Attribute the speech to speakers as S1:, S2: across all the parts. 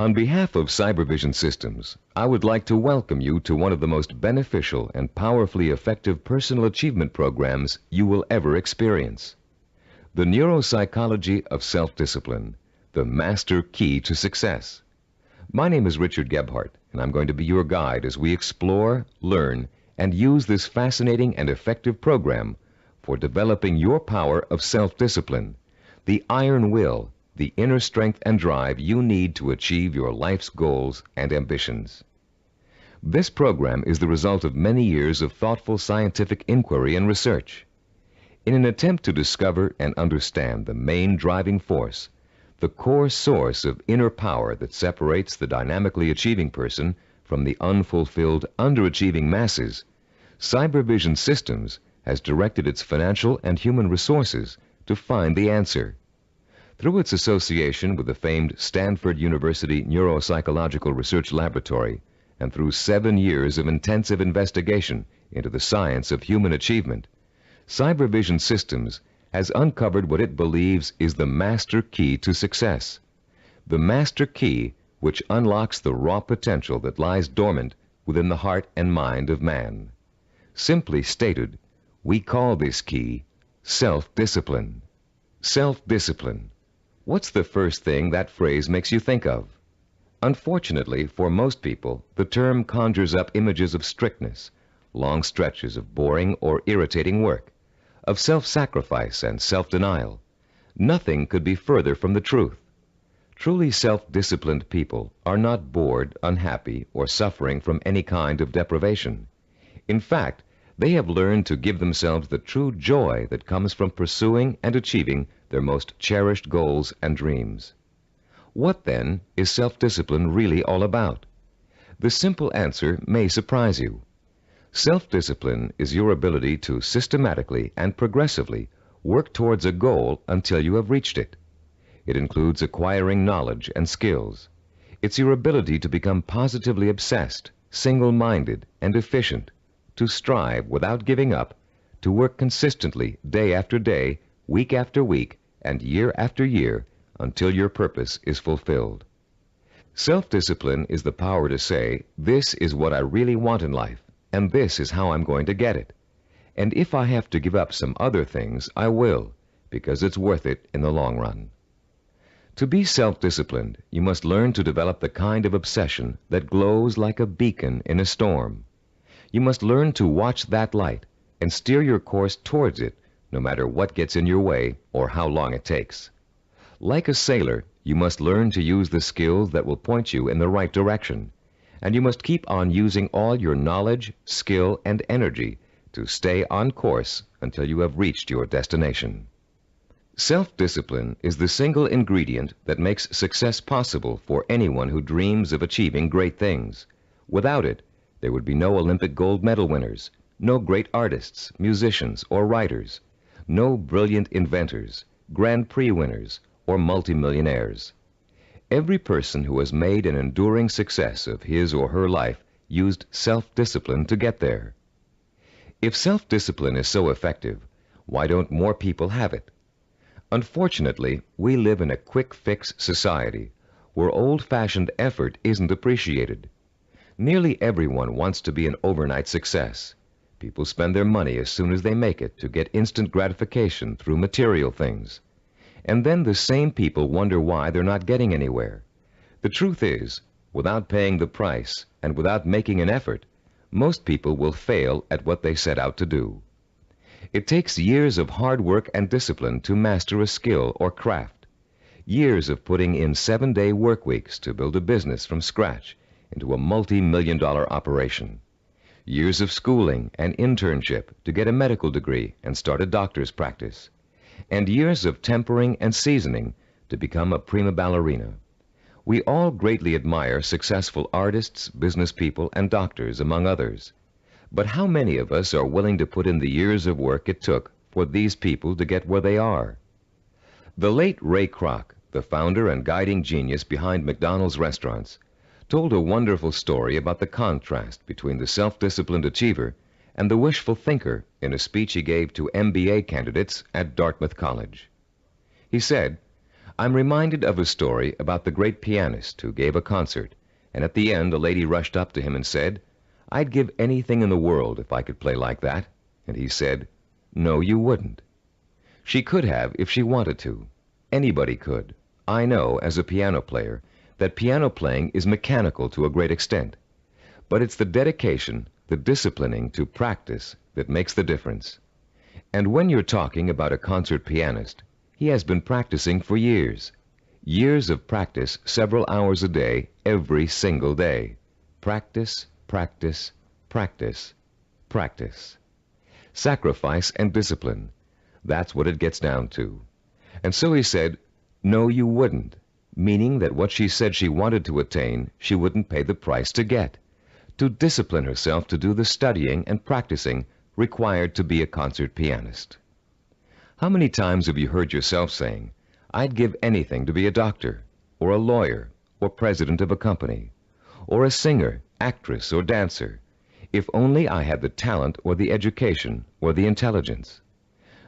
S1: On behalf of Cybervision Systems, I would like to welcome you to one of the most beneficial and powerfully effective personal achievement programs you will ever experience. The Neuropsychology of Self-Discipline, the Master Key to Success. My name is Richard Gebhardt, and I'm going to be your guide as we explore, learn, and use this fascinating and effective program for developing your power of self-discipline, the iron will, the inner strength and drive you need to achieve your life's goals and ambitions. This program is the result of many years of thoughtful scientific inquiry and research. In an attempt to discover and understand the main driving force, the core source of inner power that separates the dynamically achieving person from the unfulfilled, underachieving masses, Cybervision Systems has directed its financial and human resources to find the answer. Through its association with the famed Stanford University Neuropsychological Research Laboratory, and through 7 years of intensive investigation into the science of human achievement, Cybervision Systems has uncovered what it believes is the master key to success. The master key which unlocks the raw potential that lies dormant within the heart and mind of man. Simply stated, we call this key self-discipline. Self-discipline. What's the first thing that phrase makes you think of? Unfortunately, for most people, the term conjures up images of strictness, long stretches of boring or irritating work, of self-sacrifice and self-denial. Nothing could be further from the truth. Truly self-disciplined people are not bored, unhappy, or suffering from any kind of deprivation. In fact, they have learned to give themselves the true joy that comes from pursuing and achieving their most cherished goals and dreams. What, then, is self-discipline really all about? The simple answer may surprise you. Self-discipline is your ability to systematically and progressively work towards a goal until you have reached it. It includes acquiring knowledge and skills. It's your ability to become positively obsessed, single-minded, and efficient, to strive without giving up, to work consistently day after day, week after week, and year after year until your purpose is fulfilled. Self-discipline is the power to say, this is what I really want in life, and this is how I'm going to get it. And if I have to give up some other things, I will, because it's worth it in the long run. To be self-disciplined, you must learn to develop the kind of obsession that glows like a beacon in a storm. You must learn to watch that light and steer your course towards it, no matter what gets in your way or how long it takes. Like a sailor, you must learn to use the skills that will point you in the right direction, and you must keep on using all your knowledge, skill, and energy to stay on course until you have reached your destination. Self-discipline is the single ingredient that makes success possible for anyone who dreams of achieving great things. Without it, there would be no Olympic gold medal winners, no great artists, musicians, or writers, no brilliant inventors, Grand Prix winners, or multimillionaires. Every person who has made an enduring success of his or her life used self-discipline to get there. If self-discipline is so effective, why don't more people have it? Unfortunately, we live in a quick-fix society where old-fashioned effort isn't appreciated. Nearly everyone wants to be an overnight success. People spend their money as soon as they make it to get instant gratification through material things. And then the same people wonder why they're not getting anywhere. The truth is, without paying the price and without making an effort, most people will fail at what they set out to do. It takes years of hard work and discipline to master a skill or craft. Years of putting in 7-day work weeks to build a business from scratch into a multi-million-dollar operation. Years of schooling and internship to get a medical degree and start a doctor's practice. And years of tempering and seasoning to become a prima ballerina. We all greatly admire successful artists, business people, and doctors, among others. But how many of us are willing to put in the years of work it took for these people to get where they are? The late Ray Kroc, the founder and guiding genius behind McDonald's restaurants, told a wonderful story about the contrast between the self-disciplined achiever and the wishful thinker in a speech he gave to MBA candidates at Dartmouth College. He said, I'm reminded of a story about the great pianist who gave a concert, and at the end a lady rushed up to him and said, "I'd give anything in the world if I could play like that." And he said, "No, you wouldn't." She could have if she wanted to. Anybody could. I know, as a piano player, that piano playing is mechanical to a great extent. But it's the dedication, the disciplining to practice that makes the difference. And when you're talking about a concert pianist, he has been practicing for years. Years of practice, several hours a day, every single day. Practice, practice, practice, practice. Sacrifice and discipline. That's what it gets down to. And so he said, "No, you wouldn't," meaning that what she said she wanted to attain, she wouldn't pay the price to get. To discipline herself to do the studying and practicing required to be a concert pianist. How many times have you heard yourself saying, "I'd give anything to be a doctor, or a lawyer, or president of a company, or a singer, actress, or dancer, if only I had the talent or the education or the intelligence"?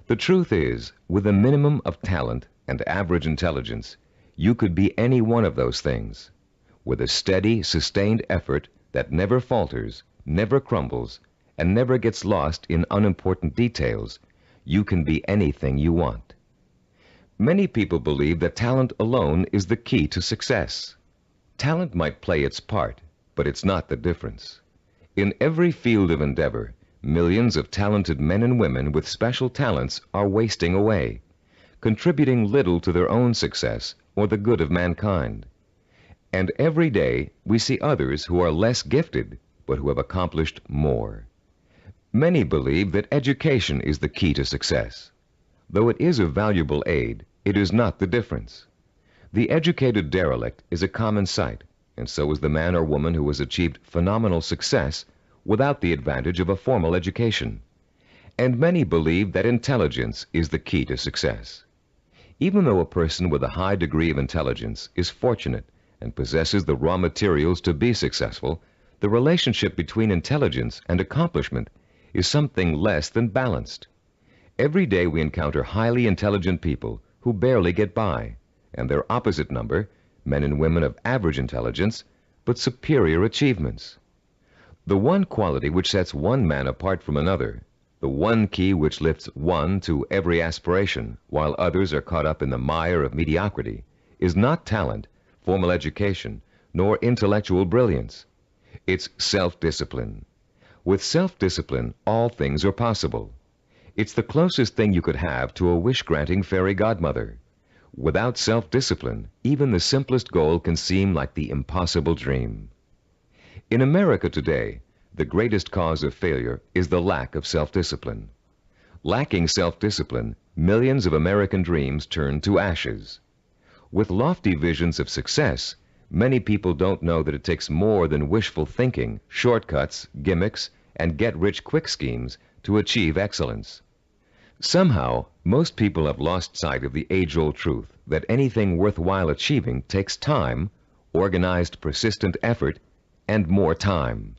S1: The truth is, with a minimum of talent and average intelligence, you could be any one of those things. With a steady, sustained effort that never falters, never crumbles, and never gets lost in unimportant details, you can be anything you want. Many people believe that talent alone is the key to success. Talent might play its part, but it's not the difference. In every field of endeavor, millions of talented men and women with special talents are wasting away, contributing little to their own success or the good of mankind. And every day we see others who are less gifted, but who have accomplished more. Many believe that education is the key to success. Though it is a valuable aid, it is not the difference. The educated derelict is a common sight, and so is the man or woman who has achieved phenomenal success without the advantage of a formal education. And many believe that intelligence is the key to success. Even though a person with a high degree of intelligence is fortunate and possesses the raw materials to be successful, the relationship between intelligence and accomplishment is something less than balanced. Every day we encounter highly intelligent people who barely get by, and their opposite number, men and women of average intelligence, but superior achievements. The one quality which sets one man apart from another, the one key which lifts one to every aspiration while others are caught up in the mire of mediocrity, is not talent, formal education, nor intellectual brilliance. It's self-discipline. With self-discipline, all things are possible. It's the closest thing you could have to a wish-granting fairy godmother. Without self-discipline, even the simplest goal can seem like the impossible dream. In America today, the greatest cause of failure is the lack of self-discipline. Lacking self-discipline, millions of American dreams turn to ashes. With lofty visions of success, many people don't know that it takes more than wishful thinking, shortcuts, gimmicks, and get-rich-quick schemes to achieve excellence. Somehow, most people have lost sight of the age-old truth that anything worthwhile achieving takes time, organized, persistent effort, and more time.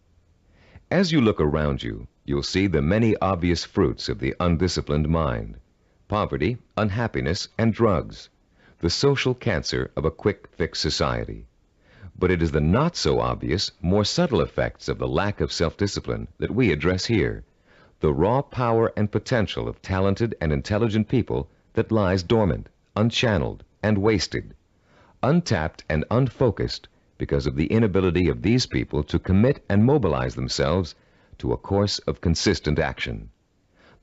S1: As you look around you, you'll see the many obvious fruits of the undisciplined mind: poverty, unhappiness, and drugs, the social cancer of a quick-fix society. But it is the not-so-obvious, more subtle effects of the lack of self-discipline that we address here, the raw power and potential of talented and intelligent people that lies dormant, unchanneled, and wasted, untapped and unfocused because of the inability of these people to commit and mobilize themselves to a course of consistent action.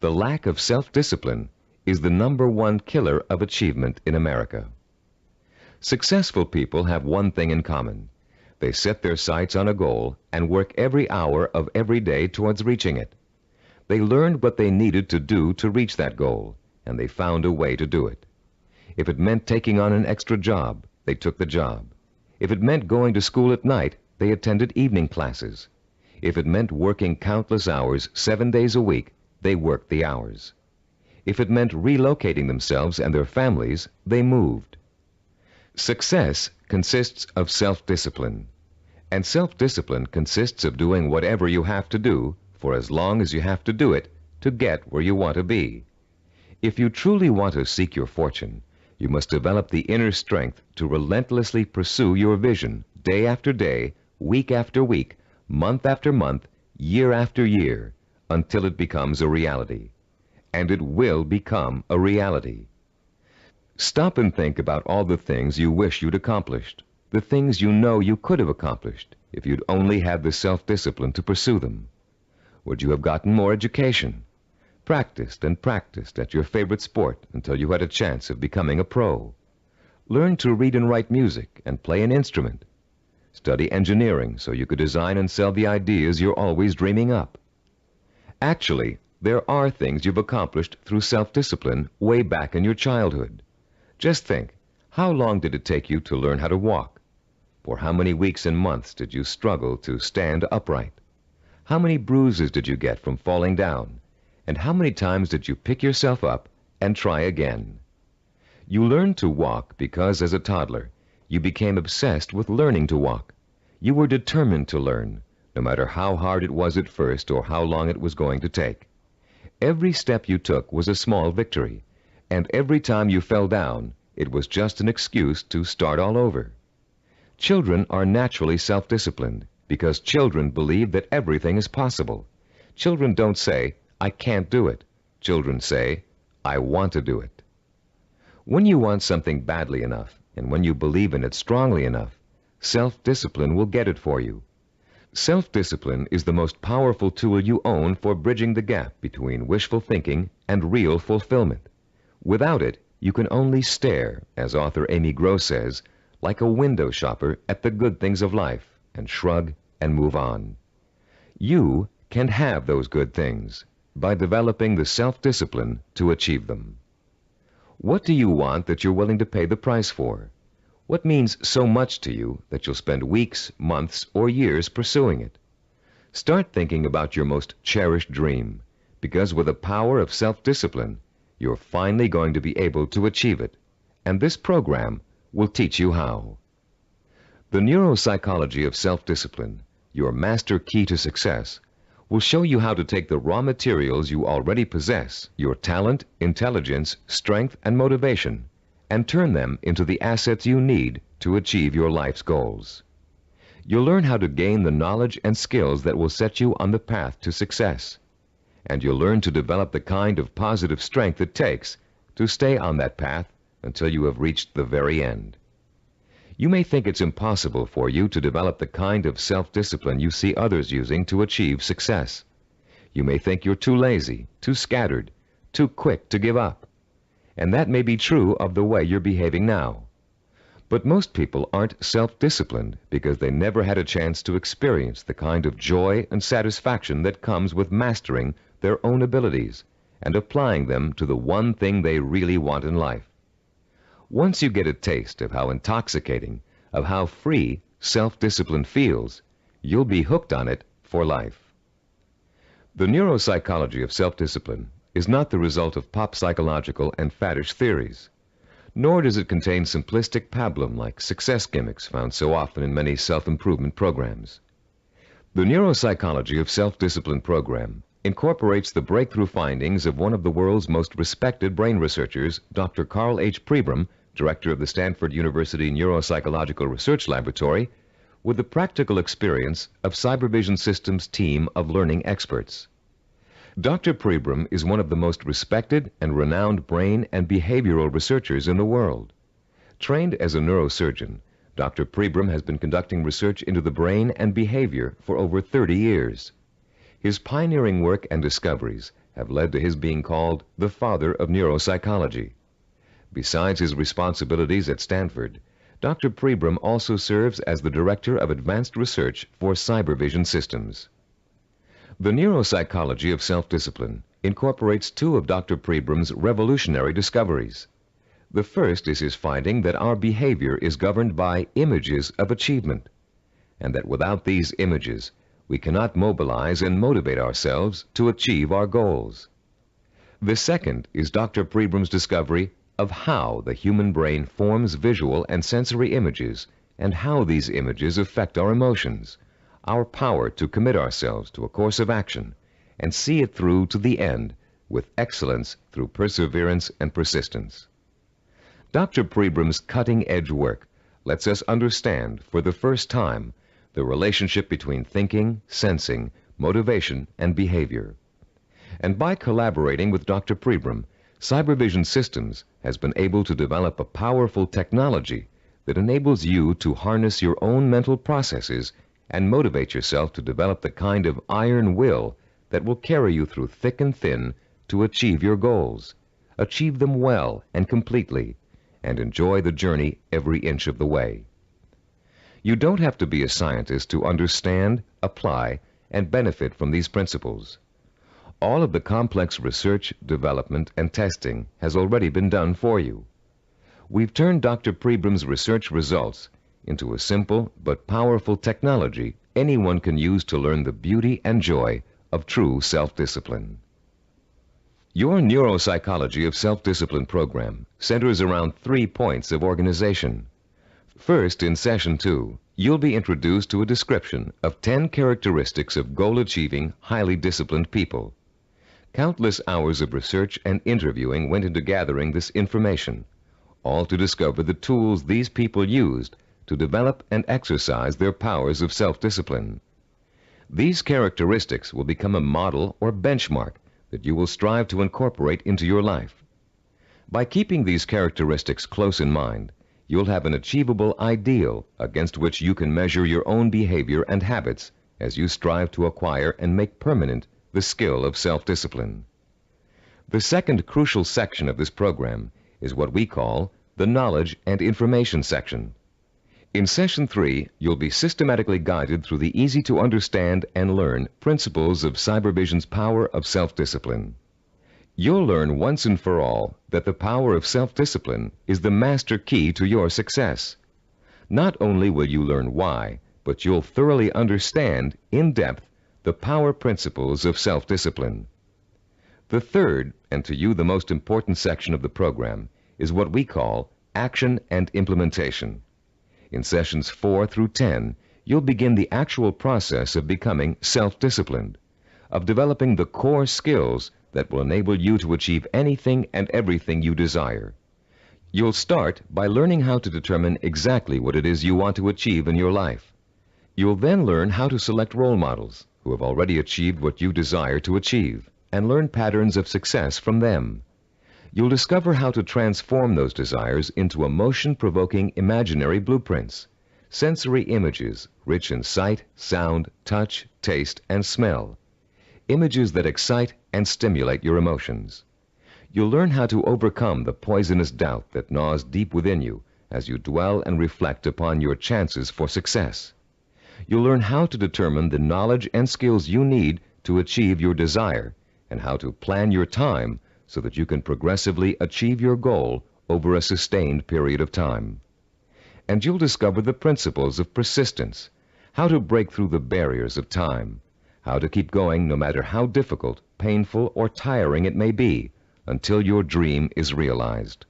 S1: The lack of self-discipline is the #1 killer of achievement in America. Successful people have one thing in common. They set their sights on a goal and work every hour of every day towards reaching it. They learned what they needed to do to reach that goal, and they found a way to do it. If it meant taking on an extra job, they took the job. If it meant going to school at night, they attended evening classes. If it meant working countless hours 7 days a week, they worked the hours. If it meant relocating themselves and their families, they moved. Success consists of self-discipline, and self-discipline consists of doing whatever you have to do for as long as you have to do it to get where you want to be. If you truly want to seek your fortune, You must develop the inner strength to relentlessly pursue your vision day after day, week after week, month after month, year after year, until it becomes a reality. And it will become a reality. Stop and think about all the things you wish you'd accomplished, the things you know you could have accomplished if you'd only had the self-discipline to pursue them. Would you have gotten more education? Practiced and practiced at your favorite sport until you had a chance of becoming a pro? Learn to read and write music and play an instrument? Study engineering so you could design and sell the ideas you're always dreaming up? Actually, there are things you've accomplished through self-discipline way back in your childhood. Just think, how long did it take you to learn how to walk? For how many weeks and months did you struggle to stand upright? How many bruises did you get from falling down? And how many times did you pick yourself up and try again? You learned to walk because as a toddler, you became obsessed with learning to walk. You were determined to learn, no matter how hard it was at first or how long it was going to take. Every step you took was a small victory, and every time you fell down, it was just an excuse to start all over. Children are naturally self-disciplined because children believe that everything is possible. Children don't say, "I can't do it." Children say, "I want to do it." When you want something badly enough, and when you believe in it strongly enough, self-discipline will get it for you. Self-discipline is the most powerful tool you own for bridging the gap between wishful thinking and real fulfillment. Without it, you can only stare, as author Amy Gross says, like a window shopper at the good things of life, and shrug and move on. You can have those good things by developing the self-discipline to achieve them. What do you want that you're willing to pay the price for? What means so much to you that you'll spend weeks, months, or years pursuing it? Start thinking about your most cherished dream, because with the power of self-discipline, you're finally going to be able to achieve it, and this program will teach you how. The Neuropsychology of Self-Discipline, your master key to success, will show you how to take the raw materials you already possess, your talent, intelligence, strength, and motivation, and turn them into the assets you need to achieve your life's goals. You'll learn how to gain the knowledge and skills that will set you on the path to success. And you'll learn to develop the kind of positive strength it takes to stay on that path until you have reached the very end. You may think it's impossible for you to develop the kind of self-discipline you see others using to achieve success. You may think you're too lazy, too scattered, too quick to give up. And that may be true of the way you're behaving now. But most people aren't self-disciplined because they never had a chance to experience the kind of joy and satisfaction that comes with mastering their own abilities and applying them to the one thing they really want in life. Once you get a taste of how intoxicating, of how free self-discipline feels, you'll be hooked on it for life. The neuropsychology of self-discipline is not the result of pop psychological and faddish theories, nor does it contain simplistic pablum-like success gimmicks found so often in many self-improvement programs. The Neuropsychology of Self-Discipline program incorporates the breakthrough findings of one of the world's most respected brain researchers, Dr. Carl H. Pribram, director of the Stanford University Neuropsychological Research Laboratory, with the practical experience of Cybervision Systems' team of learning experts. Dr. Pribram is one of the most respected and renowned brain and behavioral researchers in the world. Trained as a neurosurgeon, Dr. Pribram has been conducting research into the brain and behavior for over 30 years. His pioneering work and discoveries have led to his being called the father of neuropsychology. Besides his responsibilities at Stanford, Dr. Pribram also serves as the Director of Advanced Research for Cybervision Systems. The Neuropsychology of Self-Discipline incorporates two of Dr. Pribram's revolutionary discoveries. The first is his finding that our behavior is governed by images of achievement, and that without these images, we cannot mobilize and motivate ourselves to achieve our goals. The second is Dr. Pribram's discovery of how the human brain forms visual and sensory images and how these images affect our emotions, our power to commit ourselves to a course of action and see it through to the end with excellence through perseverance and persistence. Dr. Prebram's cutting-edge work lets us understand, for the first time, the relationship between thinking, sensing, motivation, and behavior. And by collaborating with Dr. Prebram, Cybervision Systems has been able to develop a powerful technology that enables you to harness your own mental processes and motivate yourself to develop the kind of iron will that will carry you through thick and thin to achieve your goals, achieve them well and completely, and enjoy the journey every inch of the way. You don't have to be a scientist to understand, apply, and benefit from these principles. All of the complex research, development, and testing has already been done for you. We've turned Dr. Prebram's research results into a simple but powerful technology anyone can use to learn the beauty and joy of true self-discipline. Your Neuropsychology of Self-Discipline program centers around 3 points of organization. First, in Session 2, you'll be introduced to a description of 10 characteristics of goal-achieving, highly disciplined people. Countless hours of research and interviewing went into gathering this information, all to discover the tools these people used to develop and exercise their powers of self-discipline. These characteristics will become a model or benchmark that you will strive to incorporate into your life. By keeping these characteristics close in mind, you'll have an achievable ideal against which you can measure your own behavior and habits as you strive to acquire and make permanent the skill of self-discipline. The second crucial section of this program is what we call the Knowledge and Information section. In Session 3, you'll be systematically guided through the easy-to-understand and learn principles of Cybervision's power of self-discipline. You'll learn once and for all that the power of self-discipline is the master key to your success. Not only will you learn why, but you'll thoroughly understand, in depth, the power principles of self-discipline. The third, and to you the most important section of the program, is what we call Action and Implementation. In Sessions 4 through 10, you'll begin the actual process of becoming self-disciplined, of developing the core skills that will enable you to achieve anything and everything you desire. You'll start by learning how to determine exactly what it is you want to achieve in your life. You'll then learn how to select role models who have already achieved what you desire to achieve, and learn patterns of success from them. You'll discover how to transform those desires into emotion-provoking imaginary blueprints, sensory images rich in sight, sound, touch, taste, and smell, images that excite and stimulate your emotions. You'll learn how to overcome the poisonous doubt that gnaws deep within you as you dwell and reflect upon your chances for success. You'll learn how to determine the knowledge and skills you need to achieve your desire, and how to plan your time so that you can progressively achieve your goal over a sustained period of time. And you'll discover the principles of persistence, how to break through the barriers of time, how to keep going no matter how difficult, painful, or tiring it may be, until your dream is realized.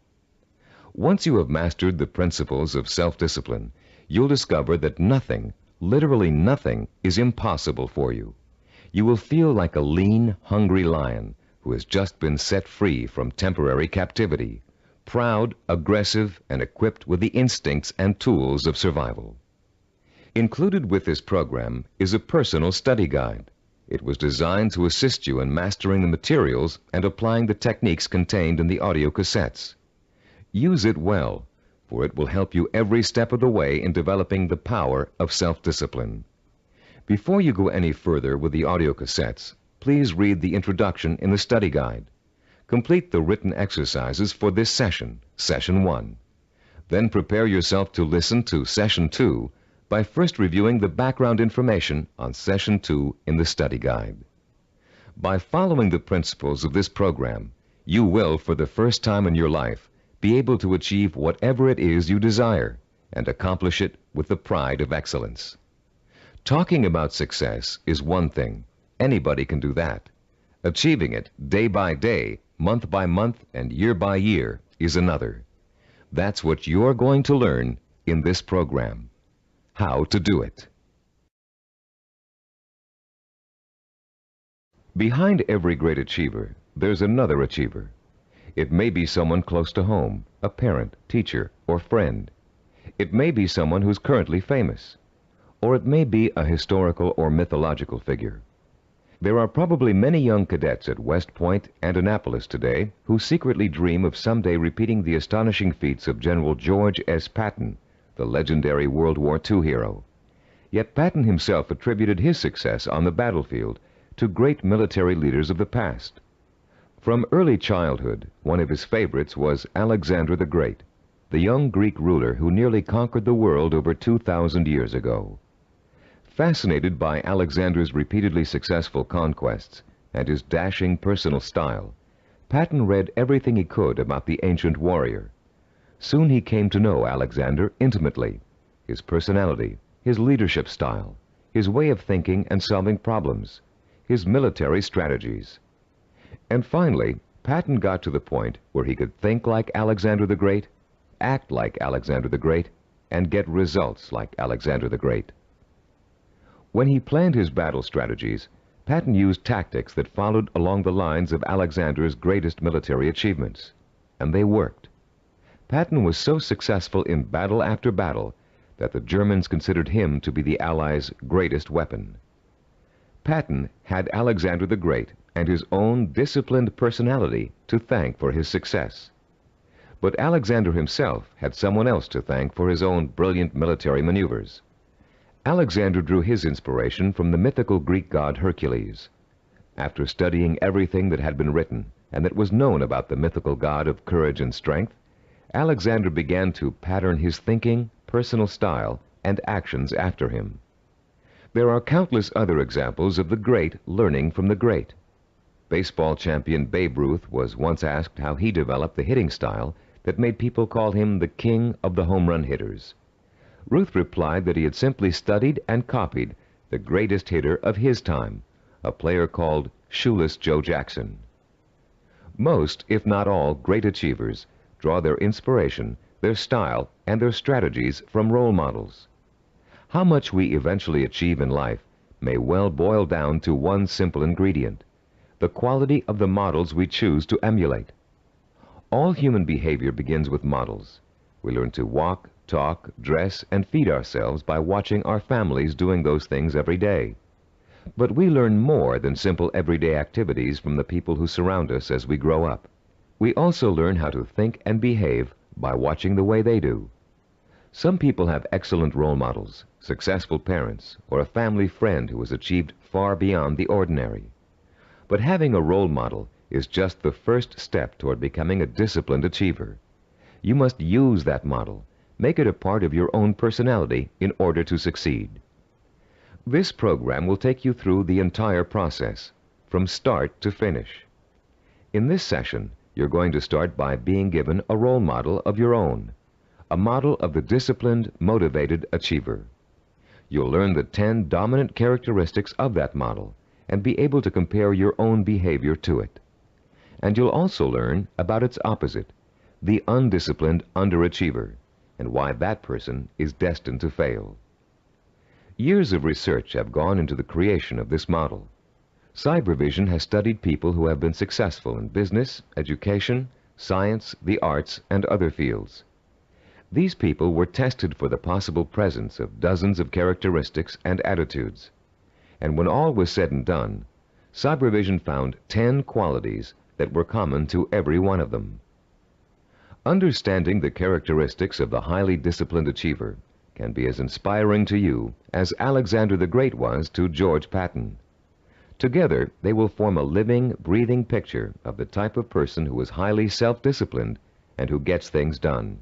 S1: Once you have mastered the principles of self-discipline, you'll discover that nothing, literally nothing, is impossible for you. You will feel like a lean, hungry lion who has just been set free from temporary captivity, proud, aggressive, and equipped with the instincts and tools of survival. Included with this program is a personal study guide. It was designed to assist you in mastering the materials and applying the techniques contained in the audio cassettes. Use it well, for it will help you every step of the way in developing the power of self-discipline. Before you go any further with the audio cassettes, please read the introduction in the study guide. Complete the written exercises for this session, Session 1. Then prepare yourself to listen to Session 2 by first reviewing the background information on Session 2 in the study guide. By following the principles of this program, you will, for the first time in your life, be able to achieve whatever it is you desire and accomplish it with the pride of excellence. Talking about success is one thing. Anybody can do that. Achieving it day by day, month by month, and year by year is another. That's what you're going to learn in this program. How to do it. Behind every great achiever, there's another achiever. It may be someone close to home, a parent, teacher, or friend. It may be someone who's currently famous. Or it may be a historical or mythological figure. There are probably many young cadets at West Point and Annapolis today who secretly dream of someday repeating the astonishing feats of General George S. Patton, the legendary World War II hero. Yet Patton himself attributed his success on the battlefield to great military leaders of the past. From early childhood, one of his favorites was Alexander the Great, the young Greek ruler who nearly conquered the world over 2,000 years ago. Fascinated by Alexander's repeatedly successful conquests and his dashing personal style, Patton read everything he could about the ancient warrior. Soon he came to know Alexander intimately, his personality, his leadership style, his way of thinking and solving problems, his military strategies. And finally, Patton got to the point where he could think like Alexander the Great, act like Alexander the Great, and get results like Alexander the Great. When he planned his battle strategies, Patton used tactics that followed along the lines of Alexander's greatest military achievements, and they worked. Patton was so successful in battle after battle that the Germans considered him to be the Allies' greatest weapon. Patton had Alexander the Great and his own disciplined personality to thank for his success. But Alexander himself had someone else to thank for his own brilliant military maneuvers. Alexander drew his inspiration from the mythical Greek god Hercules. After studying everything that had been written and that was known about the mythical god of courage and strength, Alexander began to pattern his thinking, personal style, and actions after him. There are countless other examples of the great learning from the great. Baseball champion Babe Ruth was once asked how he developed the hitting style that made people call him the king of the home run hitters. Ruth replied that he had simply studied and copied the greatest hitter of his time, a player called Shoeless Joe Jackson. Most, if not all, great achievers draw their inspiration, their style, and their strategies from role models. How much we eventually achieve in life may well boil down to one simple ingredient: the quality of the models we choose to emulate. All human behavior begins with models. We learn to walk, talk, dress, and feed ourselves by watching our families doing those things every day. But we learn more than simple everyday activities from the people who surround us as we grow up. We also learn how to think and behave by watching the way they do. Some people have excellent role models, successful parents, or a family friend who has achieved far beyond the ordinary. But having a role model is just the first step toward becoming a disciplined achiever. You must use that model, make it a part of your own personality in order to succeed. This program will take you through the entire process, from start to finish. In this session, you're going to start by being given a role model of your own, a model of the disciplined, motivated achiever. You'll learn the 10 dominant characteristics of that model and be able to compare your own behavior to it. And you'll also learn about its opposite, the undisciplined underachiever, and why that person is destined to fail. Years of research have gone into the creation of this model. Cybervision has studied people who have been successful in business, education, science, the arts, and other fields. These people were tested for the possible presence of dozens of characteristics and attitudes. And when all was said and done, Cybervision found 10 qualities that were common to every one of them. Understanding the characteristics of the highly disciplined achiever can be as inspiring to you as Alexander the Great was to George Patton. Together, they will form a living, breathing picture of the type of person who is highly self-disciplined and who gets things done.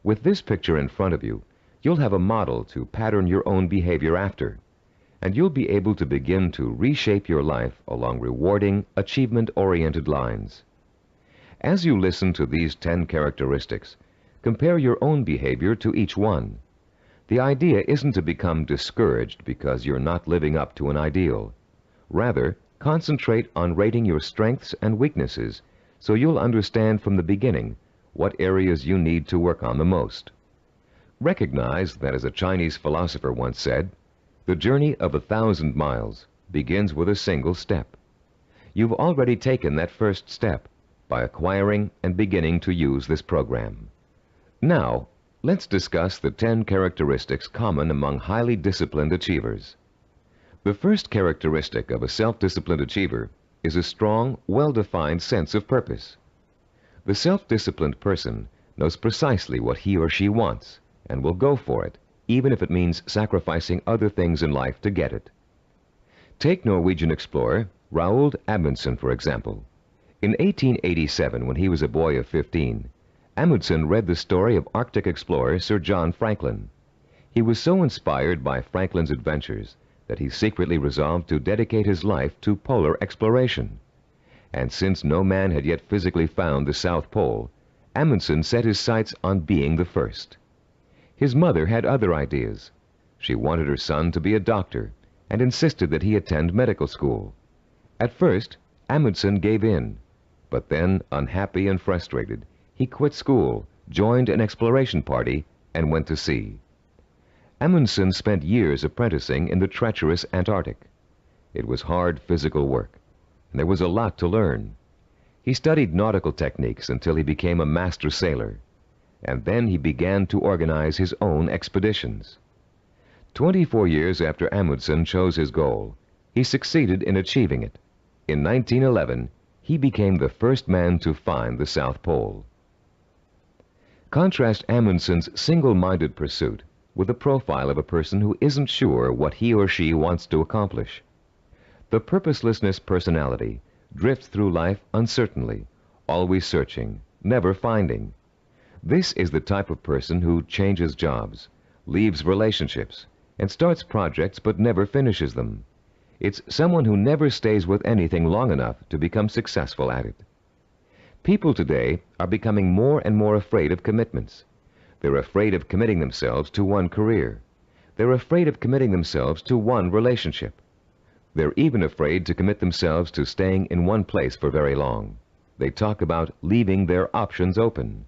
S1: With this picture in front of you, you'll have a model to pattern your own behavior after, and you'll be able to begin to reshape your life along rewarding, achievement-oriented lines. As you listen to these 10 characteristics, compare your own behavior to each one. The idea isn't to become discouraged because you're not living up to an ideal. Rather, concentrate on rating your strengths and weaknesses so you'll understand from the beginning what areas you need to work on the most. Recognize that, as a Chinese philosopher once said, the journey of 1,000 miles begins with a single step. You've already taken that first step, by acquiring and beginning to use this program. Now, let's discuss the 10 characteristics common among highly disciplined achievers. The first characteristic of a self-disciplined achiever is a strong, well-defined sense of purpose. The self-disciplined person knows precisely what he or she wants and will go for it, even if it means sacrificing other things in life to get it. Take Norwegian explorer Roald Amundsen, for example. In 1887, when he was a boy of 15, Amundsen read the story of Arctic explorer Sir John Franklin. He was so inspired by Franklin's adventures that he secretly resolved to dedicate his life to polar exploration. And since no man had yet physically found the South Pole, Amundsen set his sights on being the first. His mother had other ideas. She wanted her son to be a doctor and insisted that he attend medical school. At first, Amundsen gave in, but then, unhappy and frustrated, he quit school, joined an exploration party, and went to sea. Amundsen spent years apprenticing in the treacherous Antarctic. It was hard physical work, and there was a lot to learn. He studied nautical techniques until he became a master sailor, and then he began to organize his own expeditions. 24 years after Amundsen chose his goal, he succeeded in achieving it. In 1911, he became the first man to find the South Pole. Contrast Amundsen's single-minded pursuit with the profile of a person who isn't sure what he or she wants to accomplish. The purposelessness personality drifts through life uncertainly, always searching, never finding. This is the type of person who changes jobs, leaves relationships, and starts projects but never finishes them. It's someone who never stays with anything long enough to become successful at it. People today are becoming more and more afraid of commitments. They're afraid of committing themselves to one career. They're afraid of committing themselves to one relationship. They're even afraid to commit themselves to staying in one place for very long. They talk about leaving their options open.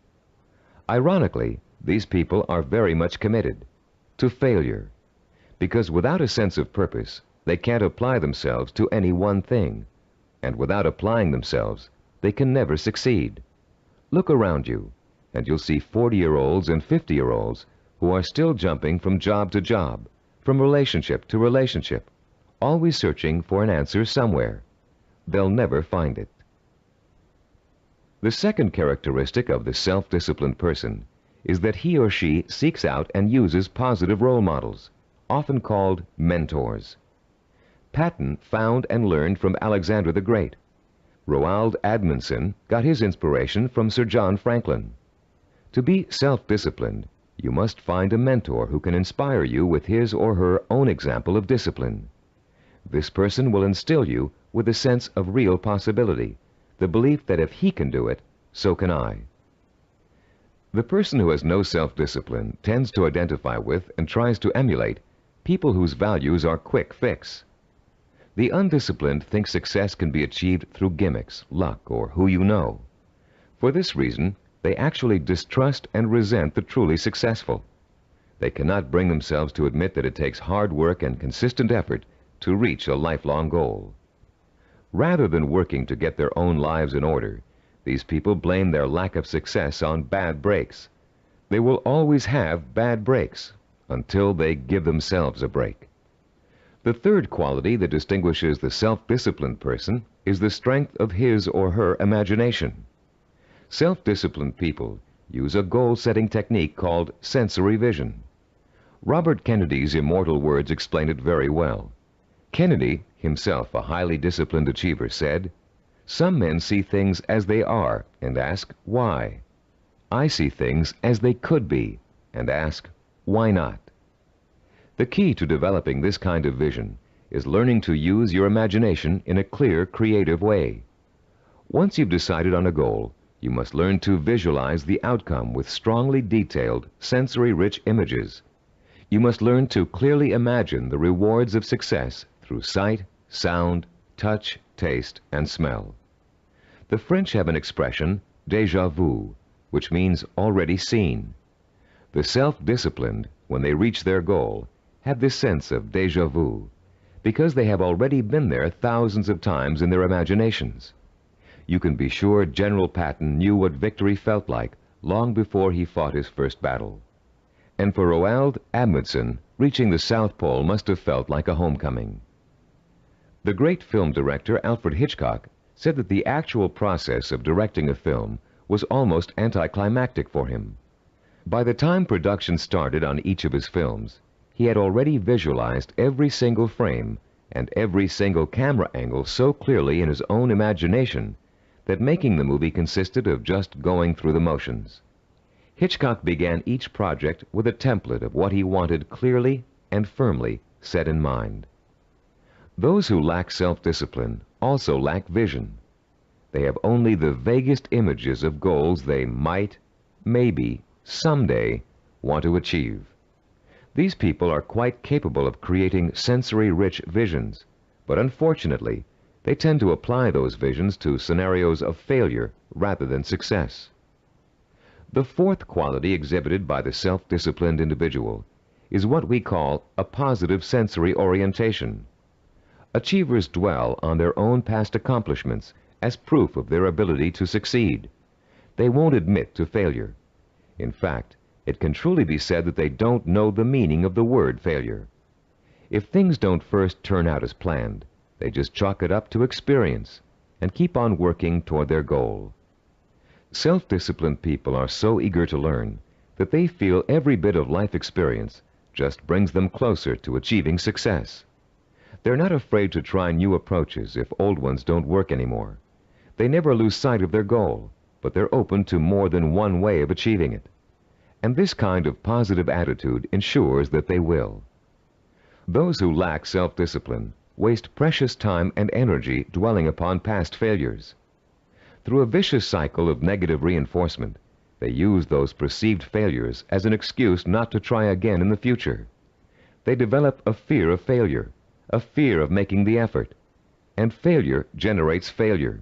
S1: Ironically, these people are very much committed to failure, because without a sense of purpose, they can't apply themselves to any one thing, and without applying themselves, they can never succeed. Look around you, and you'll see 40-year-olds and 50-year-olds who are still jumping from job to job, from relationship to relationship, always searching for an answer somewhere. They'll never find it. The second characteristic of the self-disciplined person is that he or she seeks out and uses positive role models, often called mentors. Patton found and learned from Alexander the Great. Roald Amundsen got his inspiration from Sir John Franklin. To be self-disciplined, you must find a mentor who can inspire you with his or her own example of discipline. This person will instill you with a sense of real possibility, the belief that if he can do it, so can I. The person who has no self-discipline tends to identify with and tries to emulate people whose values are quick fix. The undisciplined think success can be achieved through gimmicks, luck, or who you know. For this reason, they actually distrust and resent the truly successful. They cannot bring themselves to admit that it takes hard work and consistent effort to reach a lifelong goal. Rather than working to get their own lives in order, these people blame their lack of success on bad breaks. They will always have bad breaks until they give themselves a break. The third quality that distinguishes the self-disciplined person is the strength of his or her imagination. Self-disciplined people use a goal-setting technique called sensory vision. Robert Kennedy's immortal words explain it very well. Kennedy, himself a highly disciplined achiever, said, "Some men see things as they are and ask, why? I see things as they could be and ask, why not?" The key to developing this kind of vision is learning to use your imagination in a clear, creative way. Once you've decided on a goal, you must learn to visualize the outcome with strongly detailed, sensory-rich images. You must learn to clearly imagine the rewards of success through sight, sound, touch, taste, and smell. The French have an expression, déjà vu, which means already seen. The self-disciplined, when they reach their goal, have this sense of déjà vu, because they have already been there thousands of times in their imaginations. You can be sure General Patton knew what victory felt like long before he fought his first battle. And for Roald Amundsen, reaching the South Pole must have felt like a homecoming. The great film director Alfred Hitchcock said that the actual process of directing a film was almost anticlimactic for him. By the time production started on each of his films, he had already visualized every single frame and every single camera angle so clearly in his own imagination that making the movie consisted of just going through the motions. Hitchcock began each project with a template of what he wanted clearly and firmly set in mind. Those who lack self-discipline also lack vision. They have only the vaguest images of goals they might, maybe, someday want to achieve. These people are quite capable of creating sensory-rich visions, but unfortunately, they tend to apply those visions to scenarios of failure rather than success. The fourth quality exhibited by the self-disciplined individual is what we call a positive sensory orientation. Achievers dwell on their own past accomplishments as proof of their ability to succeed. They won't admit to failure. In fact, it can truly be said that they don't know the meaning of the word failure. If things don't first turn out as planned, they just chalk it up to experience and keep on working toward their goal. Self-disciplined people are so eager to learn that they feel every bit of life experience just brings them closer to achieving success. They're not afraid to try new approaches if old ones don't work anymore. They never lose sight of their goal, but they're open to more than one way of achieving it. And this kind of positive attitude ensures that they will. Those who lack self-discipline waste precious time and energy dwelling upon past failures. Through a vicious cycle of negative reinforcement, they use those perceived failures as an excuse not to try again in the future. They develop a fear of failure, a fear of making the effort, and failure generates failure.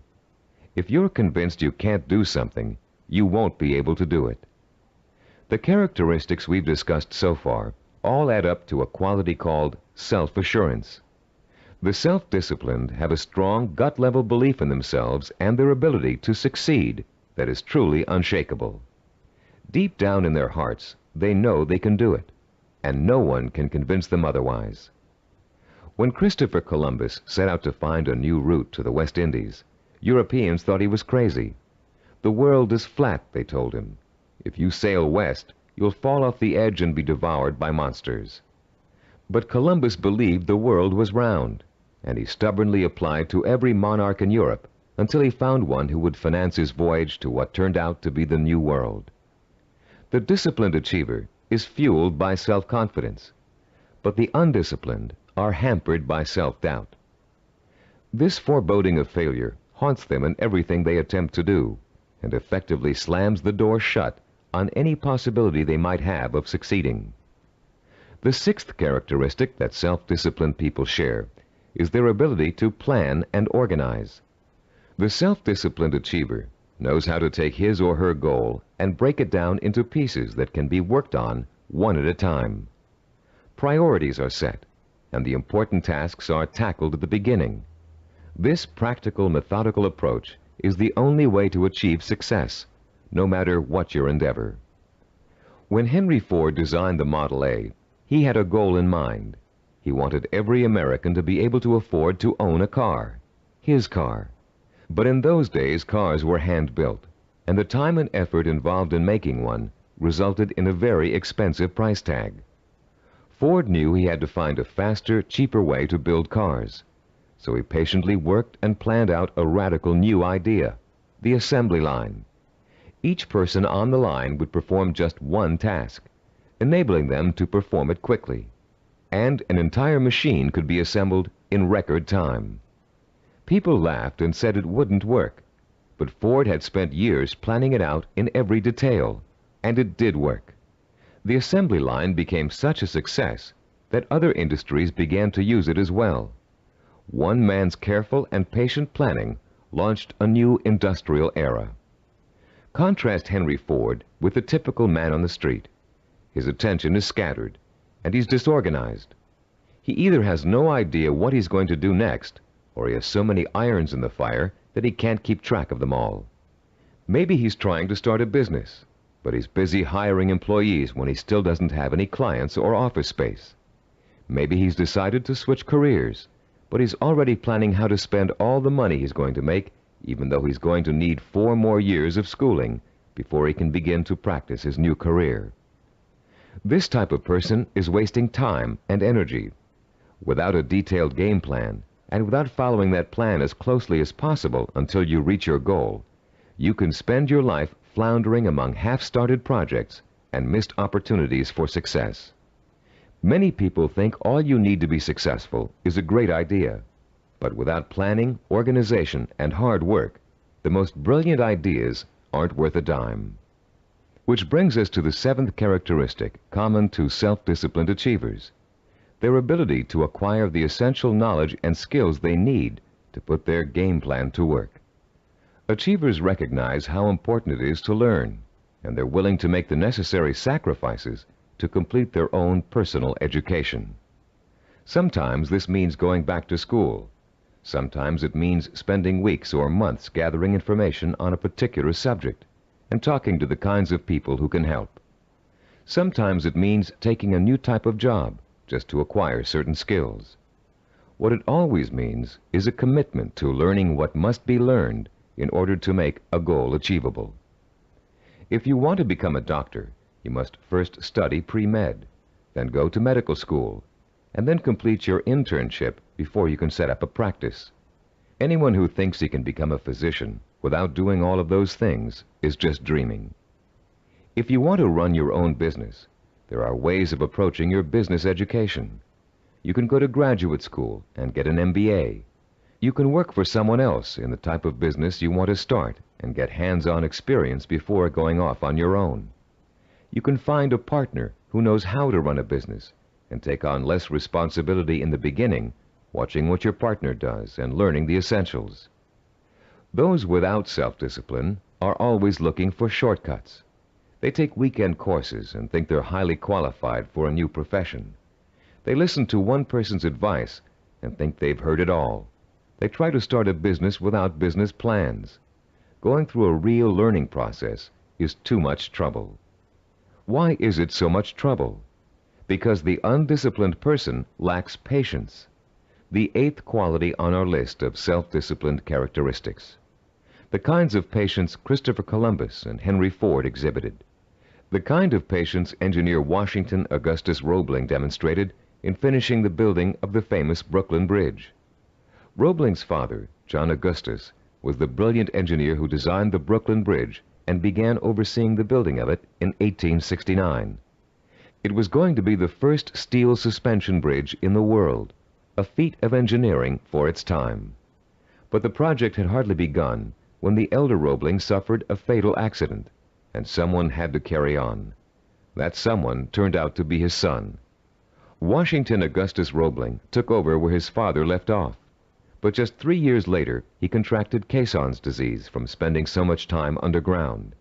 S1: If you're convinced you can't do something, you won't be able to do it. The characteristics we've discussed so far all add up to a quality called self-assurance. The self-disciplined have a strong gut-level belief in themselves and their ability to succeed that is truly unshakable. Deep down in their hearts, they know they can do it, and no one can convince them otherwise. When Christopher Columbus set out to find a new route to the West Indies, Europeans thought he was crazy. The world is flat, they told him. If you sail west, you'll fall off the edge and be devoured by monsters. But Columbus believed the world was round, and he stubbornly applied to every monarch in Europe until he found one who would finance his voyage to what turned out to be the New World. The disciplined achiever is fueled by self-confidence, but the undisciplined are hampered by self-doubt. This foreboding of failure haunts them in everything they attempt to do, and effectively slams the door shut on any possibility they might have of succeeding. The sixth characteristic that self-disciplined people share is their ability to plan and organize. The self-disciplined achiever knows how to take his or her goal and break it down into pieces that can be worked on one at a time. Priorities are set, and the important tasks are tackled at the beginning. This practical, methodical approach is the only way to achieve success, no matter what your endeavor. When Henry Ford designed the Model A, he had a goal in mind. He wanted every American to be able to afford to own a car, his car. But in those days, cars were hand-built, and the time and effort involved in making one resulted in a very expensive price tag. Ford knew he had to find a faster, cheaper way to build cars. So he patiently worked and planned out a radical new idea, the assembly line. Each person on the line would perform just one task, enabling them to perform it quickly, and an entire machine could be assembled in record time. People laughed and said it wouldn't work, but Ford had spent years planning it out in every detail, and it did work. The assembly line became such a success that other industries began to use it as well. One man's careful and patient planning launched a new industrial era. Contrast Henry Ford with the typical man on the street. His attention is scattered, and he's disorganized. He either has no idea what he's going to do next, or he has so many irons in the fire that he can't keep track of them all. Maybe he's trying to start a business, but he's busy hiring employees when he still doesn't have any clients or office space. Maybe he's decided to switch careers, but he's already planning how to spend all the money he's going to make, even though he's going to need 4 more years of schooling before he can begin to practice his new career. This type of person is wasting time and energy. Without a detailed game plan, and without following that plan as closely as possible until you reach your goal, you can spend your life floundering among half-started projects and missed opportunities for success. Many people think all you need to be successful is a great idea, but without planning, organization, and hard work, the most brilliant ideas aren't worth a dime. Which brings us to the 7th characteristic common to self-disciplined achievers: their ability to acquire the essential knowledge and skills they need to put their game plan to work. Achievers recognize how important it is to learn, and they're willing to make the necessary sacrifices to complete their own personal education. Sometimes this means going back to school. Sometimes it means spending weeks or months gathering information on a particular subject and talking to the kinds of people who can help. Sometimes it means taking a new type of job just to acquire certain skills. What it always means is a commitment to learning what must be learned in order to make a goal achievable. If you want to become a doctor, you must first study pre-med, then go to medical school, and then complete your internship before you can set up a practice. Anyone who thinks he can become a physician without doing all of those things is just dreaming. If you want to run your own business, there are ways of approaching your business education. You can go to graduate school and get an MBA. You can work for someone else in the type of business you want to start and get hands-on experience before going off on your own. You can find a partner who knows how to run a business and take on less responsibility in the beginning, watching what your partner does and learning the essentials. Those without self-discipline are always looking for shortcuts. They take weekend courses and think they're highly qualified for a new profession. They listen to one person's advice and think they've heard it all. They try to start a business without business plans. Going through a real learning process is too much trouble. Why is it so much trouble? Because the undisciplined person lacks patience, the 8th quality on our list of self-disciplined characteristics. The kinds of patience Christopher Columbus and Henry Ford exhibited. The kind of patience engineer Washington Augustus Roebling demonstrated in finishing the building of the famous Brooklyn Bridge. Roebling's father, John Augustus, was the brilliant engineer who designed the Brooklyn Bridge and began overseeing the building of it in 1869. It was going to be the first steel suspension bridge in the world, a feat of engineering for its time. But the project had hardly begun when the elder Roebling suffered a fatal accident, and someone had to carry on. That someone turned out to be his son. Washington Augustus Roebling took over where his father left off. But just 3 years later, he contracted Caisson's disease from spending so much time underground.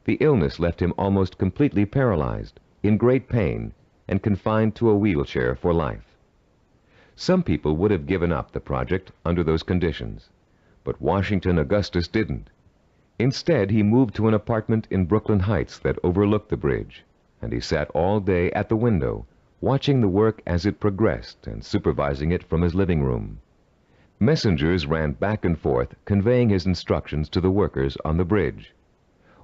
S1: The illness left him almost completely paralyzed, in great pain, and confined to a wheelchair for life. Some people would have given up the project under those conditions, but Washington Augustus didn't. Instead, he moved to an apartment in Brooklyn Heights that overlooked the bridge, and he sat all day at the window, watching the work as it progressed and supervising it from his living room. Messengers ran back and forth, conveying his instructions to the workers on the bridge.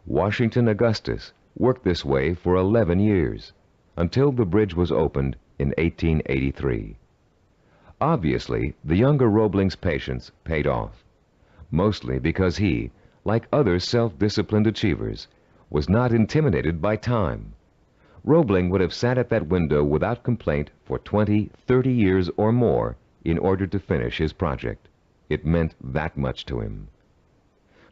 S1: Washington Augustus worked this way for 11 years, until the bridge was opened in 1883. Obviously, the younger Roebling's patience paid off, mostly because he, like other self-disciplined achievers, was not intimidated by time. Roebling would have sat at that window without complaint for 20, 30 years or more in order to finish his project. It meant that much to him.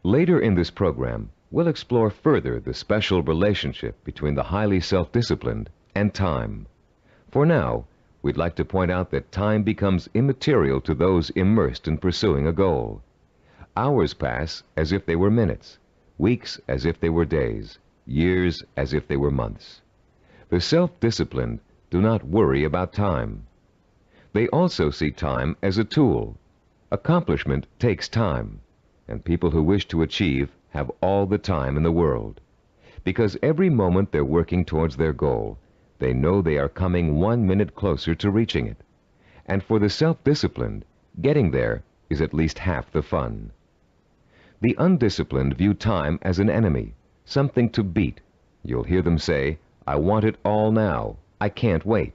S1: Later in this program, we'll explore further the special relationship between the highly self-disciplined and time. For now, we'd like to point out that time becomes immaterial to those immersed in pursuing a goal. Hours pass as if they were minutes, weeks as if they were days, years as if they were months. The self-disciplined do not worry about time. They also see time as a tool. Accomplishment takes time. and people who wish to achieve have all the time in the world. Because every moment they're working towards their goal, they know they are coming 1 minute closer to reaching it. And for the self-disciplined, getting there is at least half the fun. The undisciplined view time as an enemy, something to beat. You'll hear them say, "I want it all now. I can't wait."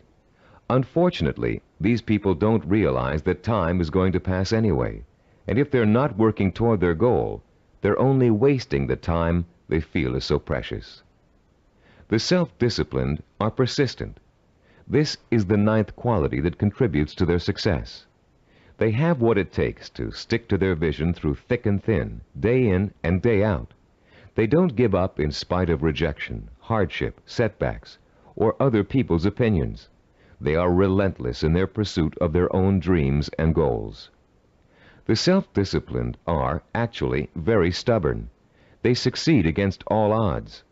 S1: Unfortunately, these people don't realize that time is going to pass anyway, and if they're not working toward their goal, they're only wasting the time they feel is so precious. The self-disciplined are persistent. This is the 9th quality that contributes to their success. They have what it takes to stick to their vision through thick and thin, day in and day out. They don't give up in spite of rejection, hardship, setbacks, or other people's opinions. They are relentless in their pursuit of their own dreams and goals. The self-disciplined are actually very stubborn. They succeed against all odds.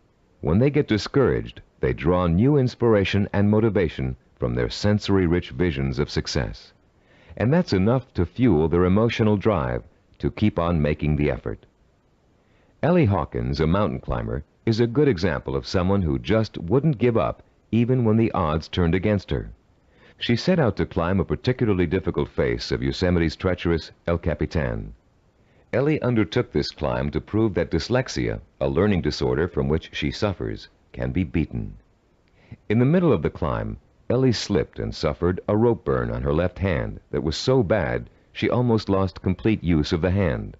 S1: When they get discouraged, they draw new inspiration and motivation from their sensory-rich visions of success. And that's enough to fuel their emotional drive to keep on making the effort. Ellie Hawkins, a mountain climber, is a good example of someone who just wouldn't give up even when the odds turned against her. She set out to climb a particularly difficult face of Yosemite's treacherous El Capitan. Ellie undertook this climb to prove that dyslexia, a learning disorder from which she suffers, can be beaten. In the middle of the climb, Ellie slipped and suffered a rope burn on her left hand that was so bad she almost lost complete use of the hand.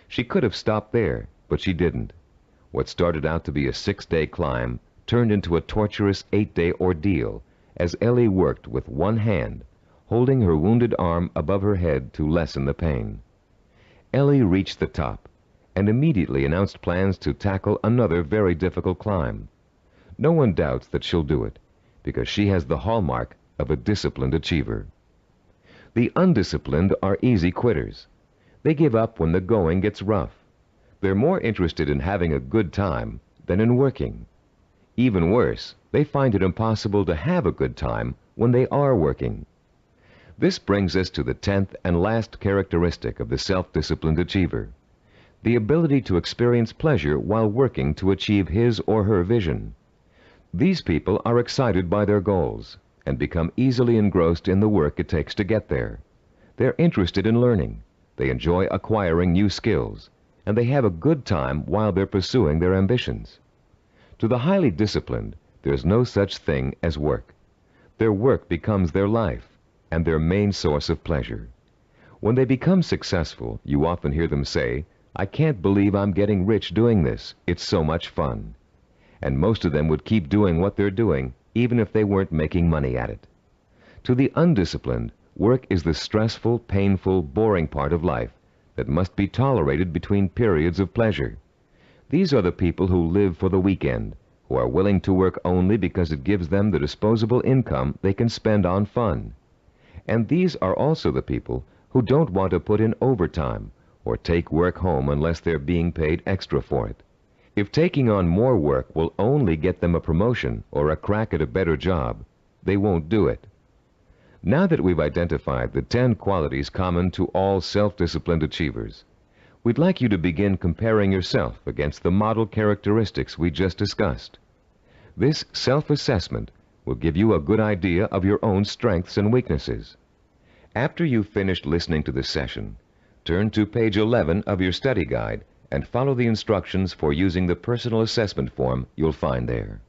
S1: She could have stopped there, but she didn't. What started out to be a 6-day climb turned into a torturous 8-day ordeal as Ellie worked with one hand, holding her wounded arm above her head to lessen the pain. Ellie reached the top and immediately announced plans to tackle another very difficult climb. No one doubts that she'll do it, because she has the hallmark of a disciplined achiever. The undisciplined are easy quitters. They give up when the going gets rough. They're more interested in having a good time than in working. Even worse, they find it impossible to have a good time when they are working. This brings us to the 10th and last characteristic of the self-disciplined achiever, the ability to experience pleasure while working to achieve his or her vision. These people are excited by their goals and become easily engrossed in the work it takes to get there. They're interested in learning, they enjoy acquiring new skills, and they have a good time while they're pursuing their ambitions. To the highly disciplined, there's no such thing as work. Their work becomes their life and their main source of pleasure. When they become successful, you often hear them say, "I can't believe I'm getting rich doing this. It's so much fun." And most of them would keep doing what they're doing, even if they weren't making money at it. To the undisciplined, work is the stressful, painful, boring part of life that must be tolerated between periods of pleasure. These are the people who live for the weekend, who are willing to work only because it gives them the disposable income they can spend on fun. And these are also the people who don't want to put in overtime or take work home unless they're being paid extra for it. If taking on more work will only get them a promotion or a crack at a better job, they won't do it. Now that we've identified the 10 qualities common to all self-disciplined achievers, we'd like you to begin comparing yourself against the model characteristics we just discussed. This self-assessment will give you a good idea of your own strengths and weaknesses. After you've finished listening to this session, turn to page 11 of your study guide and follow the instructions for using the personal assessment form you'll find there.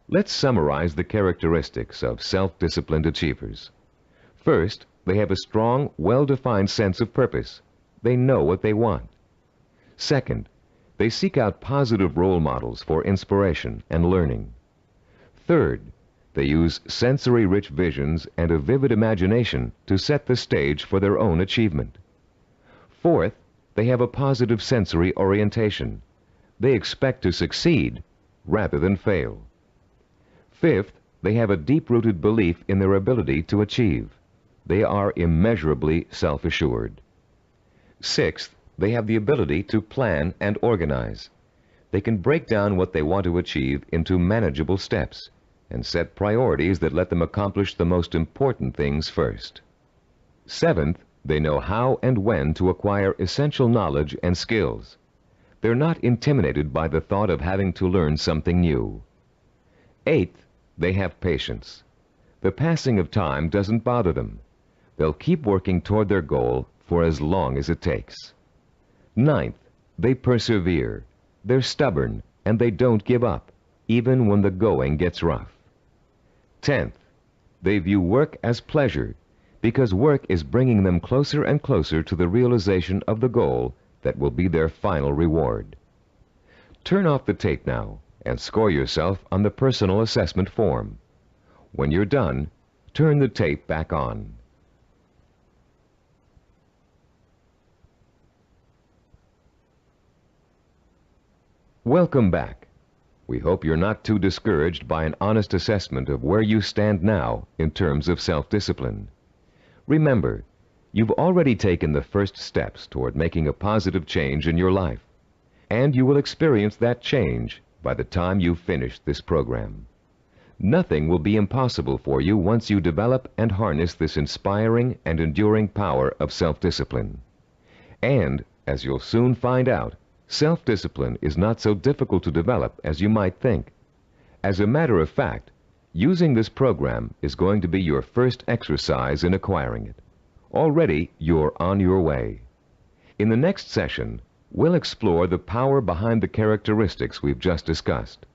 S1: Let's summarize the characteristics of self-disciplined achievers. First, they have a strong, well-defined sense of purpose. They know what they want. Second, they seek out positive role models for inspiration and learning. Third, they use sensory-rich visions and a vivid imagination to set the stage for their own achievement. Fourth, they have a positive sensory orientation. They expect to succeed rather than fail. Fifth, they have a deep-rooted belief in their ability to achieve. They are immeasurably self-assured. Sixth, they have the ability to plan and organize. They can break down what they want to achieve into manageable steps and set priorities that let them accomplish the most important things first. Seventh, They know how and when to acquire essential knowledge and skills. They're not intimidated by the thought of having to learn something new. Eighth, they have patience. The passing of time doesn't bother them. They'll keep working toward their goal for as long as it takes. Ninth, they persevere. They're stubborn, and they don't give up, even when the going gets rough. 10th, they view work as pleasure, because work is bringing them closer and closer to the realization of the goal that will be their final reward. Turn off the tape now and score yourself on the personal assessment form. When you're done, turn the tape back on. Welcome back. We hope you're not too discouraged by an honest assessment of where you stand now in terms of self-discipline. Remember, you've already taken the first steps toward making a positive change in your life, and you will experience that change by the time you finish this program. Nothing will be impossible for you once you develop and harness this inspiring and enduring power of self-discipline. And, as you'll soon find out, self-discipline is not so difficult to develop as you might think. As a matter of fact, using this program is going to be your first exercise in acquiring it. Already, you're on your way. In the next session, we'll explore the power behind the characteristics we've just discussed.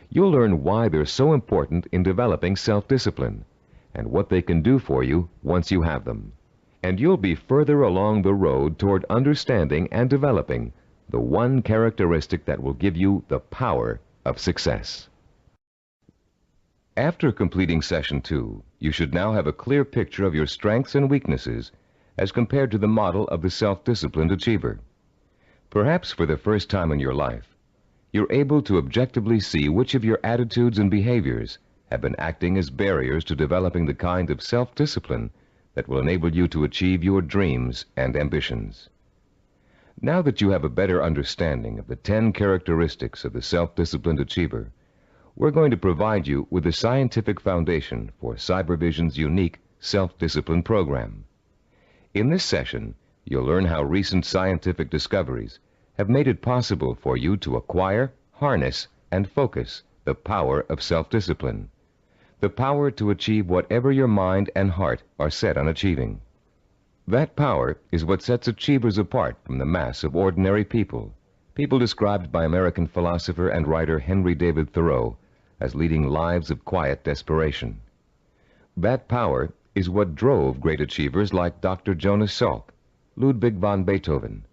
S1: You'll learn why they're so important in developing self-discipline, and what they can do for you once you have them. And you'll be further along the road toward understanding and developing the one characteristic that will give you the power of success. After completing Session 2, you should now have a clear picture of your strengths and weaknesses as compared to the model of the self-disciplined achiever. Perhaps for the first time in your life, you're able to objectively see which of your attitudes and behaviors have been acting as barriers to developing the kind of self-discipline that will enable you to achieve your dreams and ambitions. Now that you have a better understanding of the 10 characteristics of the self-disciplined achiever, we're going to provide you with the scientific foundation for Cybervision's unique self-discipline program. In this session, you'll learn how recent scientific discoveries have made it possible for you to acquire, harness, and focus the power of self-discipline, the power to achieve whatever your mind and heart are set on achieving. That power is what sets achievers apart from the mass of ordinary people, people described by American philosopher and writer Henry David Thoreau as leading lives of quiet desperation. That power is what drove great achievers like Dr. Jonas Salk, Ludwig von Beethoven,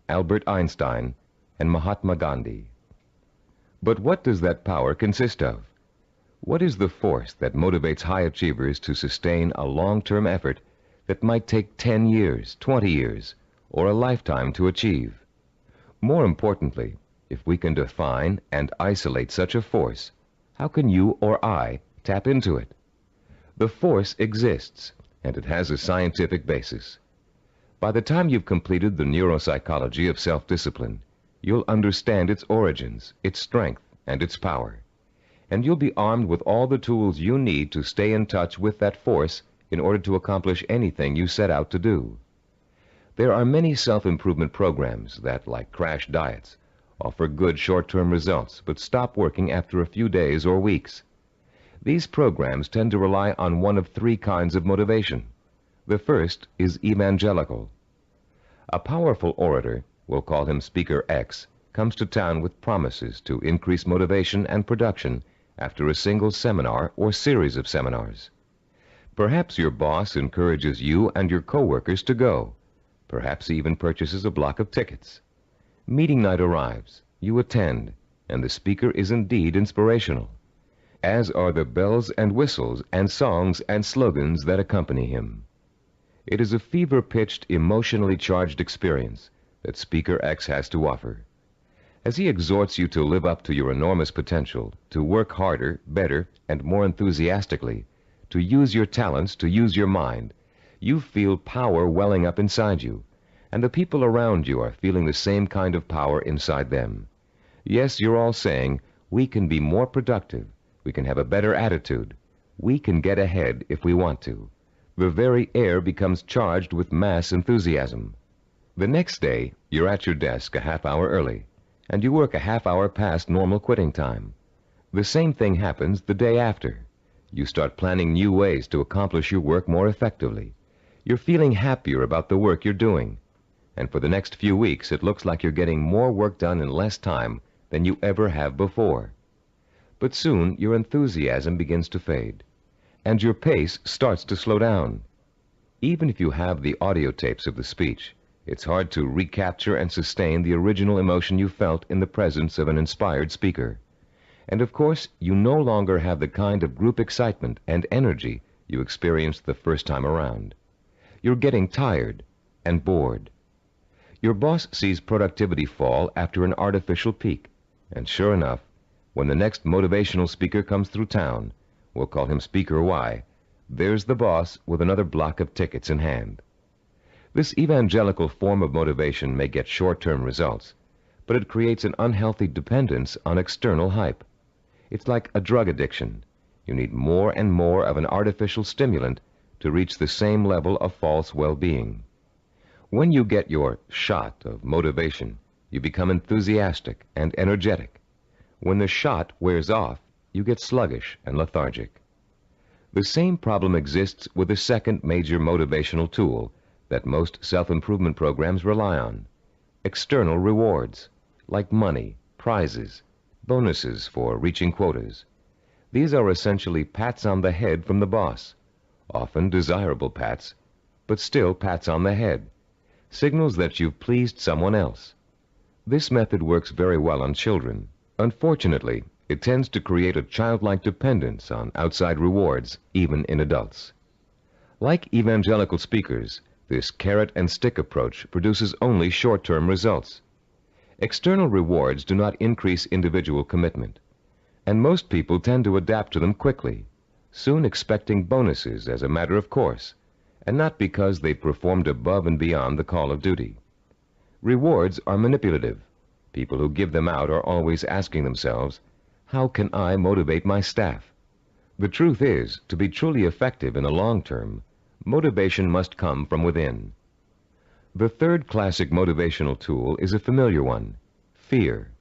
S1: Albert Einstein, and Mahatma Gandhi. But what does that power consist of? What is the force that motivates high achievers to sustain a long-term effort that might take 10 years, 20 years, or a lifetime to achieve? More importantly, if we can define and isolate such a force, how can you or I tap into it? The force exists, and it has a scientific basis. By the time you've completed the neuropsychology of self-discipline, you'll understand its origins, its strength, and its power. And you'll be armed with all the tools you need to stay in touch with that force in order to accomplish anything you set out to do. There are many self-improvement programs that, like crash diets, offer good short-term results but stop working after a few days or weeks. These programs tend to rely on one of 3 kinds of motivation. The first is evangelical. A powerful orator, we'll call him Speaker X, comes to town with promises to increase motivation and production after a single seminar or series of seminars. Perhaps your boss encourages you and your coworkers to go. Perhaps he even purchases a block of tickets. Meeting night arrives, you attend, and the speaker is indeed inspirational, as are the bells and whistles and songs and slogans that accompany him. It is a fever-pitched, emotionally charged experience that Speaker X has to offer. As he exhorts you to live up to your enormous potential, to work harder, better, and more enthusiastically, to use your talents, to use your mind, you feel power welling up inside you, and the people around you are feeling the same kind of power inside them. Yes, you're all saying, we can be more productive, we can have a better attitude, we can get ahead if we want to. The very air becomes charged with mass enthusiasm. The next day, you're at your desk a half hour early, and you work a half hour past normal quitting time. The same thing happens the day after. You start planning new ways to accomplish your work more effectively. You're feeling happier about the work you're doing. And for the next few weeks, it looks like you're getting more work done in less time than you ever have before. But soon, your enthusiasm begins to fade, and your pace starts to slow down. Even if you have the audio tapes of the speech, it's hard to recapture and sustain the original emotion you felt in the presence of an inspired speaker. And of course, you no longer have the kind of group excitement and energy you experienced the first time around. You're getting tired and bored. Your boss sees productivity fall after an artificial peak, and sure enough, when the next motivational speaker comes through town, we'll call him Speaker Y, there's the boss with another block of tickets in hand. This evangelical form of motivation may get short-term results, but it creates an unhealthy dependence on external hype. It's like a drug addiction. You need more and more of an artificial stimulant to reach the same level of false well-being. When you get your shot of motivation, you become enthusiastic and energetic. When the shot wears off, you get sluggish and lethargic. The same problem exists with the second major motivational tool that most self-improvement programs rely on: external rewards, like money, prizes, bonuses for reaching quotas. These are essentially pats on the head from the boss, often desirable pats, but still pats on the head, signals that you've pleased someone else. This method works very well on children. Unfortunately, it tends to create a childlike dependence on outside rewards, even in adults. Like evangelical speakers, this carrot and stick approach produces only short-term results. External rewards do not increase individual commitment, and most people tend to adapt to them quickly, soon expecting bonuses as a matter of course, and not because they performed above and beyond the call of duty. Rewards are manipulative. People who give them out are always asking themselves, how can I motivate my staff? The truth is, to be truly effective in the long term, motivation must come from within. The third classic motivational tool is a familiar one: fear.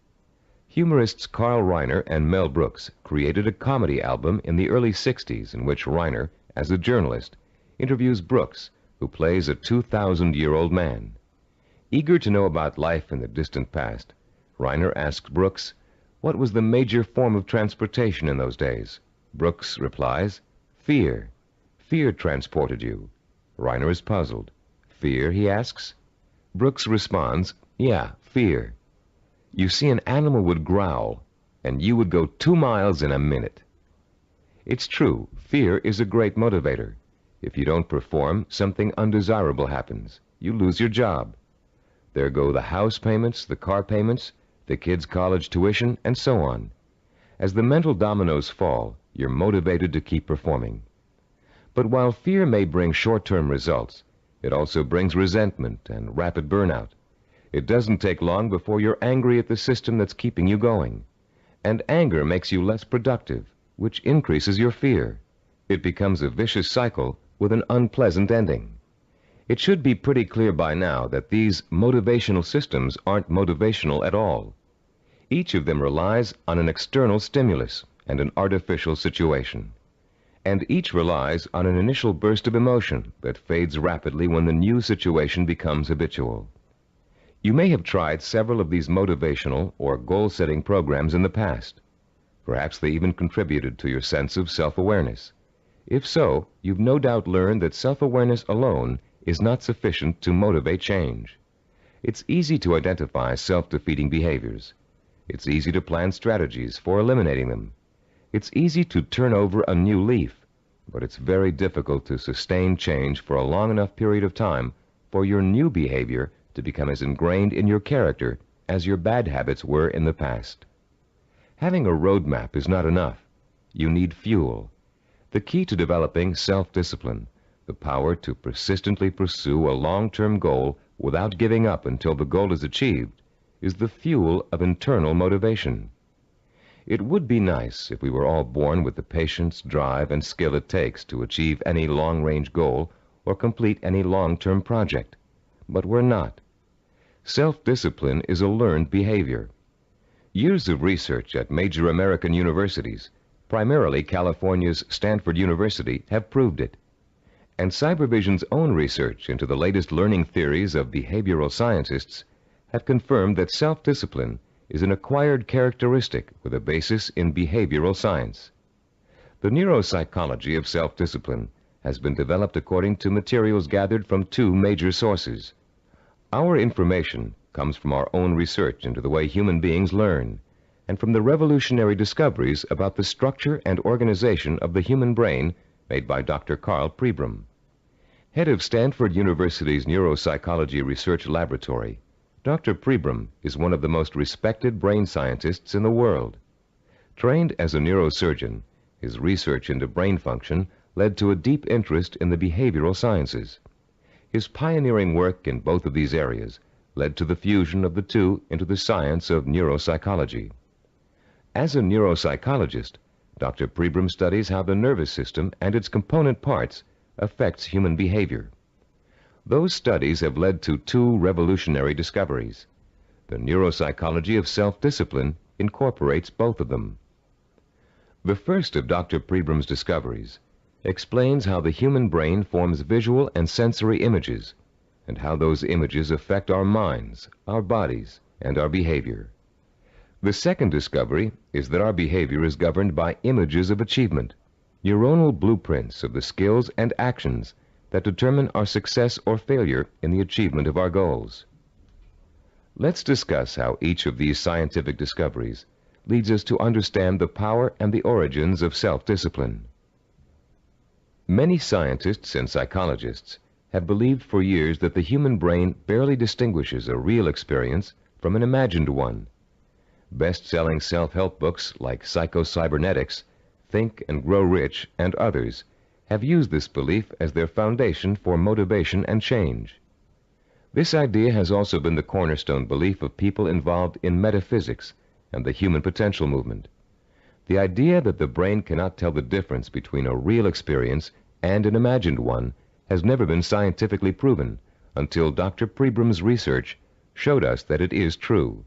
S1: Humorists Carl Reiner and Mel Brooks created a comedy album in the early 60s in which Reiner, as a journalist, interviews Brooks, who plays a 2,000-year-old man. Eager to know about life in the distant past, Reiner asks Brooks, what was the major form of transportation in those days? Brooks replies, fear. Fear transported you. Reiner is puzzled. Fear, he asks. Brooks responds, yeah, fear. You see, an animal would growl, and you would go 2 miles in a minute. It's true, fear is a great motivator. If you don't perform, something undesirable happens. You lose your job. There go the house payments, the car payments, the kids' college tuition, and so on. As the mental dominoes fall, you're motivated to keep performing. But while fear may bring short-term results, it also brings resentment and rapid burnout. It doesn't take long before you're angry at the system that's keeping you going. And anger makes you less productive, which increases your fear. It becomes a vicious cycle with an unpleasant ending. It should be pretty clear by now that these motivational systems aren't motivational at all. Each of them relies on an external stimulus and an artificial situation. And each relies on an initial burst of emotion that fades rapidly when the new situation becomes habitual. You may have tried several of these motivational or goal-setting programs in the past. Perhaps they even contributed to your sense of self-awareness. If so, you've no doubt learned that self-awareness alone is not sufficient to motivate change. It's easy to identify self-defeating behaviors. It's easy to plan strategies for eliminating them. It's easy to turn over a new leaf, but it's very difficult to sustain change for a long enough period of time for your new behavior to become as ingrained in your character as your bad habits were in the past. Having a roadmap is not enough. You need fuel. The key to developing self-discipline, the power to persistently pursue a long-term goal without giving up until the goal is achieved, is the fuel of internal motivation. It would be nice if we were all born with the patience, drive, and skill it takes to achieve any long-range goal or complete any long-term project. But we're not. Self-discipline is a learned behavior. Years of research at major American universities, primarily California's Stanford University, have proved it. And Cybervision's own research into the latest learning theories of behavioral scientists have confirmed that self-discipline is an acquired characteristic with a basis in behavioral science. The neuropsychology of self-discipline has been developed according to materials gathered from two major sources. Our information comes from our own research into the way human beings learn, and from the revolutionary discoveries about the structure and organization of the human brain made by Dr. Carl Pribram. Head of Stanford University's Neuropsychology Research Laboratory, Dr. Pribram is one of the most respected brain scientists in the world. Trained as a neurosurgeon, his research into brain function led to a deep interest in the behavioral sciences. His pioneering work in both of these areas led to the fusion of the two into the science of neuropsychology. As a neuropsychologist, Dr. Pribram studies how the nervous system and its component parts affects human behavior. Those studies have led to two revolutionary discoveries. The neuropsychology of self-discipline incorporates both of them. The first of Dr. Pribram's discoveries explains how the human brain forms visual and sensory images, and how those images affect our minds, our bodies, and our behavior. The second discovery is that our behavior is governed by images of achievement, neuronal blueprints of the skills and actions that determine our success or failure in the achievement of our goals. Let's discuss how each of these scientific discoveries leads us to understand the power and the origins of self-discipline. Many scientists and psychologists have believed for years that the human brain barely distinguishes a real experience from an imagined one. Best-selling self-help books like Psycho-Cybernetics, Think and Grow Rich, and others have used this belief as their foundation for motivation and change. This idea has also been the cornerstone belief of people involved in metaphysics and the human potential movement. The idea that the brain cannot tell the difference between a real experience and an imagined one has never been scientifically proven until Dr. Pribram's research showed us that it is true.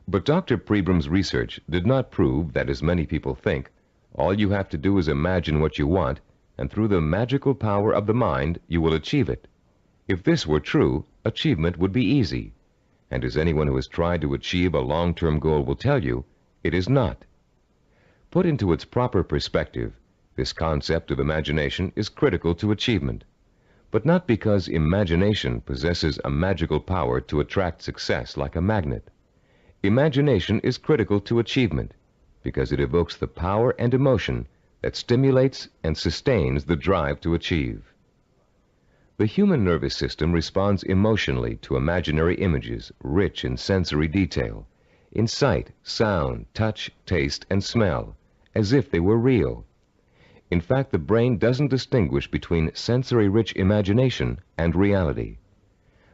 S1: But Dr. Pribram's research did not prove that, as many people think, all you have to do is imagine what you want, and through the magical power of the mind, you will achieve it. If this were true, achievement would be easy. And as anyone who has tried to achieve a long-term goal will tell you, it is not. Put into its proper perspective, this concept of imagination is critical to achievement, but not because imagination possesses a magical power to attract success like a magnet. Imagination is critical to achievement because it evokes the power and emotion that stimulates and sustains the drive to achieve. The human nervous system responds emotionally to imaginary images rich in sensory detail, in sight, sound, touch, taste, and smell, as if they were real. In fact, the brain doesn't distinguish between sensory-rich imagination and reality.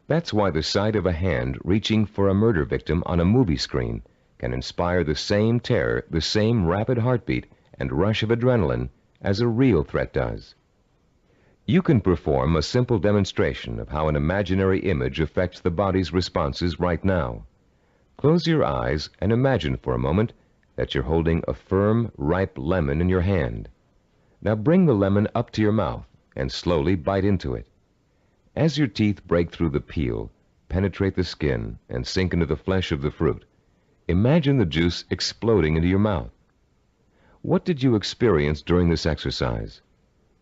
S1: That's why the sight of a hand reaching for a murder victim on a movie screen can inspire the same terror, the same rapid heartbeat, and rush of adrenaline as a real threat does. You can perform a simple demonstration of how an imaginary image affects the body's responses right now. Close your eyes and imagine for a moment that you're holding a firm, ripe lemon in your hand. Now bring the lemon up to your mouth and slowly bite into it. As your teeth break through the peel, penetrate the skin, and sink into the flesh of the fruit, imagine the juice exploding into your mouth. What did you experience during this exercise?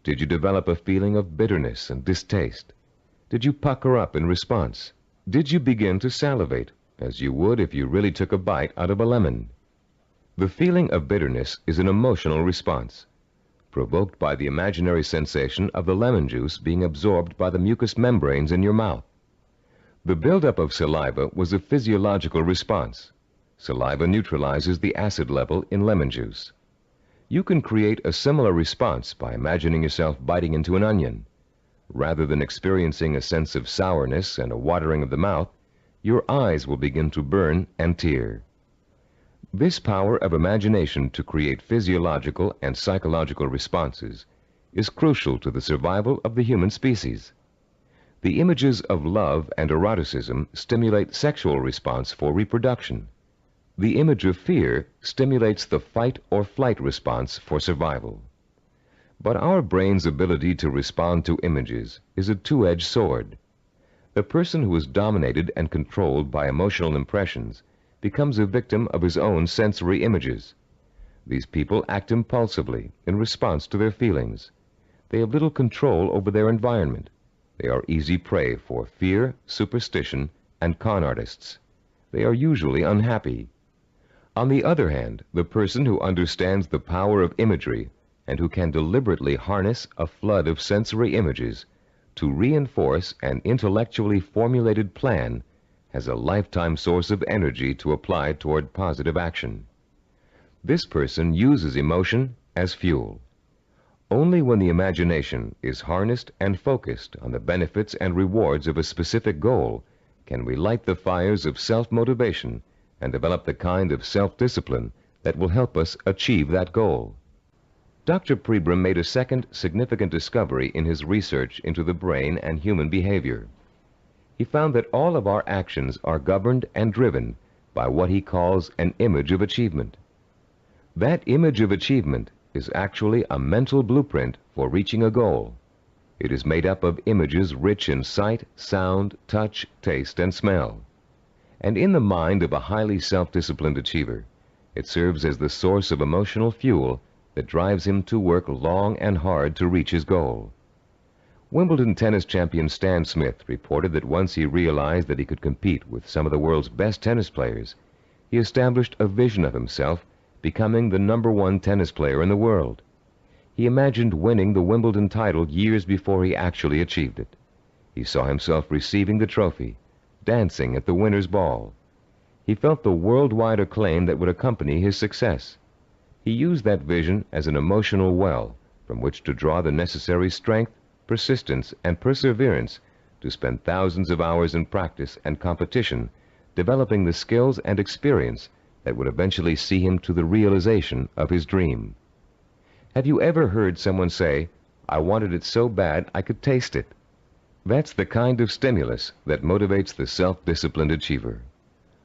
S1: Did you develop a feeling of bitterness and distaste? Did you pucker up in response? Did you begin to salivate, as you would if you really took a bite out of a lemon? The feeling of bitterness is an emotional response, provoked by the imaginary sensation of the lemon juice being absorbed by the mucous membranes in your mouth. The buildup of saliva was a physiological response. Saliva neutralizes the acid level in lemon juice. You can create a similar response by imagining yourself biting into an onion. Rather than experiencing a sense of sourness and a watering of the mouth, your eyes will begin to burn and tear. This power of imagination to create physiological and psychological responses is crucial to the survival of the human species. The images of love and eroticism stimulate sexual response for reproduction. The image of fear stimulates the fight or flight response for survival. But our brain's ability to respond to images is a two-edged sword. The person who is dominated and controlled by emotional impressions becomes a victim of his own sensory images. These people act impulsively in response to their feelings. They have little control over their environment. They are easy prey for fear, superstition, and con artists. They are usually unhappy. On the other hand, the person who understands the power of imagery and who can deliberately harness a flood of sensory images to reinforce an intellectually formulated plan has a lifetime source of energy to apply toward positive action. This person uses emotion as fuel. Only when the imagination is harnessed and focused on the benefits and rewards of a specific goal can we light the fires of self-motivation and develop the kind of self-discipline that will help us achieve that goal. Dr. Pribram made a second significant discovery in his research into the brain and human behavior. He found that all of our actions are governed and driven by what he calls an image of achievement. That image of achievement is actually a mental blueprint for reaching a goal. It is made up of images rich in sight, sound, touch, taste, and smell. And in the mind of a highly self-disciplined achiever, it serves as the source of emotional fuel that drives him to work long and hard to reach his goal. Wimbledon tennis champion Stan Smith reported that once he realized that he could compete with some of the world's best tennis players, he established a vision of himself becoming the #1 tennis player in the world. He imagined winning the Wimbledon title years before he actually achieved it. He saw himself receiving the trophy, dancing at the winner's ball. He felt the worldwide acclaim that would accompany his success. He used that vision as an emotional well from which to draw the necessary strength, persistence, and perseverance to spend thousands of hours in practice and competition, developing the skills and experience that would eventually see him to the realization of his dream. Have you ever heard someone say, "I wanted it so bad I could taste it"? That's the kind of stimulus that motivates the self-disciplined achiever.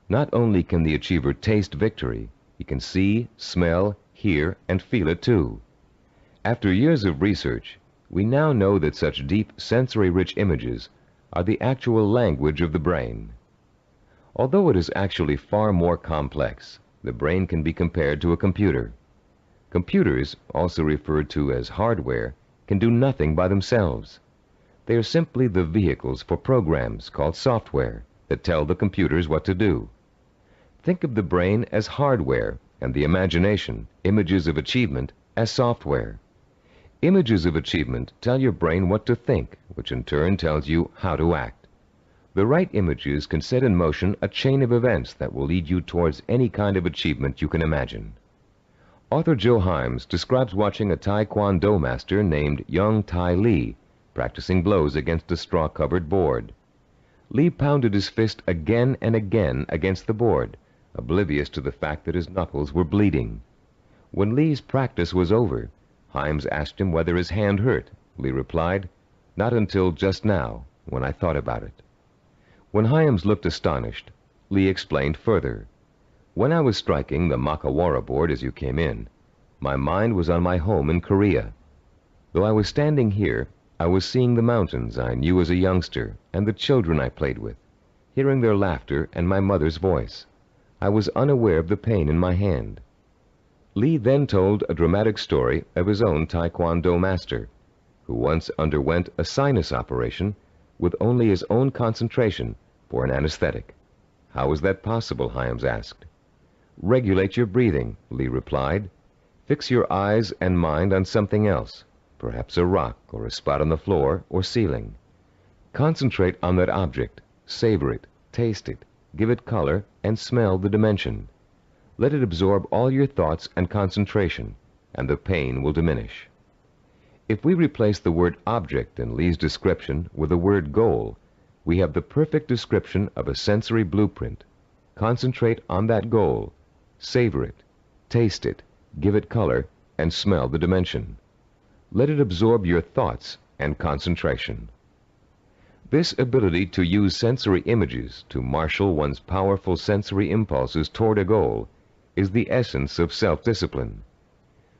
S1: Not only can the achiever taste victory, he can see, smell, hear, and feel it too. After years of research, we now know that such deep sensory-rich images are the actual language of the brain. Although it is actually far more complex, the brain can be compared to a computer. Computers, also referred to as hardware, can do nothing by themselves. They are simply the vehicles for programs called software that tell the computers what to do. Think of the brain as hardware and the imagination, images of achievement, as software. Images of achievement tell your brain what to think, which in turn tells you how to act. The right images can set in motion a chain of events that will lead you towards any kind of achievement you can imagine. Author Joe Himes describes watching a Taekwondo master named Young Tai Lee practicing blows against a straw-covered board. Lee pounded his fist again and again against the board, oblivious to the fact that his knuckles were bleeding. When Lee's practice was over, Himes asked him whether his hand hurt. Lee replied, "Not until just now, when I thought about it." When Himes looked astonished, Lee explained further, "When I was striking the Makawara board as you came in, my mind was on my home in Korea. Though I was standing here, I was seeing the mountains I knew as a youngster and the children I played with, hearing their laughter and my mother's voice. I was unaware of the pain in my hand." Lee then told a dramatic story of his own Taekwondo master, who once underwent a sinus operation with only his own concentration for an anesthetic. "How was that possible?" Himes asked. "Regulate your breathing," Lee replied. "Fix your eyes and mind on something else, perhaps a rock or a spot on the floor or ceiling. Concentrate on that object, savor it, taste it, give it color, and smell the dimension. Let it absorb all your thoughts and concentration, and the pain will diminish." If we replace the word object in Lee's description with the word goal, we have the perfect description of a sensory blueprint. Concentrate on that goal, Savor it, taste it, give it color, and smell the dimension. Let it absorb your thoughts and concentration. This ability to use sensory images to marshal one's powerful sensory impulses toward a goal is the essence of self-discipline.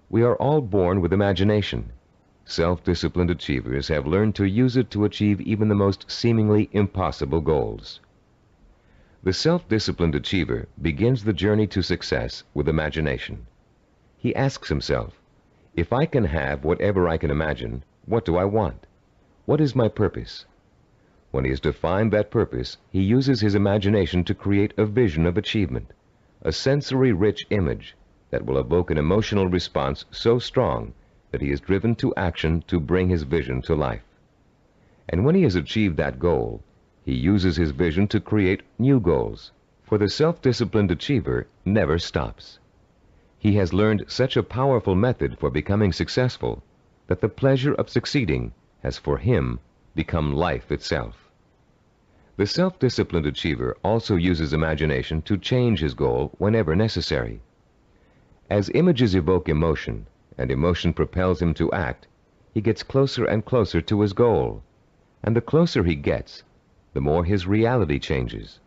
S1: We are all born with imagination. Self-disciplined achievers have learned to use it to achieve even the most seemingly impossible goals. The self-disciplined achiever begins the journey to success with imagination. He asks himself, if I can have whatever I can imagine, what do I want? What is my purpose? When he has defined that purpose, he uses his imagination to create a vision of achievement, a sensory-rich image that will evoke an emotional response so strong that he is driven to action to bring his vision to life. And when he has achieved that goal, he uses his vision to create new goals, for the self-disciplined achiever never stops. He has learned such a powerful method for becoming successful that the pleasure of succeeding has for him become life itself. The self-disciplined achiever also uses imagination to change his goal whenever necessary. As images evoke emotion, and emotion propels him to act, he gets closer and closer to his goal. And the closer he gets, the more his reality changes.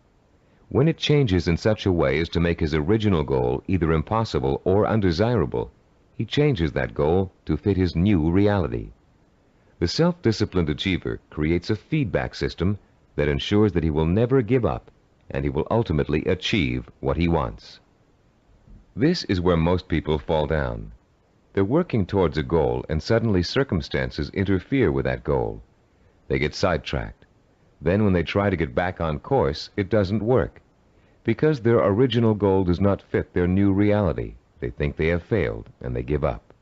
S1: When it changes in such a way as to make his original goal either impossible or undesirable, he changes that goal to fit his new reality. The self-disciplined achiever creates a feedback system that ensures that he will never give up and he will ultimately achieve what he wants. This is where most people fall down. They're working towards a goal and suddenly circumstances interfere with that goal. They get sidetracked. Then when they try to get back on course, it doesn't work. Because their original goal does not fit their new reality, they think they have failed and they give up.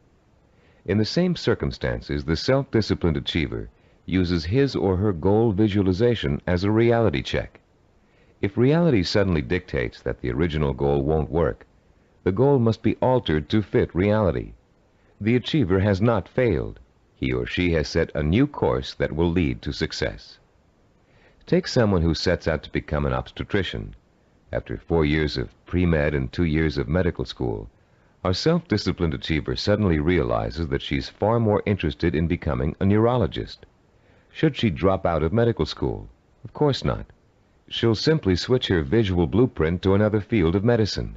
S1: In the same circumstances, the self-disciplined achiever uses his or her goal visualization as a reality check. If reality suddenly dictates that the original goal won't work, the goal must be altered to fit reality. The achiever has not failed. He or she has set a new course that will lead to success. Take someone who sets out to become an obstetrician. After 4 years of pre-med and 2 years of medical school, our self-disciplined achiever suddenly realizes that she's far more interested in becoming a neurologist. Should she drop out of medical school? Of course not. She'll simply switch her visual blueprint to another field of medicine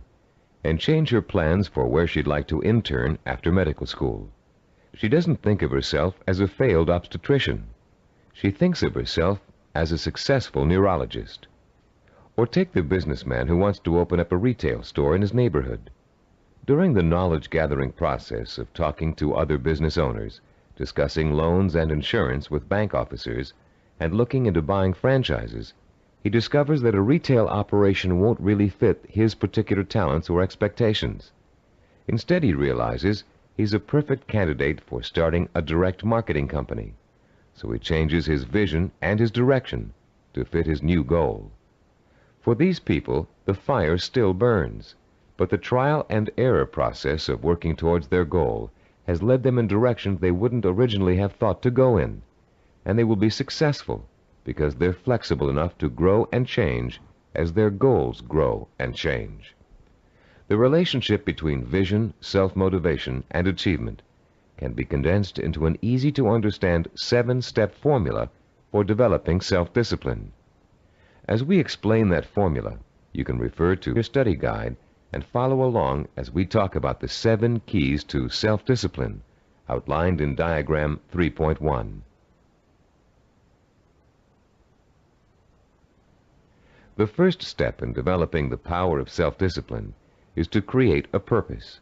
S1: and change her plans for where she'd like to intern after medical school. She doesn't think of herself as a failed obstetrician. She thinks of herself as a successful neurologist. Or take the businessman who wants to open up a retail store in his neighborhood. During the knowledge-gathering process of talking to other business owners, discussing loans and insurance with bank officers, and looking into buying franchises, he discovers that a retail operation won't really fit his particular talents or expectations. Instead, he realizes he's a perfect candidate for starting a direct marketing company. So he changes his vision and his direction to fit his new goal. For these people, the fire still burns, but the trial and error process of working towards their goal has led them in directions they wouldn't originally have thought to go in, and they will be successful because they're flexible enough to grow and change as their goals grow and change. The relationship between vision, self-motivation, and achievement can be condensed into an easy-to-understand 7-step formula for developing self-discipline. As we explain that formula, you can refer to your study guide and follow along as we talk about the 7 keys to self-discipline outlined in diagram 3.1. The first step in developing the power of self-discipline is to create a purpose.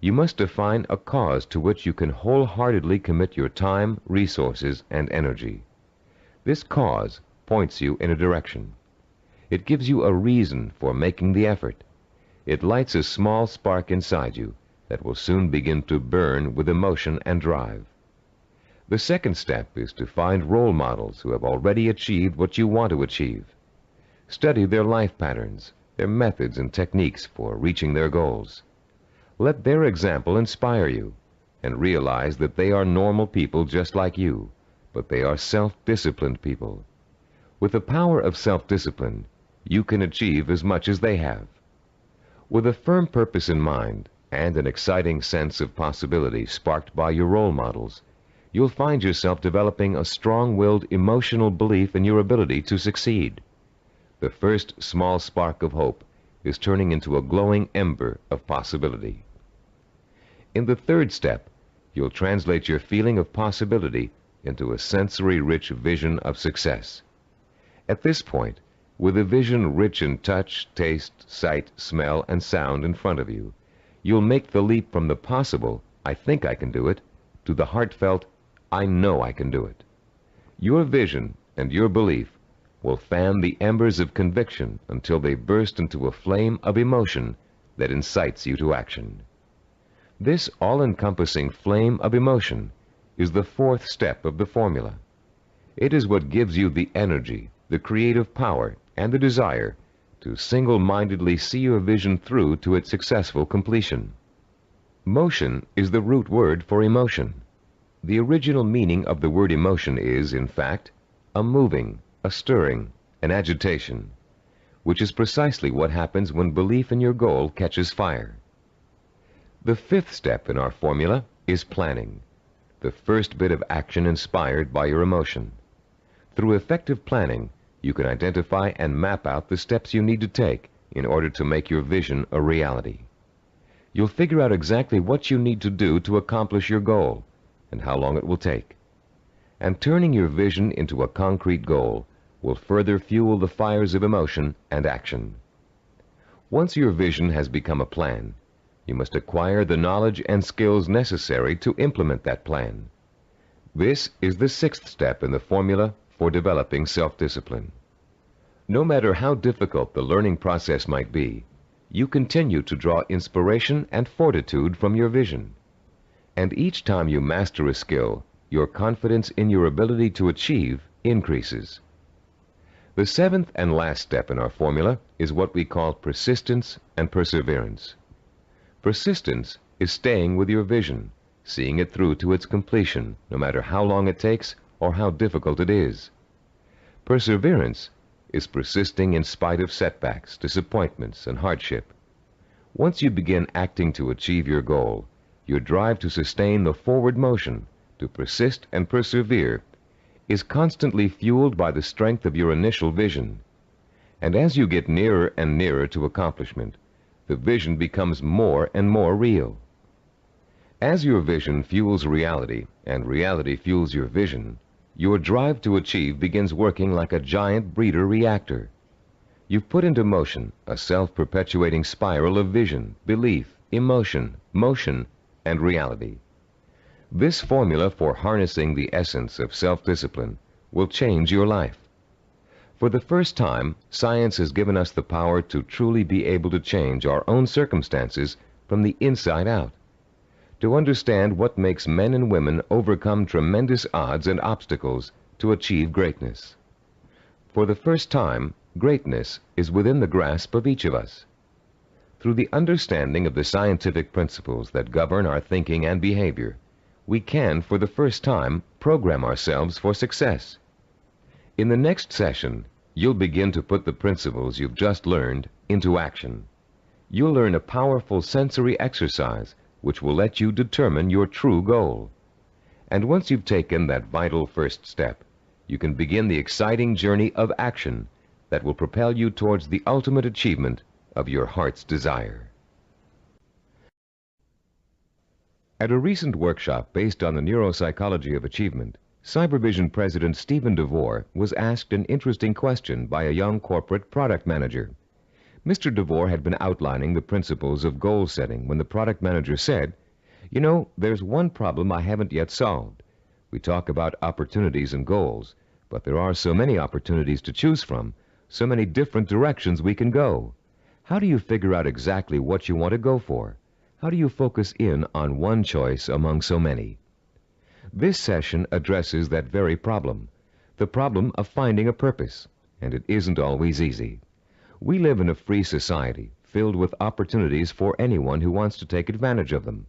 S1: You must define a cause to which you can wholeheartedly commit your time, resources, and energy. This cause points you in a direction. It gives you a reason for making the effort. It lights a small spark inside you that will soon begin to burn with emotion and drive. The second step is to find role models who have already achieved what you want to achieve. Study their life patterns, their methods and techniques for reaching their goals. Let their example inspire you, and realize that they are normal people just like you, but they are self-disciplined people. With the power of self-discipline, you can achieve as much as they have. With a firm purpose in mind and an exciting sense of possibility sparked by your role models, you'll find yourself developing a strong-willed emotional belief in your ability to succeed. The first small spark of hope is turning into a glowing ember of possibility. In the third step, you'll translate your feeling of possibility into a sensory-rich vision of success. At this point, with a vision rich in touch, taste, sight, smell, and sound in front of you, you'll make the leap from the possible, "I think I can do it," to the heartfelt, "I know I can do it." Your vision and your belief will fan the embers of conviction until they burst into a flame of emotion that incites you to action. This all-encompassing flame of emotion is the fourth step of the formula. It is what gives you the energy, the creative power, and the desire to single-mindedly see your vision through to its successful completion. Motion is the root word for emotion. The original meaning of the word emotion is, in fact, a moving, a stirring, an agitation, which is precisely what happens when belief in your goal catches fire. The fifth step in our formula is planning, the first bit of action inspired by your emotion. Through effective planning, you can identify and map out the steps you need to take in order to make your vision a reality. You'll figure out exactly what you need to do to accomplish your goal and how long it will take. And turning your vision into a concrete goal will further fuel the fires of emotion and action. Once your vision has become a plan, you must acquire the knowledge and skills necessary to implement that plan. This is the sixth step in the formula for developing self-discipline. No matter how difficult the learning process might be, you continue to draw inspiration and fortitude from your vision. And each time you master a skill, your confidence in your ability to achieve increases. The seventh and last step in our formula is what we call persistence and perseverance. Persistence is staying with your vision, seeing it through to its completion, no matter how long it takes or how difficult it is. Perseverance is persisting in spite of setbacks, disappointments, and hardship. Once you begin acting to achieve your goal, your drive to sustain the forward motion, to persist and persevere, is constantly fueled by the strength of your initial vision. And as you get nearer and nearer to accomplishment, the vision becomes more and more real. As your vision fuels reality and reality fuels your vision, your drive to achieve begins working like a giant breeder reactor. You've put into motion a self-perpetuating spiral of vision, belief, emotion, motion, and reality. This formula for harnessing the essence of self-discipline will change your life. For the first time, science has given us the power to truly be able to change our own circumstances from the inside out, to understand what makes men and women overcome tremendous odds and obstacles to achieve greatness. For the first time, greatness is within the grasp of each of us. Through the understanding of the scientific principles that govern our thinking and behavior, we can, for the first time, program ourselves for success. In the next session, you'll begin to put the principles you've just learned into action. You'll learn a powerful sensory exercise which will let you determine your true goal. And once you've taken that vital first step, you can begin the exciting journey of action that will propel you towards the ultimate achievement of your heart's desire. At a recent workshop based on the neuropsychology of achievement, Cybervision President Stephen DeVore was asked an interesting question by a young corporate product manager. Mr. DeVore had been outlining the principles of goal setting when the product manager said, "You know, there's one problem I haven't yet solved. We talk about opportunities and goals, but there are so many opportunities to choose from, so many different directions we can go. How do you figure out exactly what you want to go for? How do you focus in on one choice among so many?" This session addresses that very problem, the problem of finding a purpose, and it isn't always easy. We live in a free society filled with opportunities for anyone who wants to take advantage of them.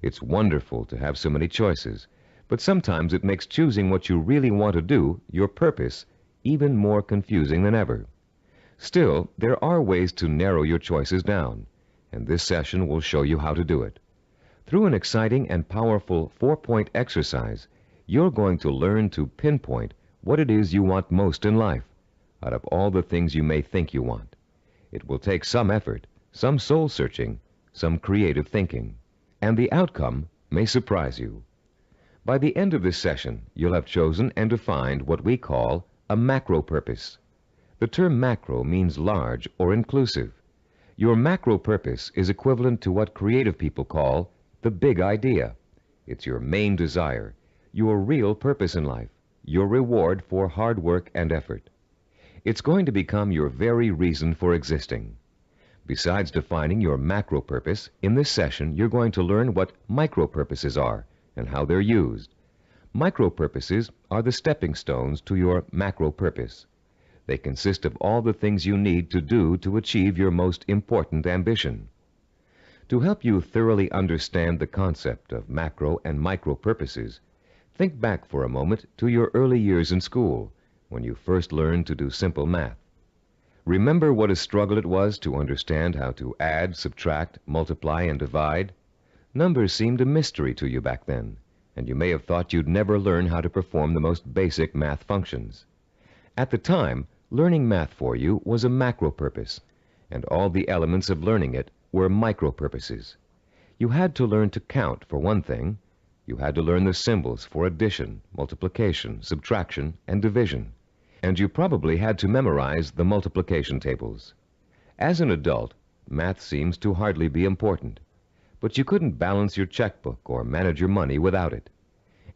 S1: It's wonderful to have so many choices, but sometimes it makes choosing what you really want to do, your purpose, even more confusing than ever. Still, there are ways to narrow your choices down, and this session will show you how to do it. Through an exciting and powerful 4-point exercise, you're going to learn to pinpoint what it is you want most in life, out of all the things you may think you want. It will take some effort, some soul-searching, some creative thinking, and the outcome may surprise you. By the end of this session, you'll have chosen and defined what we call a macro purpose. The term macro means large or inclusive. Your macro purpose is equivalent to what creative people call the big idea. It's your main desire, your real purpose in life, your reward for hard work and effort. It's going to become your very reason for existing. Besides defining your macro purpose, in this session you're going to learn what micro purposes are and how they're used. Micro purposes are the stepping stones to your macro purpose. They consist of all the things you need to do to achieve your most important ambition. To help you thoroughly understand the concept of macro and micro purposes, think back for a moment to your early years in school, when you first learned to do simple math. Remember what a struggle it was to understand how to add, subtract, multiply, and divide? Numbers seemed a mystery to you back then, and you may have thought you'd never learn how to perform the most basic math functions. At the time, learning math for you was a macro purpose, and all the elements of learning it were micro purposes. You had to learn to count, for one thing. You had to learn the symbols for addition, multiplication, subtraction, and division. And you probably had to memorize the multiplication tables. As an adult, math seems to hardly be important, but you couldn't balance your checkbook or manage your money without it.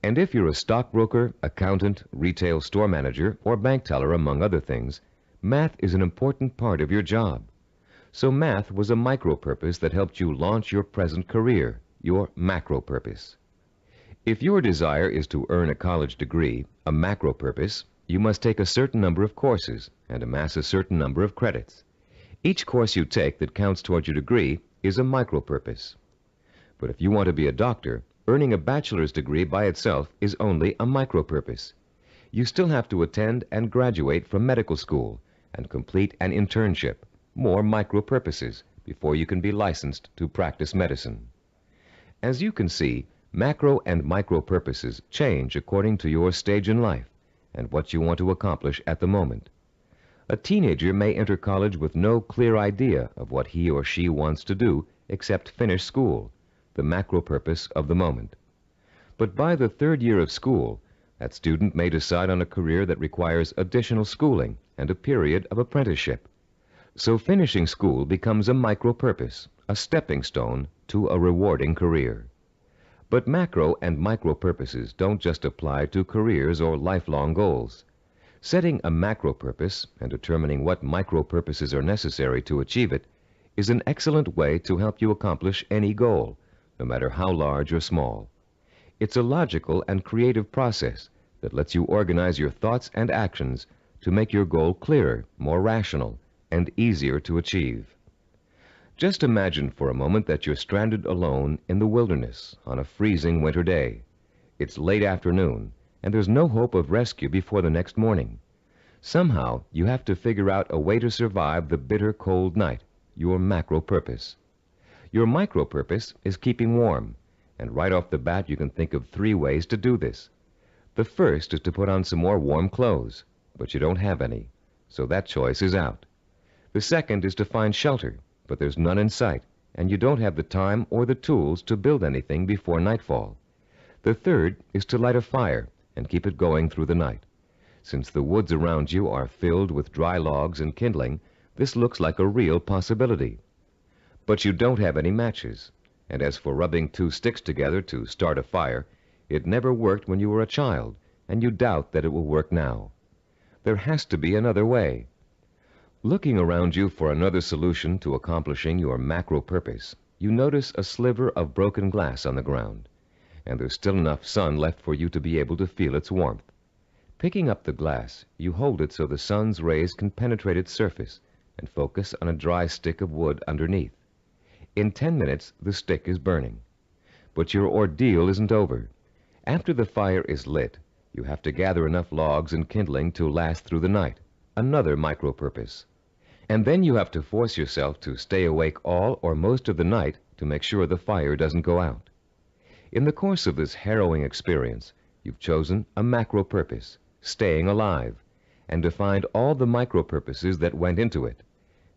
S1: And if you're a stockbroker, accountant, retail store manager, or bank teller, among other things, math is an important part of your job. So math was a micro purpose that helped you launch your present career, your macro purpose. If your desire is to earn a college degree, a macro purpose, you must take a certain number of courses and amass a certain number of credits. Each course you take that counts toward your degree is a micro purpose. But if you want to be a doctor, earning a bachelor's degree by itself is only a micro purpose. You still have to attend and graduate from medical school and complete an internship, more micro purposes, before you can be licensed to practice medicine. As you can see, macro and micro purposes change according to your stage in life and what you want to accomplish at the moment. A teenager may enter college with no clear idea of what he or she wants to do except finish school, the macro purpose of the moment. But by the third year of school, that student may decide on a career that requires additional schooling and a period of apprenticeship. So finishing school becomes a micro purpose, a stepping stone to a rewarding career. But macro and micro purposes don't just apply to careers or lifelong goals. Setting a macro purpose and determining what micro purposes are necessary to achieve it is an excellent way to help you accomplish any goal, no matter how large or small. It's a logical and creative process that lets you organize your thoughts and actions to make your goal clearer, more rational, and easier to achieve. Just imagine for a moment that you're stranded alone in the wilderness on a freezing winter day. It's late afternoon, and there's no hope of rescue before the next morning. Somehow, you have to figure out a way to survive the bitter cold night, your macro purpose. Your micro purpose is keeping warm, and right off the bat you can think of 3 ways to do this. The first is to put on some more warm clothes, but you don't have any, so that choice is out. The second is to find shelter, but there's none in sight, and you don't have the time or the tools to build anything before nightfall. The third is to light a fire and keep it going through the night. Since the woods around you are filled with dry logs and kindling, this looks like a real possibility. But you don't have any matches, and as for rubbing 2 sticks together to start a fire, it never worked when you were a child, and you doubt that it will work now. There has to be another way. Looking around you for another solution to accomplishing your macro purpose, you notice a sliver of broken glass on the ground, and there's still enough sun left for you to be able to feel its warmth. Picking up the glass, you hold it so the sun's rays can penetrate its surface and focus on a dry stick of wood underneath. In 10 minutes, the stick is burning. But your ordeal isn't over. After the fire is lit, you have to gather enough logs and kindling to last through the night, another micro purpose. And then you have to force yourself to stay awake all or most of the night to make sure the fire doesn't go out. In the course of this harrowing experience, you've chosen a macro purpose, staying alive, and defined all the micro purposes that went into it.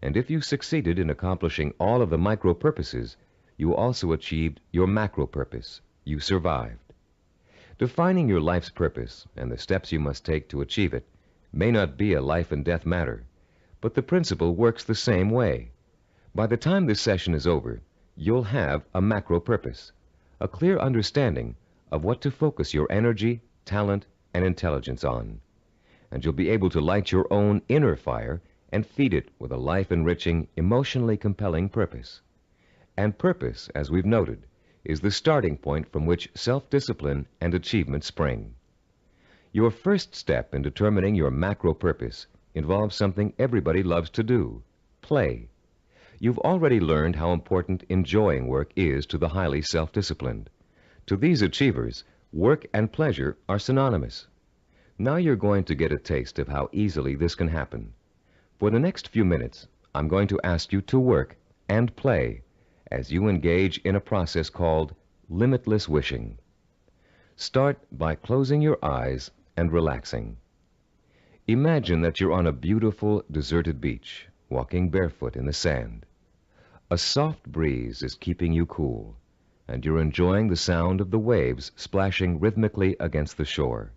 S1: And if you succeeded in accomplishing all of the micro purposes, you also achieved your macro purpose. You survived. Defining your life's purpose and the steps you must take to achieve it may not be a life and death matter, but the principle works the same way. By the time this session is over, you'll have a macro purpose, a clear understanding of what to focus your energy, talent, and intelligence on. And you'll be able to light your own inner fire and feed it with a life-enriching, emotionally compelling purpose. And purpose, as we've noted, is the starting point from which self-discipline and achievement spring. Your first step in determining your macro purpose involves something everybody loves to do: play. You've already learned how important enjoying work is to the highly self-disciplined. To these achievers, work and pleasure are synonymous. Now you're going to get a taste of how easily this can happen. For the next few minutes, I'm going to ask you to work and play as you engage in a process called limitless wishing. Start by closing your eyes and relaxing. Imagine that you're on a beautiful, deserted beach, walking barefoot in the sand. A soft breeze is keeping you cool, and you're enjoying the sound of the waves splashing rhythmically against the shore.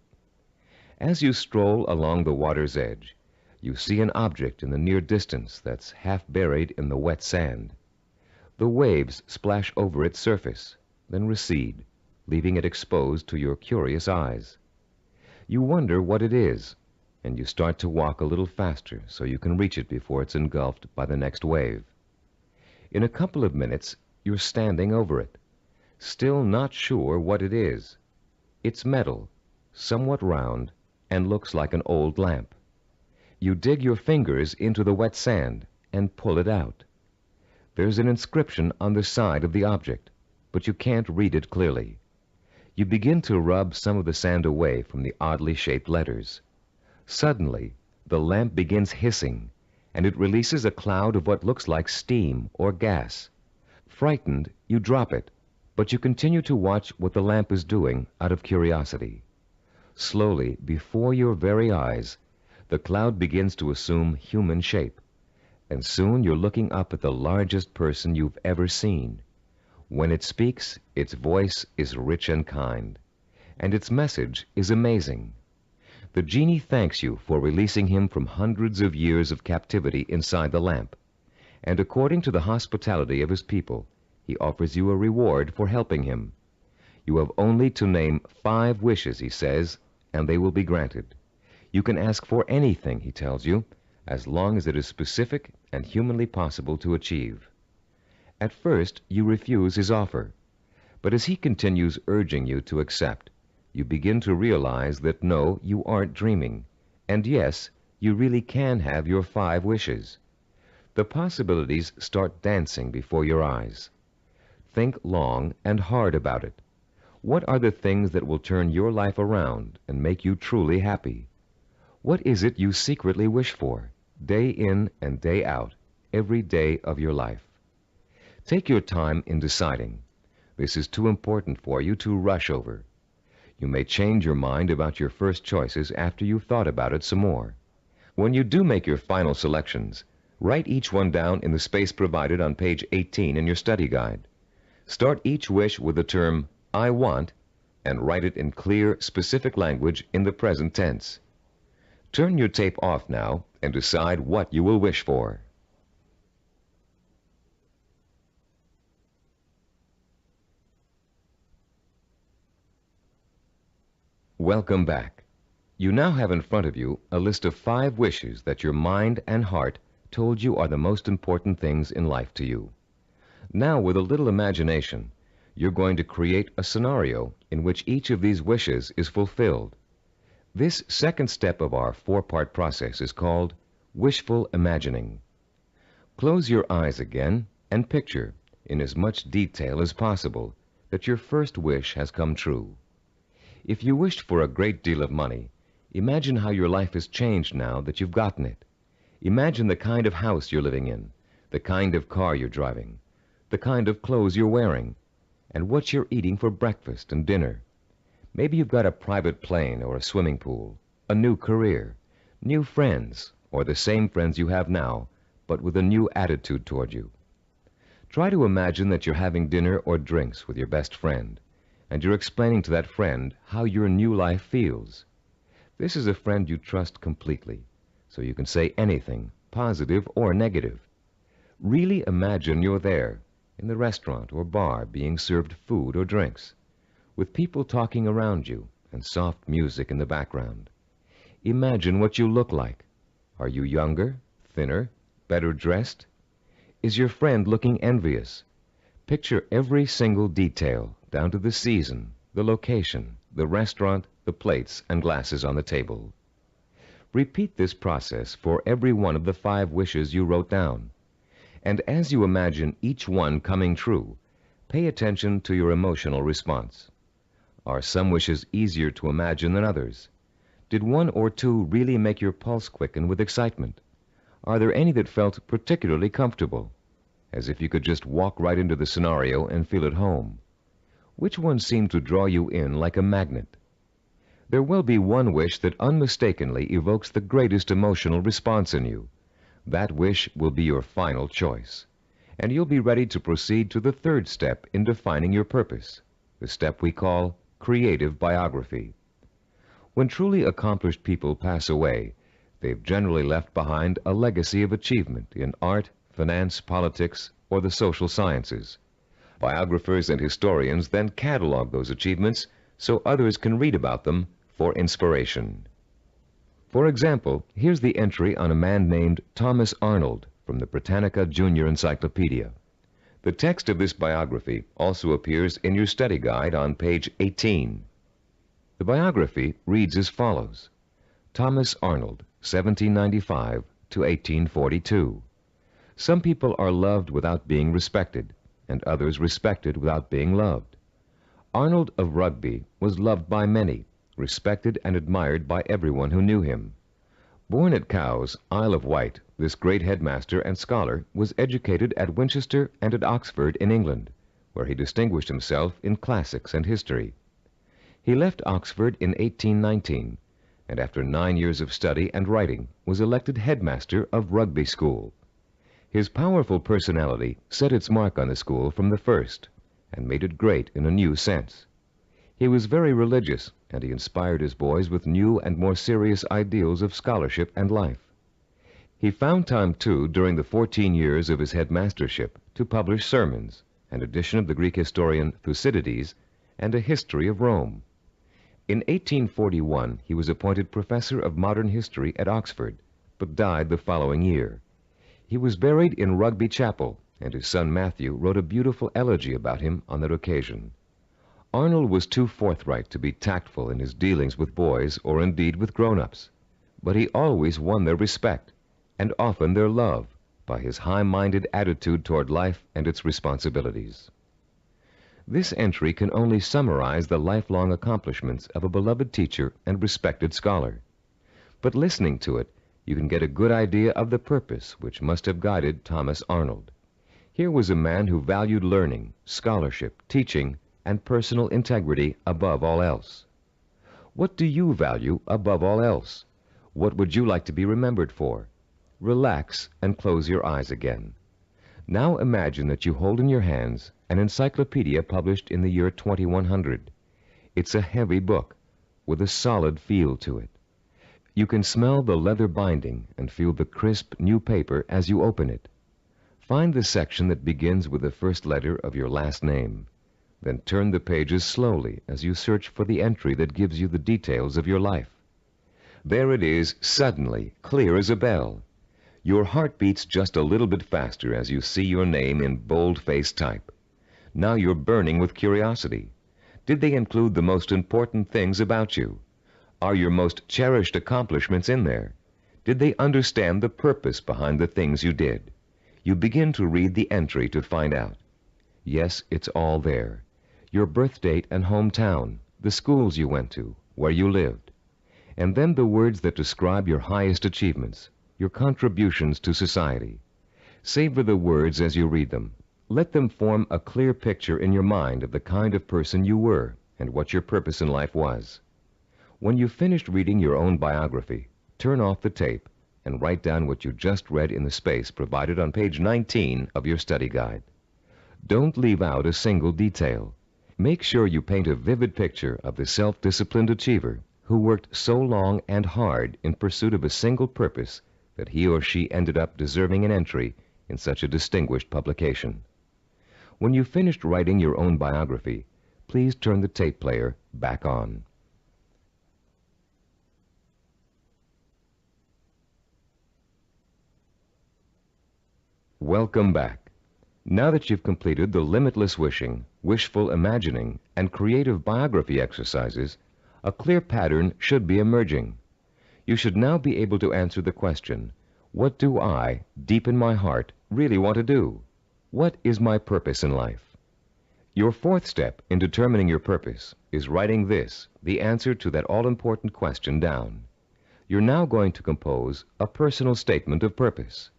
S1: As you stroll along the water's edge, you see an object in the near distance that's half buried in the wet sand. The waves splash over its surface, then recede, leaving it exposed to your curious eyes. You wonder what it is, and you start to walk a little faster so you can reach it before it's engulfed by the next wave. In a couple of minutes, you're standing over it, still not sure what it is. It's metal, somewhat round, and looks like an old lamp. You dig your fingers into the wet sand and pull it out. There's an inscription on the side of the object, but you can't read it clearly. You begin to rub some of the sand away from the oddly shaped letters. Suddenly, the lamp begins hissing, and it releases a cloud of what looks like steam or gas. Frightened, you drop it, but you continue to watch what the lamp is doing out of curiosity. Slowly, before your very eyes, the cloud begins to assume human shape, and soon you're looking up at the largest person you've ever seen. When it speaks, its voice is rich and kind, and its message is amazing. The genie thanks you for releasing him from hundreds of years of captivity inside the lamp, and according to the hospitality of his people, he offers you a reward for helping him. You have only to name 5 wishes, he says, and they will be granted. You can ask for anything, he tells you, as long as it is specific and humanly possible to achieve. At first, you refuse his offer, but as he continues urging you to accept, you begin to realize that no, you aren't dreaming, and yes, you really can have your 5 wishes. The possibilities start dancing before your eyes. Think long and hard about it. What are the things that will turn your life around and make you truly happy? What is it you secretly wish for, day in and day out, every day of your life? Take your time in deciding. This is too important for you to rush over. You may change your mind about your first choices after you've thought about it some more. When you do make your final selections, write each one down in the space provided on page 18 in your study guide. Start each wish with the term, I want, and write it in clear, specific language in the present tense. Turn your tape off now and decide what you will wish for. Welcome back. You now have in front of you a list of 5 wishes that your mind and heart told you are the most important things in life to you. Now, with a little imagination, you're going to create a scenario in which each of these wishes is fulfilled. This second step of our 4-part process is called wishful imagining. Close your eyes again and picture, in as much detail as possible, that your first wish has come true. If you wished for a great deal of money, imagine how your life has changed now that you've gotten it. Imagine the kind of house you're living in, the kind of car you're driving, the kind of clothes you're wearing, and what you're eating for breakfast and dinner. Maybe you've got a private plane or a swimming pool, a new career, new friends, or the same friends you have now, but with a new attitude toward you. Try to imagine that you're having dinner or drinks with your best friend, and you're explaining to that friend how your new life feels. This is a friend you trust completely, so you can say anything, positive or negative. Really imagine you're there, in the restaurant or bar, being served food or drinks, with people talking around you and soft music in the background. Imagine what you look like. Are you younger, thinner, better dressed? Is your friend looking envious? Picture every single detail, down to the season, the location, the restaurant, the plates and glasses on the table. Repeat this process for every one of the 5 wishes you wrote down. And as you imagine each one coming true, pay attention to your emotional response. Are some wishes easier to imagine than others? Did 1 or 2 really make your pulse quicken with excitement? Are there any that felt particularly comfortable, as if you could just walk right into the scenario and feel at home? Which one seemed to draw you in like a magnet? There will be one wish that unmistakably evokes the greatest emotional response in you. That wish will be your final choice, and you'll be ready to proceed to the 3rd step in defining your purpose, the step we call creative biography. When truly accomplished people pass away, they've generally left behind a legacy of achievement in art, finance, politics, or the social sciences. Biographers and historians then catalog those achievements so others can read about them for inspiration. For example, here's the entry on a man named Thomas Arnold from the Britannica Junior Encyclopedia. The text of this biography also appears in your study guide on page 18. The biography reads as follows: Thomas Arnold, 1795 to 1842. Some people are loved without being respected, and others respected without being loved. Arnold of Rugby was loved by many, respected and admired by everyone who knew him. Born at Cowes, Isle of Wight, this great headmaster and scholar was educated at Winchester and at Oxford in England, where he distinguished himself in classics and history. He left Oxford in 1819, and after 9 years of study and writing was elected headmaster of Rugby School. His powerful personality set its mark on the school from the first, and made it great in a new sense. He was very religious, and he inspired his boys with new and more serious ideals of scholarship and life. He found time, too, during the 14 years of his headmastership, to publish sermons, an edition of the Greek historian Thucydides, and a history of Rome. In 1841, he was appointed professor of modern history at Oxford, but died the following year. He was buried in Rugby Chapel, and his son Matthew wrote a beautiful elegy about him on that occasion. Arnold was too forthright to be tactful in his dealings with boys or indeed with grown-ups, but he always won their respect, and often their love, by his high-minded attitude toward life and its responsibilities. This entry can only summarize the lifelong accomplishments of a beloved teacher and respected scholar. But listening to it, you can get a good idea of the purpose which must have guided Thomas Arnold. Here was a man who valued learning, scholarship, teaching, and personal integrity above all else. What do you value above all else? What would you like to be remembered for? Relax and close your eyes again. Now imagine that you hold in your hands an encyclopedia published in the year 2100. It's a heavy book with a solid feel to it. You can smell the leather binding and feel the crisp new paper as you open it. Find the section that begins with the first letter of your last name. Then turn the pages slowly as you search for the entry that gives you the details of your life. There it is, suddenly, clear as a bell. Your heart beats just a little bit faster as you see your name in bold-faced type. Now you're burning with curiosity. Did they include the most important things about you? Are your most cherished accomplishments in there? Did they understand the purpose behind the things you did? You begin to read the entry to find out. Yes, it's all there. Your birth date and hometown, the schools you went to, where you lived. And then the words that describe your highest achievements, your contributions to society. Savor the words as you read them. Let them form a clear picture in your mind of the kind of person you were and what your purpose in life was. When you've finished reading your own biography, turn off the tape and write down what you just read in the space provided on page 19 of your study guide. Don't leave out a single detail. Make sure you paint a vivid picture of the self-disciplined achiever who worked so long and hard in pursuit of a single purpose that he or she ended up deserving an entry in such a distinguished publication. When you've finished writing your own biography, please turn the tape player back on. Welcome back. Now that you've completed the limitless wishing, wishful imagining, and creative biography exercises, a clear pattern should be emerging. You should now be able to answer the question, what do I, deep in my heart, really want to do? What is my purpose in life? Your fourth step in determining your purpose is writing this, the answer to that all-important question, down. You're now going to compose a personal statement of purpose.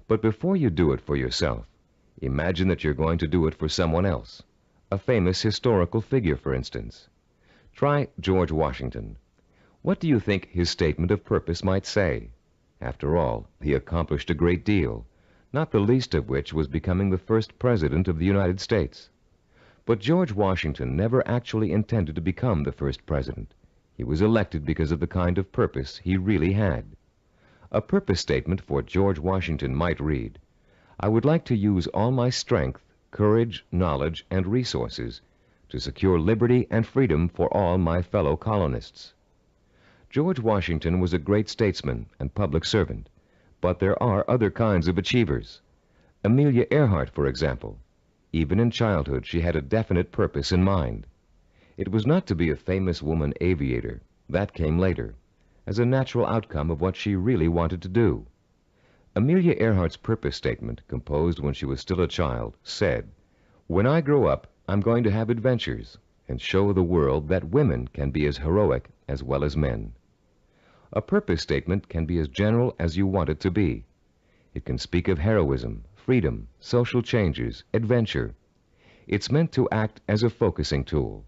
S1: But before you do it for yourself, imagine that you're going to do it for someone else, a famous historical figure, for instance. Try George Washington. What do you think his statement of purpose might say? After all, he accomplished a great deal, not the least of which was becoming the first president of the United States. But George Washington never actually intended to become the first president. He was elected because of the kind of purpose he really had. A purpose statement for George Washington might read, I would like to use all my strength, courage, knowledge, and resources to secure liberty and freedom for all my fellow colonists. George Washington was a great statesman and public servant, but there are other kinds of achievers. Amelia Earhart, for example. Even in childhood, she had a definite purpose in mind. It was not to be a famous woman aviator. That came later, as a natural outcome of what she really wanted to do. Amelia Earhart's purpose statement, composed when she was still a child, said, When I grow up, I'm going to have adventures and show the world that women can be as heroic as well as men. A purpose statement can be as general as you want it to be. It can speak of heroism, freedom, social changes, adventure. It's meant to act as a focusing tool,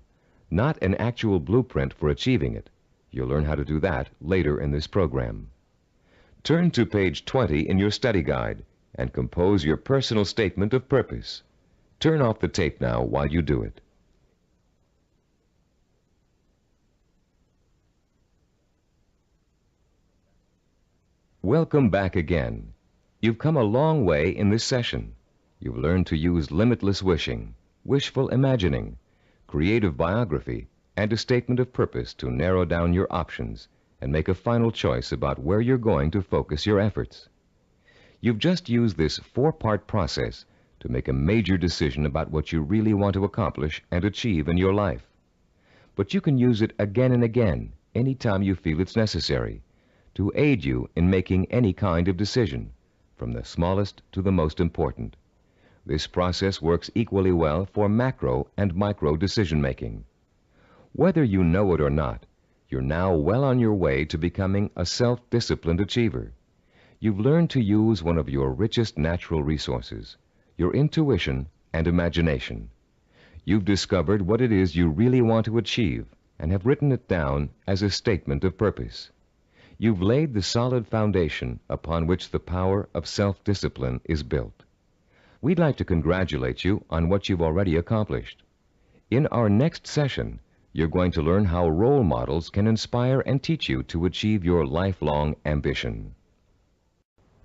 S1: not an actual blueprint for achieving it. You'll learn how to do that later in this program. Turn to page 20 in your study guide and compose your personal statement of purpose. Turn off the tape now while you do it. Welcome back again. You've come a long way in this session. You've learned to use limitless wishing, wishful imagining, creative biography, and a statement of purpose to narrow down your options and make a final choice about where you're going to focus your efforts. You've just used this four-part process to make a major decision about what you really want to accomplish and achieve in your life. But you can use it again and again, anytime you feel it's necessary, to aid you in making any kind of decision, from the smallest to the most important. This process works equally well for macro and micro decision-making. Whether you know it or not, you're now well on your way to becoming a self-disciplined achiever. You've learned to use one of your richest natural resources, your intuition and imagination. You've discovered what it is you really want to achieve and have written it down as a statement of purpose. You've laid the solid foundation upon which the power of self-discipline is built. We'd like to congratulate you on what you've already accomplished. In our next session, you're going to learn how role models can inspire and teach you to achieve your lifelong ambition.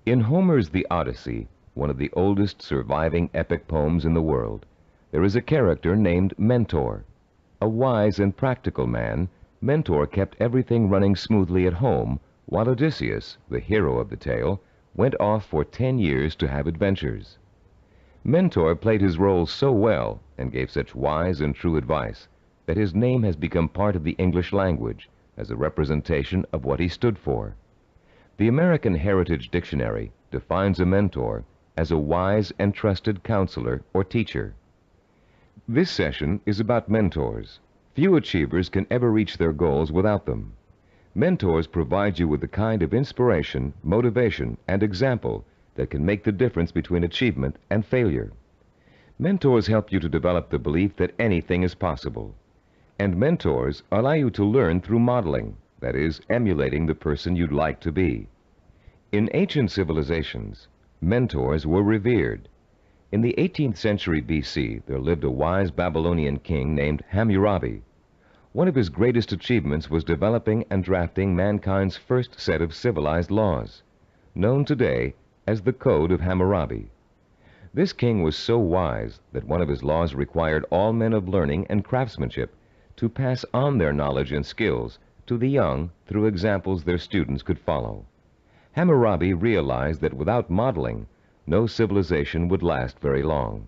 S1: In Homer's The Odyssey, one of the oldest surviving epic poems in the world, there is a character named Mentor. A wise and practical man, Mentor kept everything running smoothly at home, while Odysseus, the hero of the tale, went off for 10 years to have adventures. Mentor played his role so well and gave such wise and true advice that his name has become part of the English language as a representation of what he stood for. The American Heritage Dictionary defines a mentor as a wise and trusted counselor or teacher. This session is about mentors. Few achievers can ever reach their goals without them. Mentors provide you with the kind of inspiration, motivation, and example that can make the difference between achievement and failure. Mentors help you to develop the belief that anything is possible. And mentors allow you to learn through modeling, that is, emulating the person you'd like to be. In ancient civilizations, mentors were revered. In the 18th century BC, there lived a wise Babylonian king named Hammurabi. One of his greatest achievements was developing and drafting mankind's first set of civilized laws, known today as the Code of Hammurabi. This king was so wise that one of his laws required all men of learning and craftsmanship to pass on their knowledge and skills to the young through examples their students could follow. Hammurabi realized that without modeling, no civilization would last very long.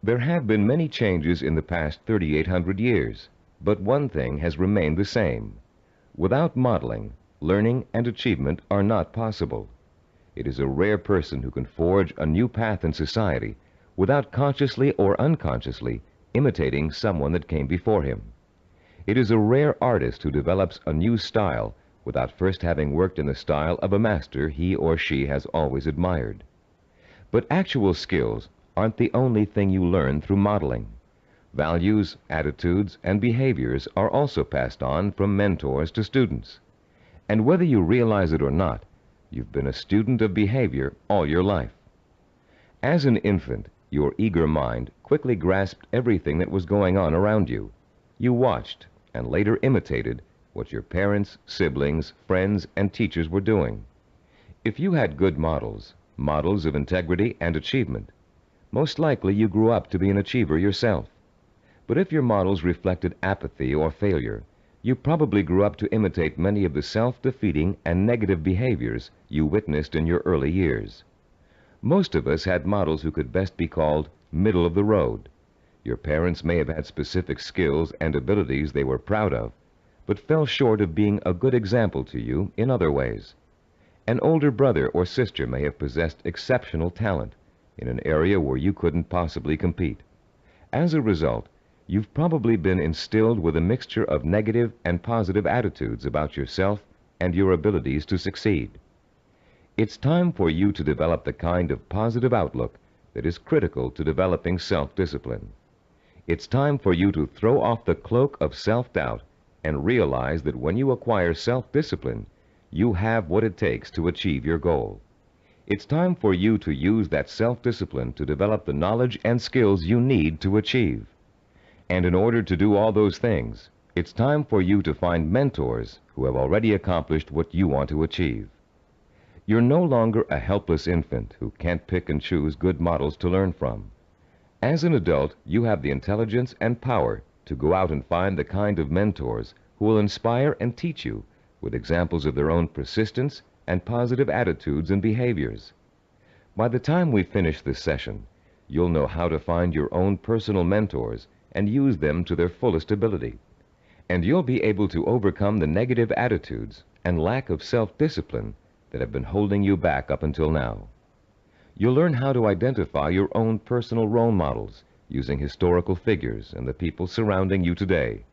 S1: There have been many changes in the past 3,800 years, but one thing has remained the same. Without modeling, learning and achievement are not possible. It is a rare person who can forge a new path in society without consciously or unconsciously imitating someone that came before him. It is a rare artist who develops a new style without first having worked in the style of a master he or she has always admired. But actual skills aren't the only thing you learn through modeling. Values, attitudes, and behaviors are also passed on from mentors to students. And whether you realize it or not, you've been a student of behavior all your life. As an infant, your eager mind quickly grasped everything that was going on around you. You watched and later imitated what your parents, siblings, friends, and teachers were doing. If you had good models, models of integrity and achievement, most likely you grew up to be an achiever yourself. But if your models reflected apathy or failure, you probably grew up to imitate many of the self-defeating and negative behaviors you witnessed in your early years. Most of us had models who could best be called middle of the road. Your parents may have had specific skills and abilities they were proud of, but fell short of being a good example to you in other ways. An older brother or sister may have possessed exceptional talent in an area where you couldn't possibly compete. As a result, you've probably been instilled with a mixture of negative and positive attitudes about yourself and your abilities to succeed. It's time for you to develop the kind of positive outlook that is critical to developing self-discipline. It's time for you to throw off the cloak of self-doubt and realize that when you acquire self-discipline, you have what it takes to achieve your goal. It's time for you to use that self-discipline to develop the knowledge and skills you need to achieve. And in order to do all those things, it's time for you to find mentors who have already accomplished what you want to achieve. You're no longer a helpless infant who can't pick and choose good models to learn from. As an adult, you have the intelligence and power to go out and find the kind of mentors who will inspire and teach you with examples of their own persistence and positive attitudes and behaviors. By the time we finish this session, you'll know how to find your own personal mentors and use them to their fullest ability. And you'll be able to overcome the negative attitudes and lack of self-discipline that have been holding you back up until now. You'll learn how to identify your own personal role models using historical figures and the people surrounding you today.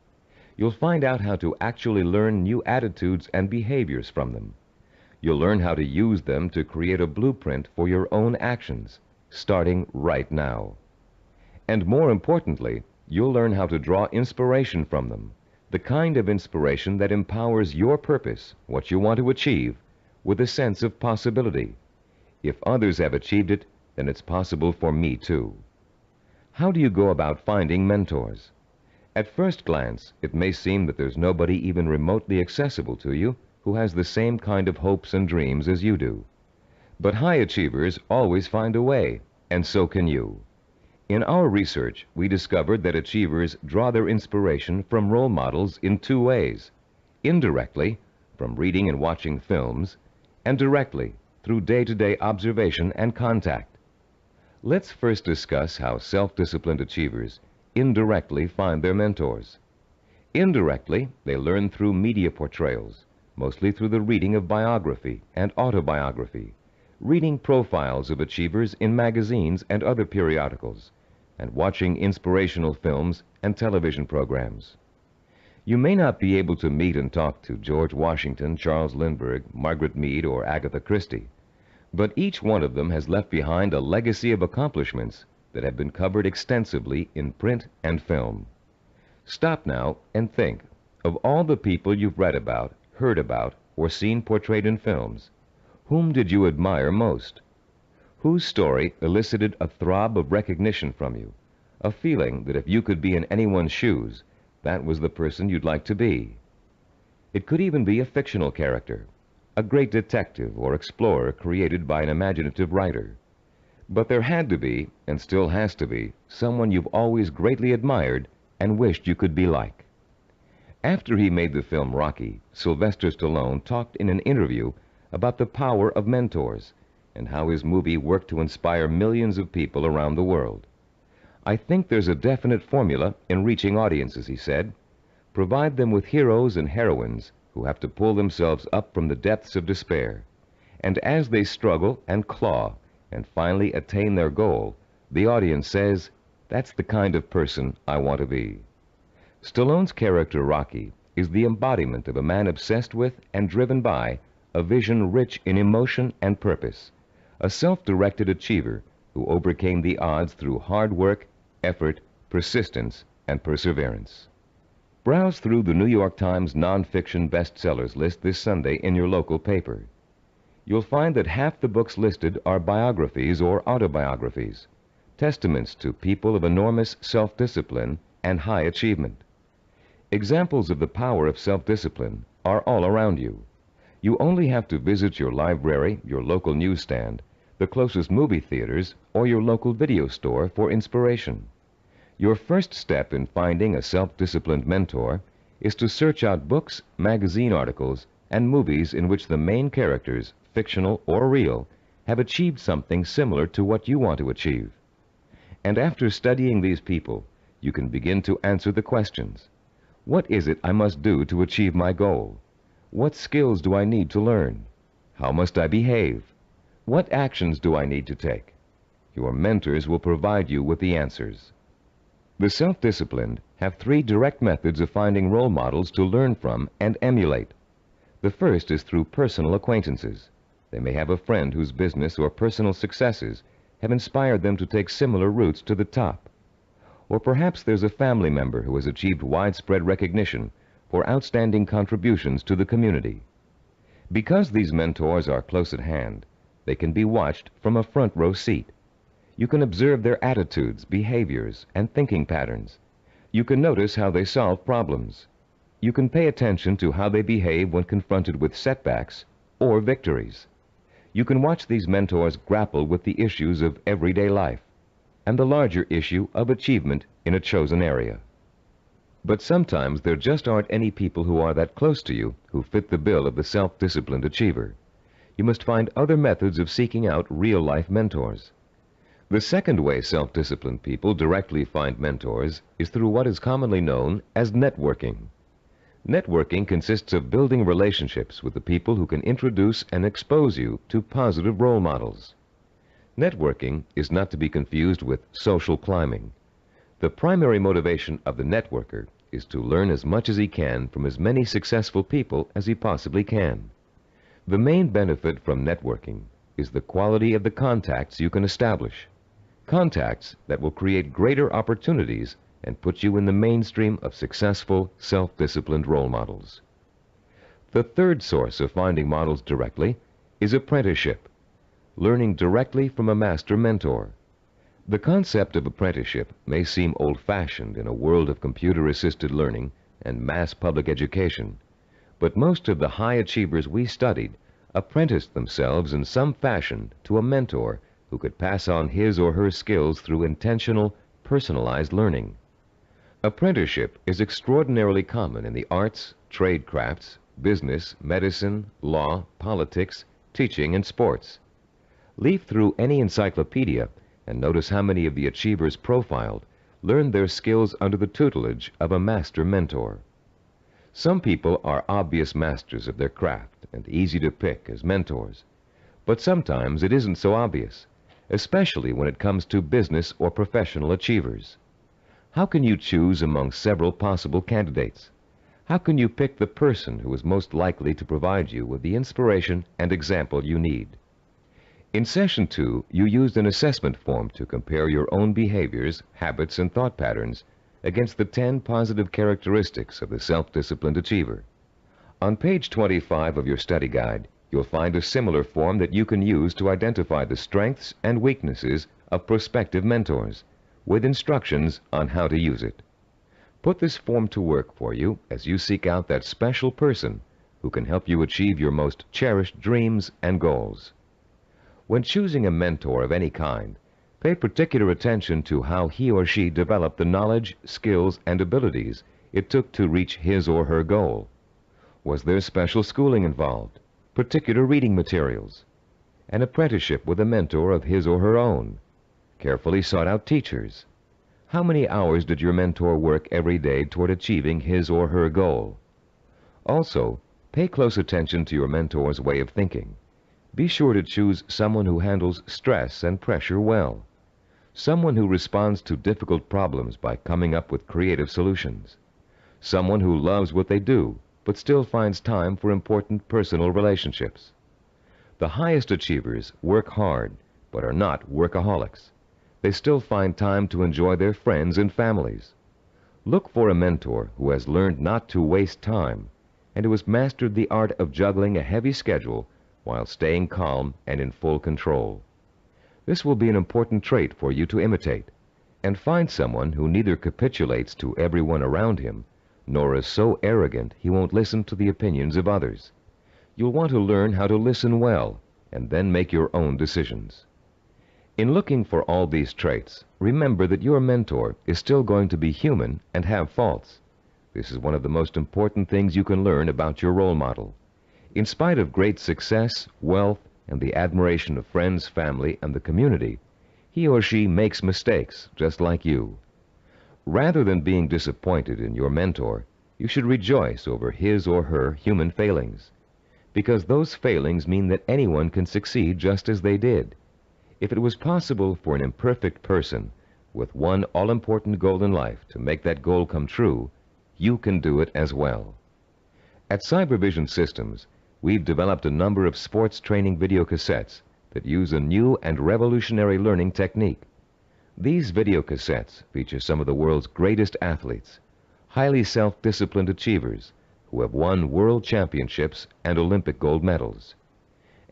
S1: You'll find out how to actually learn new attitudes and behaviors from them. You'll learn how to use them to create a blueprint for your own actions, starting right now. And more importantly, you'll learn how to draw inspiration from them, the kind of inspiration that empowers your purpose, what you want to achieve, with a sense of possibility. If others have achieved it, then it's possible for me too. How do you go about finding mentors? At first glance, it may seem that there's nobody even remotely accessible to you who has the same kind of hopes and dreams as you do. But high achievers always find a way, and so can you. In our research, we discovered that achievers draw their inspiration from role models in two ways: indirectly, from reading and watching films, and directly, through day-to-day observation and contact. Let's first discuss how self-disciplined achievers indirectly find their mentors. Indirectly, they learn through media portrayals, mostly through the reading of biography and autobiography, reading profiles of achievers in magazines and other periodicals, and watching inspirational films and television programs. You may not be able to meet and talk to George Washington, Charles Lindbergh, Margaret Mead, or Agatha Christie, but each one of them has left behind a legacy of accomplishments that have been covered extensively in print and film. Stop now and think of all the people you've read about, heard about, or seen portrayed in films. Whom did you admire most? Whose story elicited a throb of recognition from you, a feeling that if you could be in anyone's shoes, that was the person you'd like to be? It could even be a fictional character, a great detective or explorer created by an imaginative writer. But there had to be, and still has to be, someone you've always greatly admired and wished you could be like. After he made the film Rocky, Sylvester Stallone talked in an interview about the power of mentors and how his movie worked to inspire millions of people around the world. "I think there's a definite formula in reaching audiences," he said. "Provide them with heroes and heroines who have to pull themselves up from the depths of despair. And as they struggle and claw and finally attain their goal, the audience says, 'That's the kind of person I want to be.'" Stallone's character Rocky is the embodiment of a man obsessed with and driven by a vision rich in emotion and purpose, a self-directed achiever who overcame the odds through hard work, effort, persistence, and perseverance. Browse through the New York Times nonfiction bestsellers list this Sunday in your local paper. You'll find that half the books listed are biographies or autobiographies, testaments to people of enormous self-discipline and high achievement. Examples of the power of self-discipline are all around you. You only have to visit your library, your local newsstand, the closest movie theaters, or your local video store for inspiration. Your first step in finding a self-disciplined mentor is to search out books, magazine articles, and movies in which the main characters, fictional or real, have achieved something similar to what you want to achieve. And after studying these people, you can begin to answer the questions. What is it I must do to achieve my goal? What skills do I need to learn? How must I behave? What actions do I need to take? Your mentors will provide you with the answers. The self-disciplined have 3 direct methods of finding role models to learn from and emulate. The first is through personal acquaintances. They may have a friend whose business or personal successes have inspired them to take similar routes to the top. Or perhaps there's a family member who has achieved widespread recognition for outstanding contributions to the community. Because these mentors are close at hand, they can be watched from a front row seat. You can observe their attitudes, behaviors, and thinking patterns. You can notice how they solve problems. You can pay attention to how they behave when confronted with setbacks or victories. You can watch these mentors grapple with the issues of everyday life and the larger issue of achievement in a chosen area. But sometimes there just aren't any people who are that close to you who fit the bill of the self-disciplined achiever. You must find other methods of seeking out real-life mentors. The second way self-disciplined people directly find mentors is through what is commonly known as networking. Networking consists of building relationships with the people who can introduce and expose you to positive role models. Networking is not to be confused with social climbing. The primary motivation of the networker is to learn as much as he can from as many successful people as he possibly can. The main benefit from networking is the quality of the contacts you can establish. Contacts that will create greater opportunities and put you in the mainstream of successful, self-disciplined role models. The third source of finding models directly is apprenticeship, learning directly from a master mentor. The concept of apprenticeship may seem old-fashioned in a world of computer-assisted learning and mass public education, but most of the high achievers we studied apprenticed themselves in some fashion to a mentor who could pass on his or her skills through intentional, personalized learning. Apprenticeship is extraordinarily common in the arts, trade crafts, business, medicine, law, politics, teaching, and sports. Leaf through any encyclopedia and notice how many of the achievers profiled learned their skills under the tutelage of a master mentor. Some people are obvious masters of their craft and easy to pick as mentors, but sometimes it isn't so obvious, especially when it comes to business or professional achievers. How can you choose among several possible candidates? How can you pick the person who is most likely to provide you with the inspiration and example you need? In Session 2, you used an assessment form to compare your own behaviors, habits, and thought patterns against the 10 positive characteristics of the self-disciplined achiever. On page 25 of your study guide, you'll find a similar form that you can use to identify the strengths and weaknesses of prospective mentors, with instructions on how to use it. Put this form to work for you as you seek out that special person who can help you achieve your most cherished dreams and goals. When choosing a mentor of any kind, pay particular attention to how he or she developed the knowledge, skills, and abilities it took to reach his or her goal. Was there special schooling involved, particular reading materials, an apprenticeship with a mentor of his or her own, carefully sought-out teachers? How many hours did your mentor work every day toward achieving his or her goal? Also, pay close attention to your mentor's way of thinking. Be sure to choose someone who handles stress and pressure well, someone who responds to difficult problems by coming up with creative solutions, someone who loves what they do but still finds time for important personal relationships. The highest achievers work hard but are not workaholics. They still find time to enjoy their friends and families. Look for a mentor who has learned not to waste time and who has mastered the art of juggling a heavy schedule while staying calm and in full control. This will be an important trait for you to imitate, and find someone who neither capitulates to everyone around him nor is so arrogant he won't listen to the opinions of others. You'll want to learn how to listen well and then make your own decisions. In looking for all these traits, remember that your mentor is still going to be human and have faults. This is one of the most important things you can learn about your role model. In spite of great success, wealth, and the admiration of friends, family, and the community, he or she makes mistakes just like you. Rather than being disappointed in your mentor, you should rejoice over his or her human failings, because those failings mean that anyone can succeed just as they did. If it was possible for an imperfect person with one all-important goal in life to make that goal come true, you can do it as well. At Cybervision Systems, we've developed a number of sports training video cassettes that use a new and revolutionary learning technique. These video cassettes feature some of the world's greatest athletes, highly self-disciplined achievers who have won world championships and Olympic gold medals.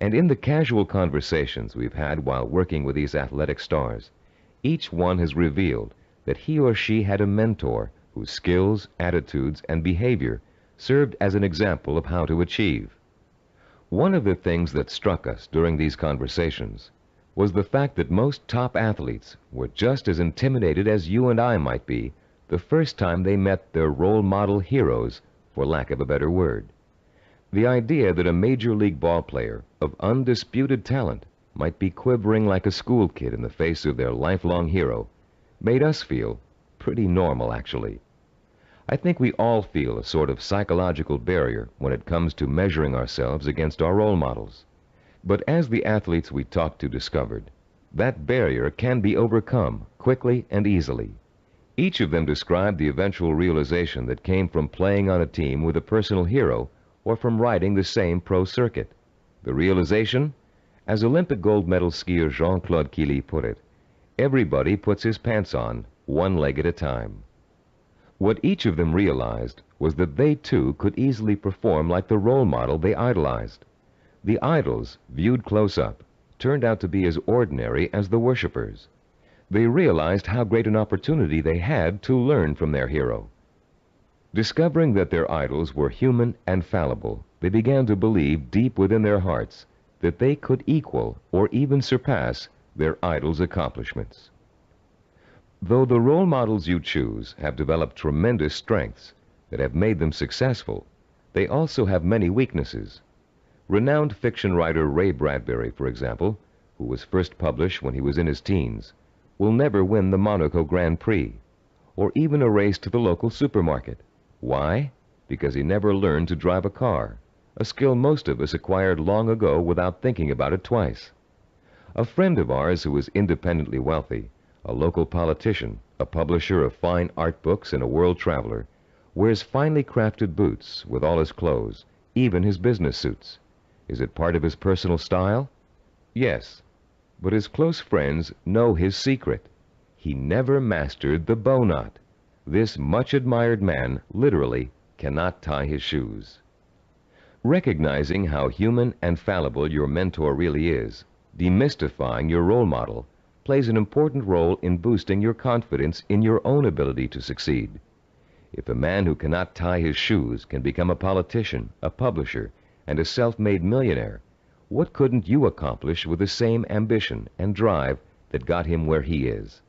S1: And in the casual conversations we've had while working with these athletic stars, each one has revealed that he or she had a mentor whose skills, attitudes, and behavior served as an example of how to achieve. One of the things that struck us during these conversations was the fact that most top athletes were just as intimidated as you and I might be the first time they met their role model heroes, for lack of a better word. The idea that a major league ball player of undisputed talent might be quivering like a school kid in the face of their lifelong hero made us feel pretty normal, actually. I think we all feel a sort of psychological barrier when it comes to measuring ourselves against our role models. But as the athletes we talked to discovered, that barrier can be overcome quickly and easily. Each of them described the eventual realization that came from playing on a team with a personal hero or from riding the same pro circuit. The realization? As Olympic gold medal skier Jean-Claude Killy put it, everybody puts his pants on, one leg at a time. What each of them realized was that they too could easily perform like the role model they idolized. The idols, viewed close up, turned out to be as ordinary as the worshippers. They realized how great an opportunity they had to learn from their hero. Discovering that their idols were human and fallible, they began to believe deep within their hearts that they could equal or even surpass their idols' accomplishments. Though the role models you choose have developed tremendous strengths that have made them successful, they also have many weaknesses. Renowned fiction writer Ray Bradbury, for example, who was first published when he was in his teens, will never win the Monaco Grand Prix, or even a race to the local supermarket. Why? Because he never learned to drive a car, a skill most of us acquired long ago without thinking about it twice. A friend of ours who was independently wealthy, a local politician, a publisher of fine art books, and a world traveler, Wears finely crafted boots with all his clothes, even his business suits. Is it part of his personal style? Yes, but his close friends know his secret. He never mastered the bow knot. This much-admired man literally cannot tie his shoes. Recognizing how human and fallible your mentor really is, demystifying your role model, plays an important role in boosting your confidence in your own ability to succeed. If a man who cannot tie his shoes can become a politician, a publisher, and a self-made millionaire, what couldn't you accomplish with the same ambition and drive that got him where he is?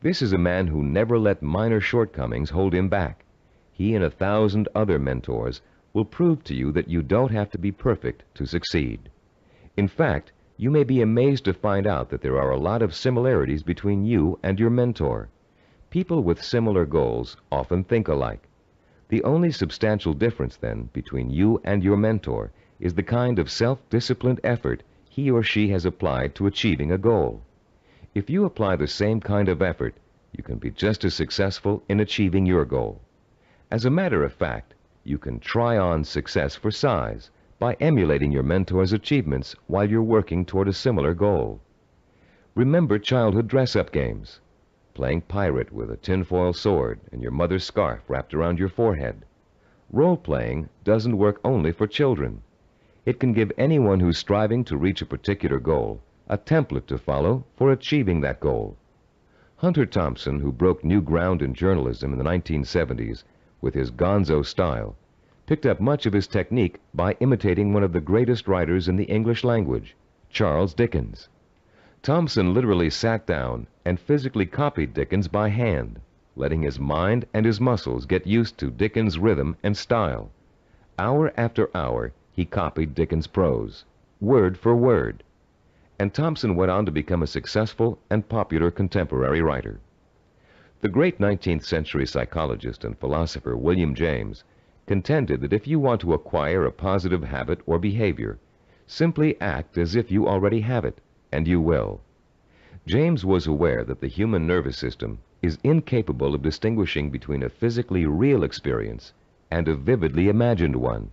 S1: This is a man who never let minor shortcomings hold him back. He and 1,000 other mentors will prove to you that you don't have to be perfect to succeed. In fact, you may be amazed to find out that there are a lot of similarities between you and your mentor. People with similar goals often think alike. The only substantial difference, then, between you and your mentor is the kind of self-disciplined effort he or she has applied to achieving a goal. If you apply the same kind of effort, you can be just as successful in achieving your goal. As a matter of fact, you can try on success for size by emulating your mentor's achievements while you're working toward a similar goal. Remember childhood dress-up games, playing pirate with a tinfoil sword and your mother's scarf wrapped around your forehead. Role-playing doesn't work only for children. It can give anyone who's striving to reach a particular goal a template to follow for achieving that goal. Hunter Thompson, who broke new ground in journalism in the 1970s with his gonzo style, picked up much of his technique by imitating one of the greatest writers in the English language, Charles Dickens. Thompson literally sat down and physically copied Dickens by hand, letting his mind and his muscles get used to Dickens' rhythm and style. Hour after hour, he copied Dickens' prose, word for word. And Thompson went on to become a successful and popular contemporary writer. The great 19th century psychologist and philosopher William James contended that if you want to acquire a positive habit or behavior, simply act as if you already have it, and you will. James was aware that the human nervous system is incapable of distinguishing between a physically real experience and a vividly imagined one,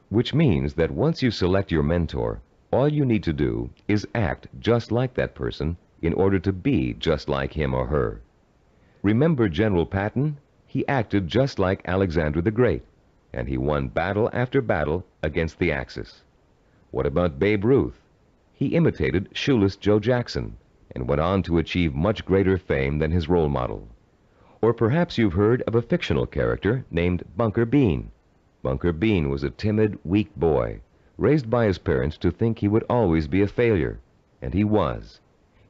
S1: which means that once you select your mentor, all you need to do is act just like that person in order to be just like him or her. Remember General Patton? He acted just like Alexander the Great, and he won battle after battle against the Axis. What about Babe Ruth? He imitated Shoeless Joe Jackson and went on to achieve much greater fame than his role model. Or perhaps you've heard of a fictional character named Bunker Bean. Bunker Bean was a timid, weak boy, raised by his parents to think he would always be a failure, and he was.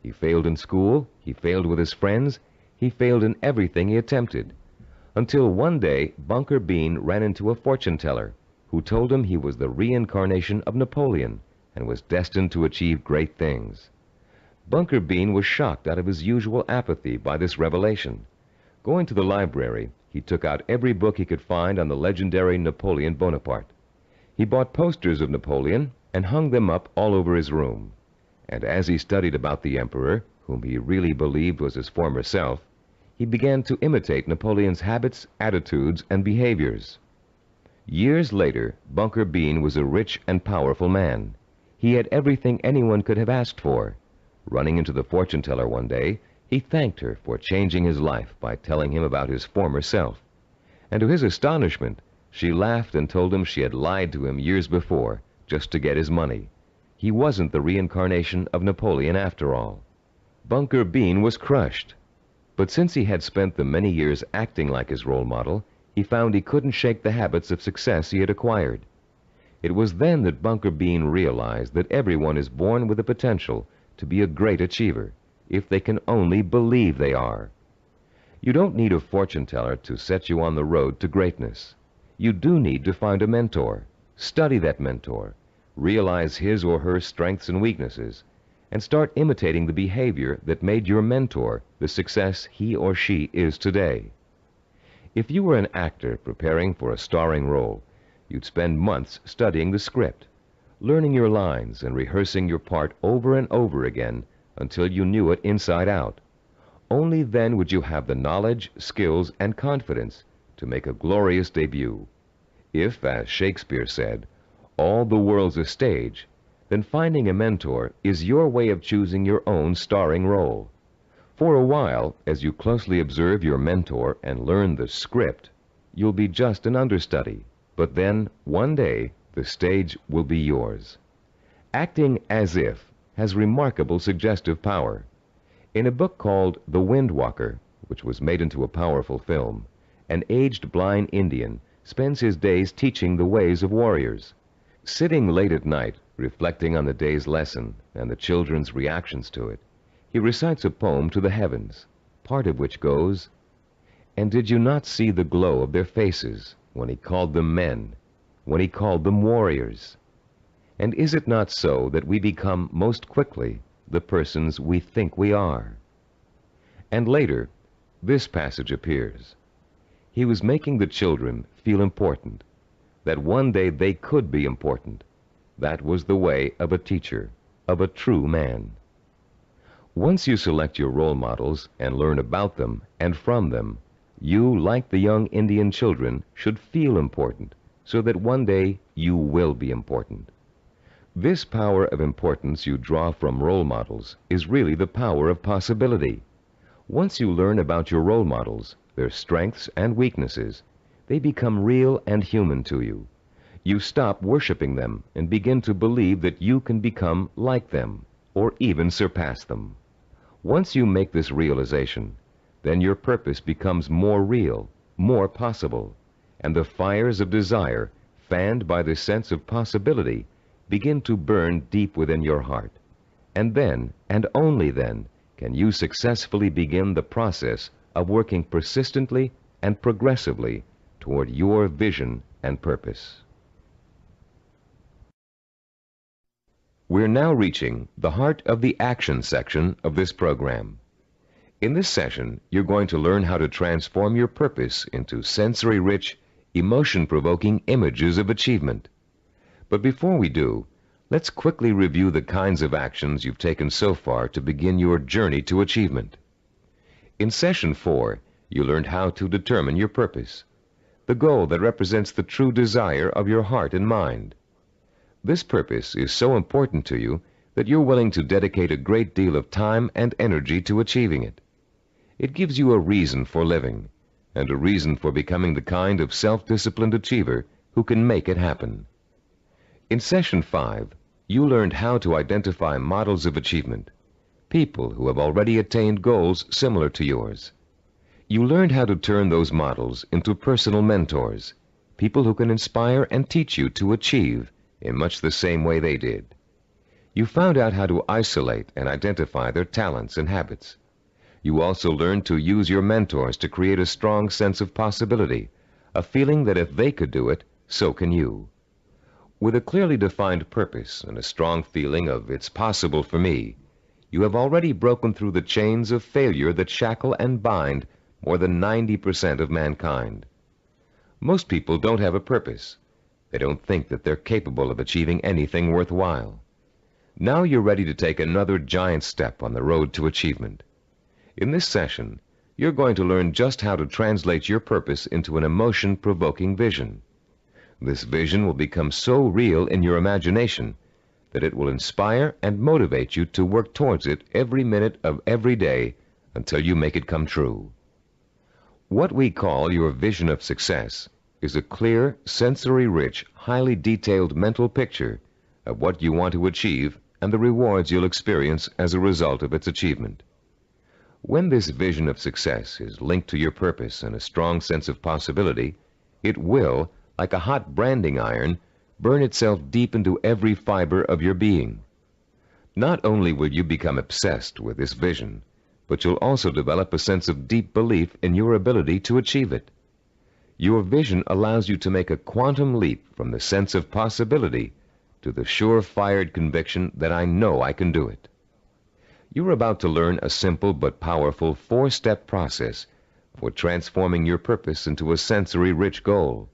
S1: He failed in school, he failed with his friends, he failed in everything he attempted, until one day Bunker Bean ran into a fortune teller who told him he was the reincarnation of Napoleon and was destined to achieve great things. Bunker Bean was shocked out of his usual apathy by this revelation. Going to the library, he took out every book he could find on the legendary Napoleon Bonaparte. He bought posters of Napoleon and hung them up all over his room. And as he studied about the emperor, whom he really believed was his former self, he began to imitate Napoleon's habits, attitudes, and behaviors. Years later, Bunker Bean was a rich and powerful man. He had everything anyone could have asked for. Running into the fortune teller one day, he thanked her for changing his life by telling him about his former self. And to his astonishment, she laughed and told him she had lied to him years before, just to get his money. He wasn't the reincarnation of Napoleon after all. Bunker Bean was crushed. But since he had spent the many years acting like his role model, he found he couldn't shake the habits of success he had acquired. It was then that Bunker Bean realized that everyone is born with the potential to be a great achiever, if they can only believe they are. You don't need a fortune teller to set you on the road to greatness. You do need to find a mentor, study that mentor, realize his or her strengths and weaknesses, and start imitating the behavior that made your mentor the success he or she is today. If you were an actor preparing for a starring role, you'd spend months studying the script, learning your lines and rehearsing your part over and over again until you knew it inside out. Only then would you have the knowledge, skills, and confidence to to make a glorious debut. If, as Shakespeare said, all the world's a stage, then finding a mentor is your way of choosing your own starring role. For a while, as you closely observe your mentor and learn the script, you'll be just an understudy. But then, one day, the stage will be yours. Acting as if has remarkable suggestive power. In a book called The Wind Walker, which was made into a powerful film, an aged blind Indian spends his days teaching the ways of warriors. Sitting late at night, reflecting on the day's lesson and the children's reactions to it, he recites a poem to the heavens, part of which goes, "And did you not see the glow of their faces when he called them men, when he called them warriors? And is it not so that we become most quickly the persons we think we are?" And later, this passage appears. He was making the children feel important, that one day they could be important. That was the way of a teacher, of a true man. Once you select your role models and learn about them and from them, you, like the young Indian children, should feel important, so that one day you will be important. This power of importance you draw from role models is really the power of possibility. Once you learn about your role models, their strengths and weaknesses, they become real and human to you. You stop worshiping them and begin to believe that you can become like them, or even surpass them. Once you make this realization, then your purpose becomes more real, more possible, and the fires of desire, fanned by the sense of possibility, begin to burn deep within your heart. And then, and only then, can you successfully begin the process of working persistently and progressively toward your vision and purpose. We're now reaching the heart of the action section of this program. In this session, you're going to learn how to transform your purpose into sensory-rich, emotion-provoking images of achievement. But before we do, let's quickly review the kinds of actions you've taken so far to begin your journey to achievement. In Session 4, you learned how to determine your purpose, the goal that represents the true desire of your heart and mind. This purpose is so important to you that you're willing to dedicate a great deal of time and energy to achieving it. It gives you a reason for living, and a reason for becoming the kind of self-disciplined achiever who can make it happen. In Session 5, you learned how to identify models of achievement, people who have already attained goals similar to yours. You learned how to turn those models into personal mentors, people who can inspire and teach you to achieve in much the same way they did. You found out how to isolate and identify their talents and habits. You also learned to use your mentors to create a strong sense of possibility, a feeling that if they could do it, so can you. With a clearly defined purpose and a strong feeling of "it's possible for me," you have already broken through the chains of failure that shackle and bind more than 90% of mankind. Most people don't have a purpose. They don't think that they're capable of achieving anything worthwhile. Now you're ready to take another giant step on the road to achievement. In this session, you're going to learn just how to translate your purpose into an emotion-provoking vision. This vision will become so real in your imagination that it will inspire and motivate you to work towards it every minute of every day until you make it come true. What we call your vision of success is a clear, sensory-rich, highly detailed mental picture of what you want to achieve and the rewards you'll experience as a result of its achievement. When this vision of success is linked to your purpose and a strong sense of possibility, it will, like a hot branding iron, burn itself deep into every fiber of your being. Not only will you become obsessed with this vision, but you'll also develop a sense of deep belief in your ability to achieve it. Your vision allows you to make a quantum leap from the sense of possibility to the sure-fired conviction that I know I can do it. You're about to learn a simple but powerful 4-step process for transforming your purpose into a sensory-rich goal.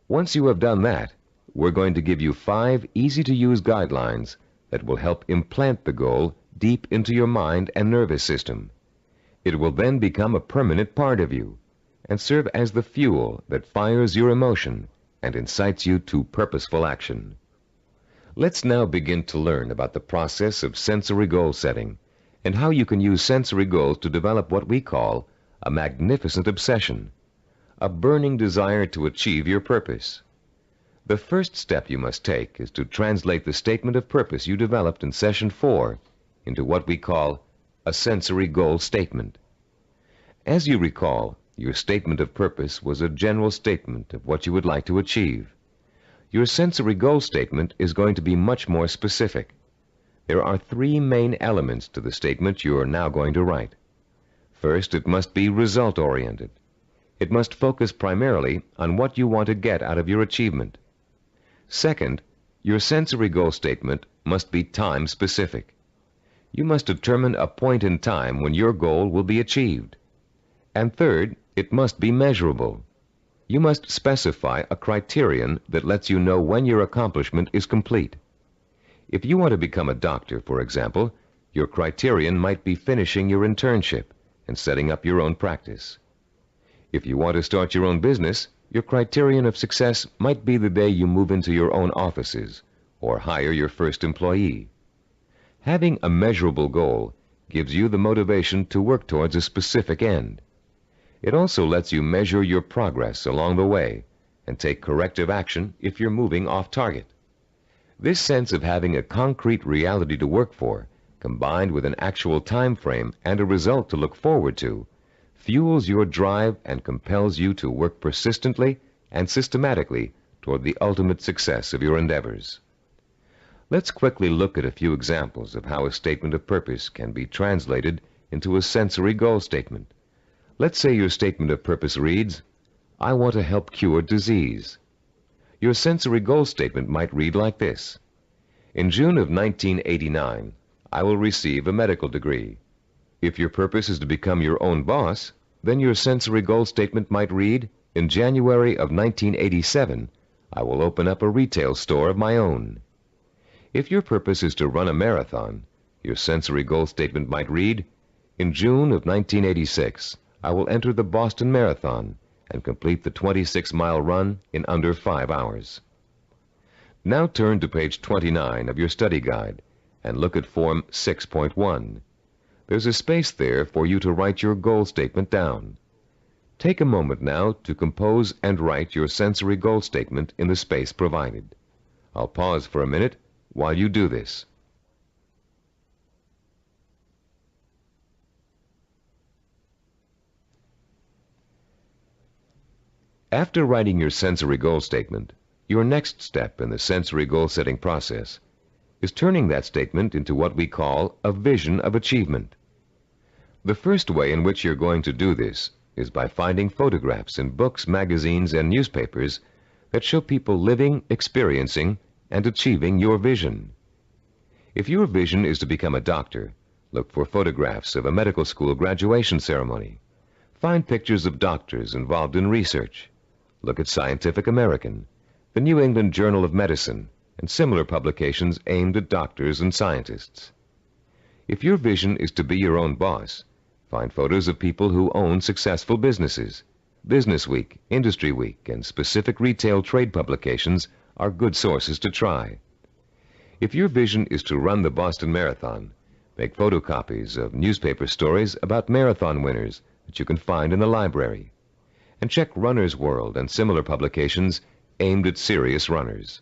S1: Once you have done that, we're going to give you 5 easy-to-use guidelines that will help implant the goal deep into your mind and nervous system. It will then become a permanent part of you, and serve as the fuel that fires your emotion and incites you to purposeful action. Let's now begin to learn about the process of sensory goal setting and how you can use sensory goals to develop what we call a magnificent obsession, a burning desire to achieve your purpose. The first step you must take is to translate the statement of purpose you developed in Session 4 into what we call a sensory goal statement. As you recall, your statement of purpose was a general statement of what you would like to achieve. Your sensory goal statement is going to be much more specific. There are three main elements to the statement you are now going to write. First, it must be result-oriented. It must focus primarily on what you want to get out of your achievement. Second, your sensory goal statement must be time-specific. You must determine a point in time when your goal will be achieved. And third, it must be measurable. You must specify a criterion that lets you know when your accomplishment is complete. If you want to become a doctor, for example, your criterion might be finishing your internship and setting up your own practice. If you want to start your own business, your criterion of success might be the day you move into your own offices or hire your first employee. Having a measurable goal gives you the motivation to work towards a specific end. It also lets you measure your progress along the way and take corrective action if you're moving off target. This sense of having a concrete reality to work for, combined with an actual time frame and a result to look forward to, fuels your drive and compels you to work persistently and systematically toward the ultimate success of your endeavors. Let's quickly look at a few examples of how a statement of purpose can be translated into a sensory goal statement. Let's say your statement of purpose reads, I want to help cure disease. Your sensory goal statement might read like this. In June of 1989, I will receive a medical degree. If your purpose is to become your own boss, then your sensory goal statement might read, in January of 1987, I will open up a retail store of my own. If your purpose is to run a marathon, your sensory goal statement might read, in June of 1986, I will enter the Boston Marathon and complete the 26-mile run in under 5 hours. Now turn to page 29 of your study guide and look at Form 6.1. There's a space there for you to write your goal statement down. Take a moment now to compose and write your sensory goal statement in the space provided. I'll pause for a minute while you do this. After writing your sensory goal statement, your next step in the sensory goal setting process is turning that statement into what we call a vision of achievement. The first way in which you're going to do this is by finding photographs in books, magazines, and newspapers that show people living, experiencing, and achieving your vision. If your vision is to become a doctor, look for photographs of a medical school graduation ceremony. Find pictures of doctors involved in research. Look at Scientific American, the New England Journal of Medicine, and similar publications aimed at doctors and scientists. If your vision is to be your own boss, find photos of people who own successful businesses. Business Week, Industry Week, and specific retail trade publications are good sources to try. If your vision is to run the Boston Marathon, make photocopies of newspaper stories about marathon winners that you can find in the library. And check Runner's World and similar publications aimed at serious runners.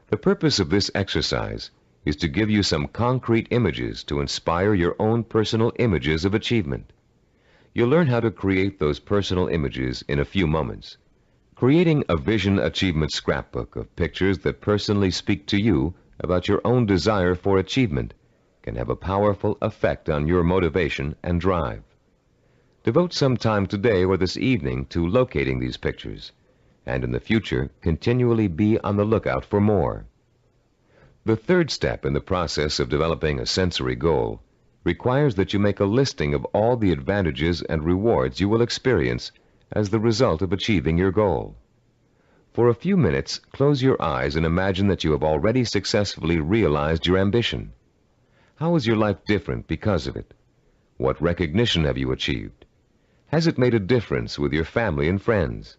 S1: The purpose of this exercise is to give you some concrete images to inspire your own personal images of achievement. You'll learn how to create those personal images in a few moments. Creating a vision achievement scrapbook of pictures that personally speak to you about your own desire for achievement can have a powerful effect on your motivation and drive. Devote some time today or this evening to locating these pictures, and in the future, continually be on the lookout for more. The third step in the process of developing a sensory goal requires that you make a listing of all the advantages and rewards you will experience as the result of achieving your goal. For a few minutes, close your eyes and imagine that you have already successfully realized your ambition. How is your life different because of it? What recognition have you achieved? Has it made a difference with your family and friends?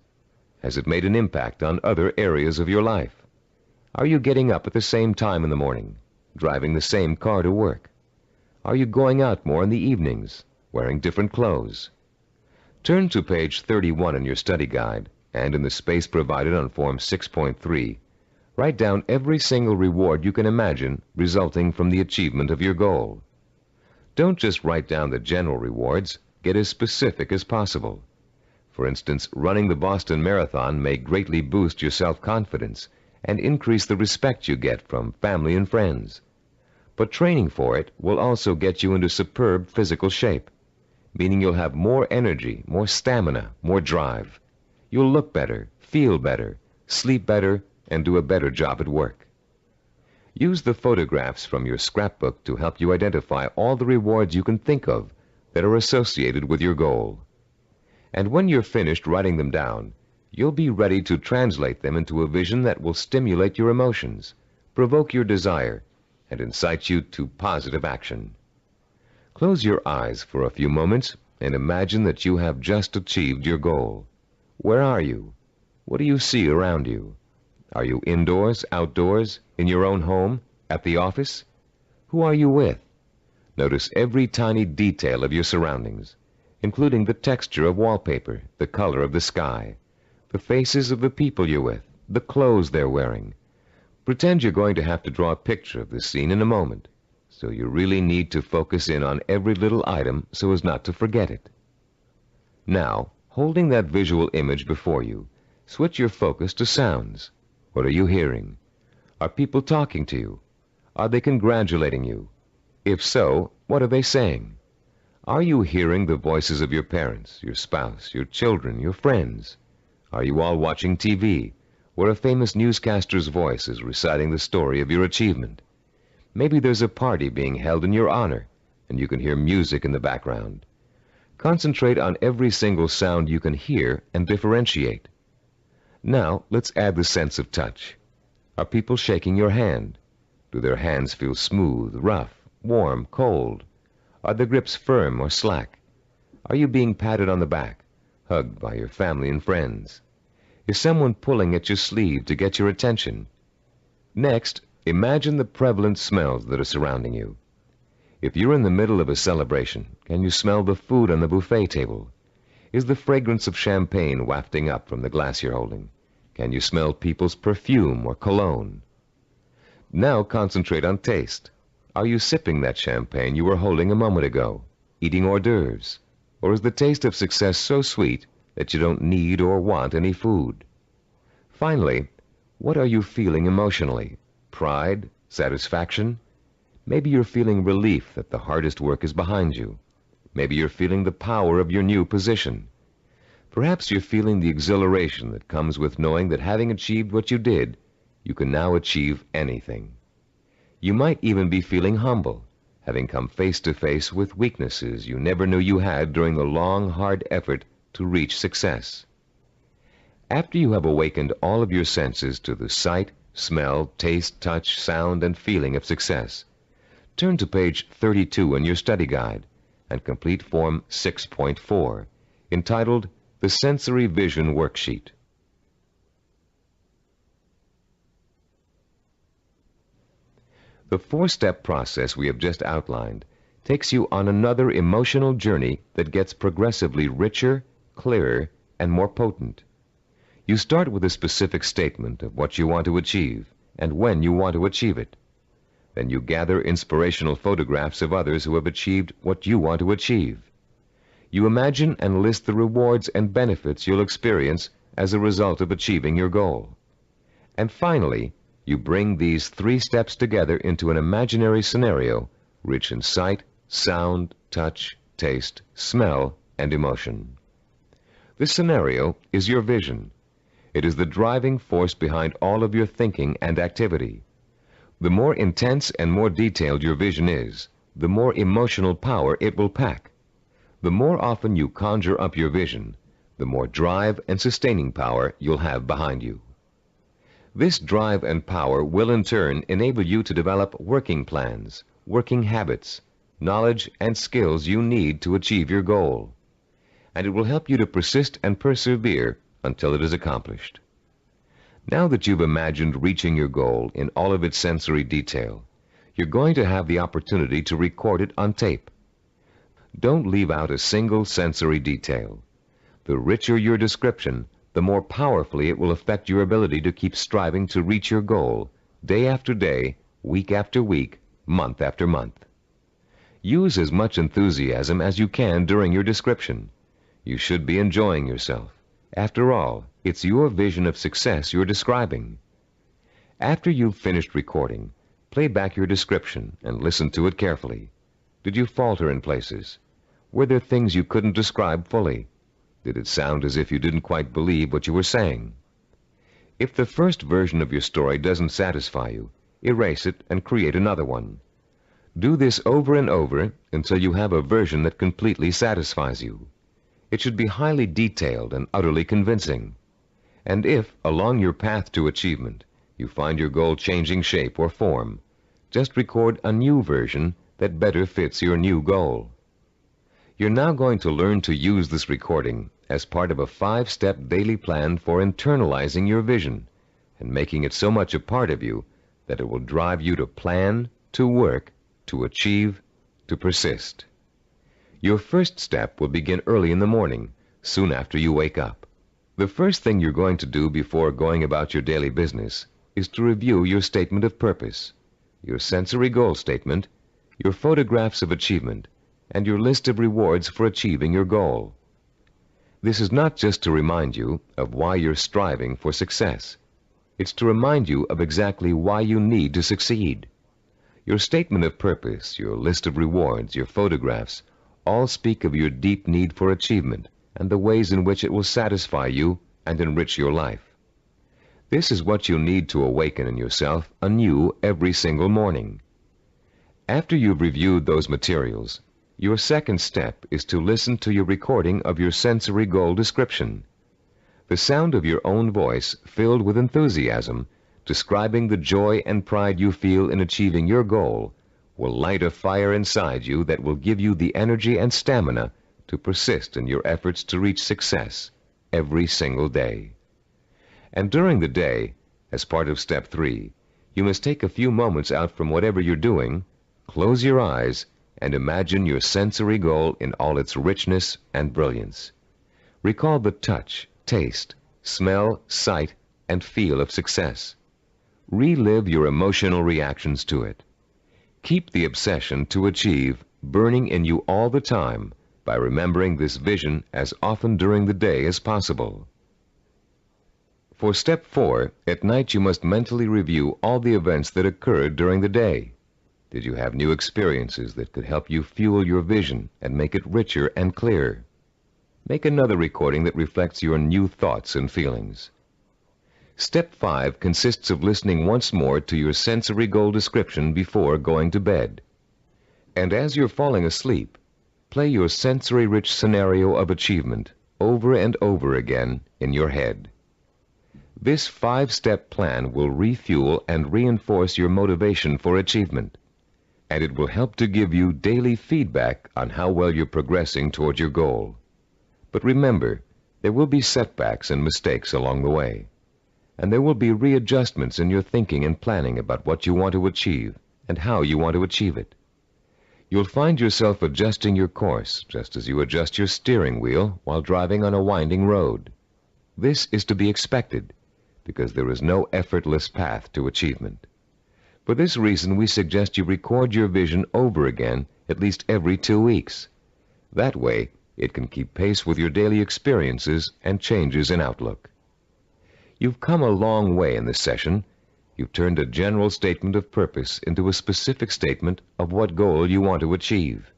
S1: Has it made an impact on other areas of your life? Are you getting up at the same time in the morning, driving the same car to work? Are you going out more in the evenings, wearing different clothes? Turn to page 31 in your study guide, and in the space provided on Form 6.3, write down every single reward you can imagine resulting from the achievement of your goal. Don't just write down the general rewards, get as specific as possible. For instance, running the Boston Marathon may greatly boost your self-confidence and increase the respect you get from family and friends. But training for it will also get you into superb physical shape, meaning you'll have more energy, more stamina, more drive. You'll look better, feel better, sleep better, and do a better job at work. Use the photographs from your scrapbook to help you identify all the rewards you can think of that are associated with your goal. And when you're finished writing them down, you'll be ready to translate them into a vision that will stimulate your emotions, provoke your desire, and incite you to positive action. Close your eyes for a few moments and imagine that you have just achieved your goal. Where are you? What do you see around you? Are you indoors, outdoors, in your own home, at the office? Who are you with? Notice every tiny detail of your surroundings, including the texture of wallpaper, the color of the sky, the faces of the people you're with, the clothes they're wearing. Pretend you're going to have to draw a picture of the scene in a moment, so you really need to focus in on every little item so as not to forget it. Now, holding that visual image before you, switch your focus to sounds. What are you hearing? Are people talking to you? Are they congratulating you? If so, what are they saying? Are you hearing the voices of your parents, your spouse, your children, your friends? Are you all watching TV, where a famous newscaster's voice is reciting the story of your achievement? Maybe there's a party being held in your honor, and you can hear music in the background. Concentrate on every single sound you can hear and differentiate. Now, let's add the sense of touch. Are people shaking your hand? Do their hands feel smooth, rough, warm, cold? Are the grips firm or slack? Are you being patted on the back, hugged by your family and friends? Is someone pulling at your sleeve to get your attention? Next, imagine the prevalent smells that are surrounding you. If you're in the middle of a celebration, can you smell the food on the buffet table? Is the fragrance of champagne wafting up from the glass you're holding? Can you smell people's perfume or cologne? Now concentrate on taste. Are you sipping that champagne you were holding a moment ago, eating hors d'oeuvres? Or is the taste of success so sweet that you don't need or want any food? Finally, what are you feeling emotionally? Pride? Satisfaction? Maybe you're feeling relief that the hardest work is behind you. Maybe you're feeling the power of your new position. Perhaps you're feeling the exhilaration that comes with knowing that having achieved what you did, you can now achieve anything. You might even be feeling humble, having come face to face with weaknesses you never knew you had during the long, hard effort to reach success. After you have awakened all of your senses to the sight, smell, taste, touch, sound, and feeling of success, turn to page 32 in your study guide and complete Form 6.4, entitled The Sensory Vision Worksheet. The four-step process we have just outlined takes you on another emotional journey that gets progressively richer, clearer, and more potent. You start with a specific statement of what you want to achieve and when you want to achieve it. Then you gather inspirational photographs of others who have achieved what you want to achieve. You imagine and list the rewards and benefits you'll experience as a result of achieving your goal. And finally, you bring these three steps together into an imaginary scenario rich in sight, sound, touch, taste, smell, and emotion. This scenario is your vision. It is the driving force behind all of your thinking and activity. The more intense and more detailed your vision is, the more emotional power it will pack. The more often you conjure up your vision, the more drive and sustaining power you'll have behind you. This drive and power will in turn enable you to develop working plans, working habits, knowledge, and skills you need to achieve your goal. and it will help you to persist and persevere until it is accomplished. Now that you've imagined reaching your goal in all of its sensory detail, you're going to have the opportunity to record it on tape. Don't leave out a single sensory detail. The richer your description, the more powerfully it will affect your ability to keep striving to reach your goal, day after day, week after week, month after month. Use as much enthusiasm as you can during your description. You should be enjoying yourself. After all, it's your vision of success you're describing. After you've finished recording, play back your description and listen to it carefully. Did you falter in places? Were there things you couldn't describe fully? Did it sound as if you didn't quite believe what you were saying? If the first version of your story doesn't satisfy you, erase it and create another one. Do this over and over until you have a version that completely satisfies you. It should be highly detailed and utterly convincing. And if, along your path to achievement, you find your goal changing shape or form, just record a new version that better fits your new goal. You're now going to learn to use this recording as part of a 5-step daily plan for internalizing your vision and making it so much a part of you that it will drive you to plan, to work, to achieve, to persist. Your first step will begin early in the morning, soon after you wake up. The first thing you're going to do before going about your daily business is to review your statement of purpose, your sensory goal statement, your photographs of achievement, and your list of rewards for achieving your goal. This is not just to remind you of why you're striving for success. It's to remind you of exactly why you need to succeed. Your statement of purpose, your list of rewards, your photographs, all speak of your deep need for achievement and the ways in which it will satisfy you and enrich your life. This is what you need to awaken in yourself anew every single morning. After you've reviewed those materials, your second step is to listen to your recording of your sensory goal description. The sound of your own voice, filled with enthusiasm, describing the joy and pride you feel in achieving your goal, will light a fire inside you that will give you the energy and stamina to persist in your efforts to reach success every single day. And during the day, as part of step 3, you must take a few moments out from whatever you're doing, close your eyes, and imagine your sensory goal in all its richness and brilliance. Recall the touch, taste, smell, sight, and feel of success. Relive your emotional reactions to it. Keep the obsession to achieve burning in you all the time by remembering this vision as often during the day as possible. For step 4, at night you must mentally review all the events that occurred during the day. Did you have new experiences that could help you fuel your vision and make it richer and clearer? Make another recording that reflects your new thoughts and feelings. Step 5 consists of listening once more to your sensory goal description before going to bed. And as you're falling asleep, play your sensory-rich scenario of achievement over and over again in your head. This 5-step plan will refuel and reinforce your motivation for achievement, and it will help to give you daily feedback on how well you're progressing toward your goal. But remember, there will be setbacks and mistakes along the way. And there will be readjustments in your thinking and planning about what you want to achieve and how you want to achieve it. You'll find yourself adjusting your course just as you adjust your steering wheel while driving on a winding road. This is to be expected because there is no effortless path to achievement. For this reason, we suggest you record your vision over again at least every 2 weeks. That way, it can keep pace with your daily experiences and changes in outlook. You've come a long way in this session. You've turned a general statement of purpose into a specific statement of what goal you want to achieve.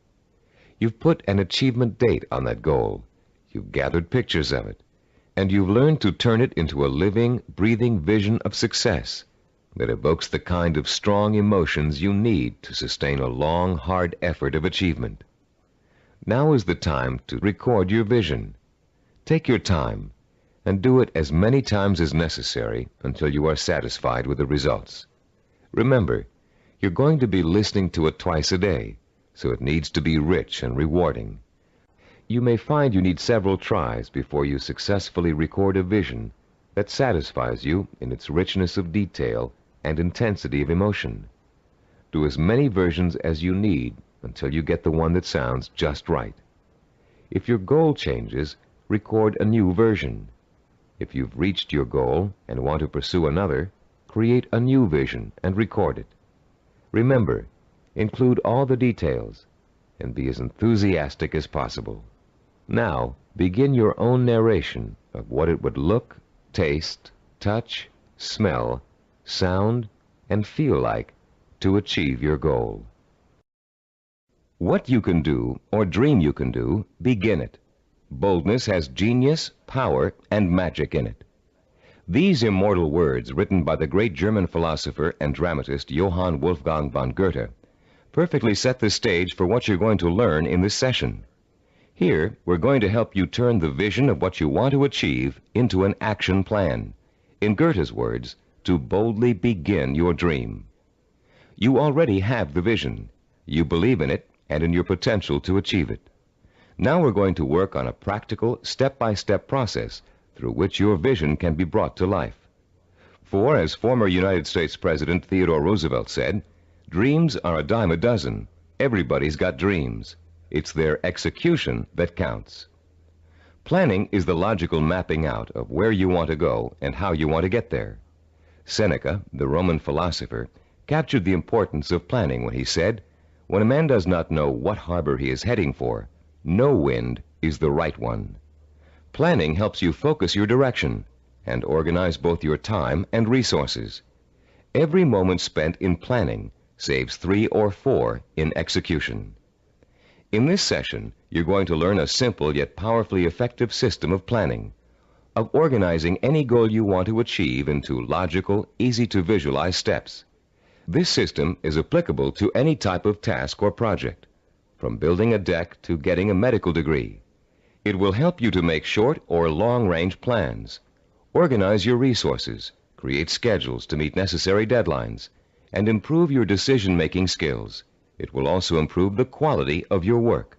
S1: You've put an achievement date on that goal. You've gathered pictures of it. And you've learned to turn it into a living, breathing vision of success that evokes the kind of strong emotions you need to sustain a long, hard effort of achievement. Now is the time to record your vision. Take your time and do it as many times as necessary until you are satisfied with the results. Remember, you're going to be listening to it twice a day, so it needs to be rich and rewarding. You may find you need several tries before you successfully record a vision that satisfies you in its richness of detail and intensity of emotion. Do as many versions as you need until you get the one that sounds just right. If your goal changes, record a new version. If you've reached your goal and want to pursue another, create a new vision and record it. Remember, include all the details and be as enthusiastic as possible. Now, begin your own narration of what it would look, taste, touch, smell, sound, and feel like to achieve your goal. What you can do, or dream you can do, begin it. Boldness has genius, power, and magic in it. These immortal words, written by the great German philosopher and dramatist Johann Wolfgang von Goethe, perfectly set the stage for what you're going to learn in this session. Here, we're going to help you turn the vision of what you want to achieve into an action plan. In Goethe's words, to boldly begin your dream. You already have the vision. You believe in it and in your potential to achieve it. Now we're going to work on a practical, step-by-step process through which your vision can be brought to life. For, as former United States President Theodore Roosevelt said, dreams are a dime a dozen. Everybody's got dreams. It's their execution that counts. Planning is the logical mapping out of where you want to go and how you want to get there. Seneca, the Roman philosopher, captured the importance of planning when he said, "When a man does not know what harbor he is heading for, no wind is the right one." Planning helps you focus your direction and organize both your time and resources. Every moment spent in planning saves 3 or 4 in execution. In this session, you're going to learn a simple yet powerfully effective system of planning, of organizing any goal you want to achieve into logical, easy-to-visualize steps. This system is applicable to any type of task or project, from building a deck to getting a medical degree. It will help you to make short or long-range plans, organize your resources, create schedules to meet necessary deadlines, and improve your decision-making skills. It will also improve the quality of your work.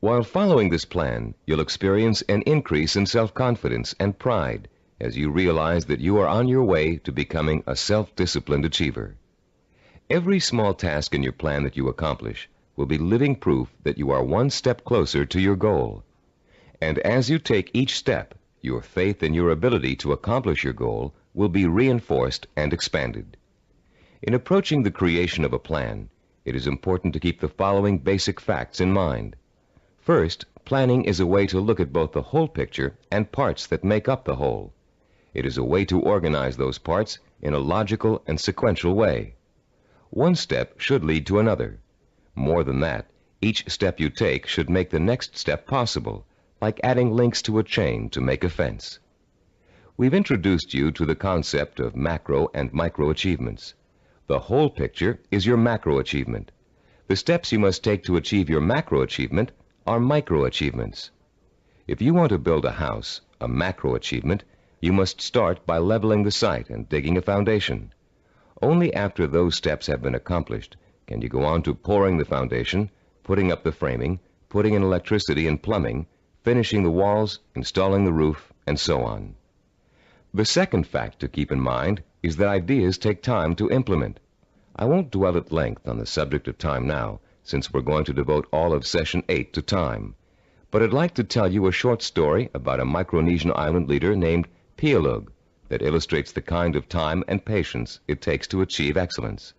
S1: While following this plan, you'll experience an increase in self-confidence and pride as you realize that you are on your way to becoming a self-disciplined achiever. Every small task in your plan that you accomplish will be living proof that you are one step closer to your goal. And as you take each step, your faith in your ability to accomplish your goal will be reinforced and expanded. In approaching the creation of a plan, it is important to keep the following basic facts in mind. First, planning is a way to look at both the whole picture and parts that make up the whole. It is a way to organize those parts in a logical and sequential way. One step should lead to another. More than that, each step you take should make the next step possible, like adding links to a chain to make a fence. We've introduced you to the concept of macro and micro achievements. The whole picture is your macro achievement. The steps you must take to achieve your macro achievement are micro achievements. If you want to build a house, a macro achievement, you must start by leveling the site and digging a foundation. Only after those steps have been accomplished can you go on to pouring the foundation, putting up the framing, putting in electricity and plumbing, finishing the walls, installing the roof, and so on. The second fact to keep in mind is that ideas take time to implement. I won't dwell at length on the subject of time now, since we're going to devote all of Session 8 to time. But I'd like to tell you a short story about a Micronesian island leader named Pialug that illustrates the kind of time and patience it takes to achieve excellence.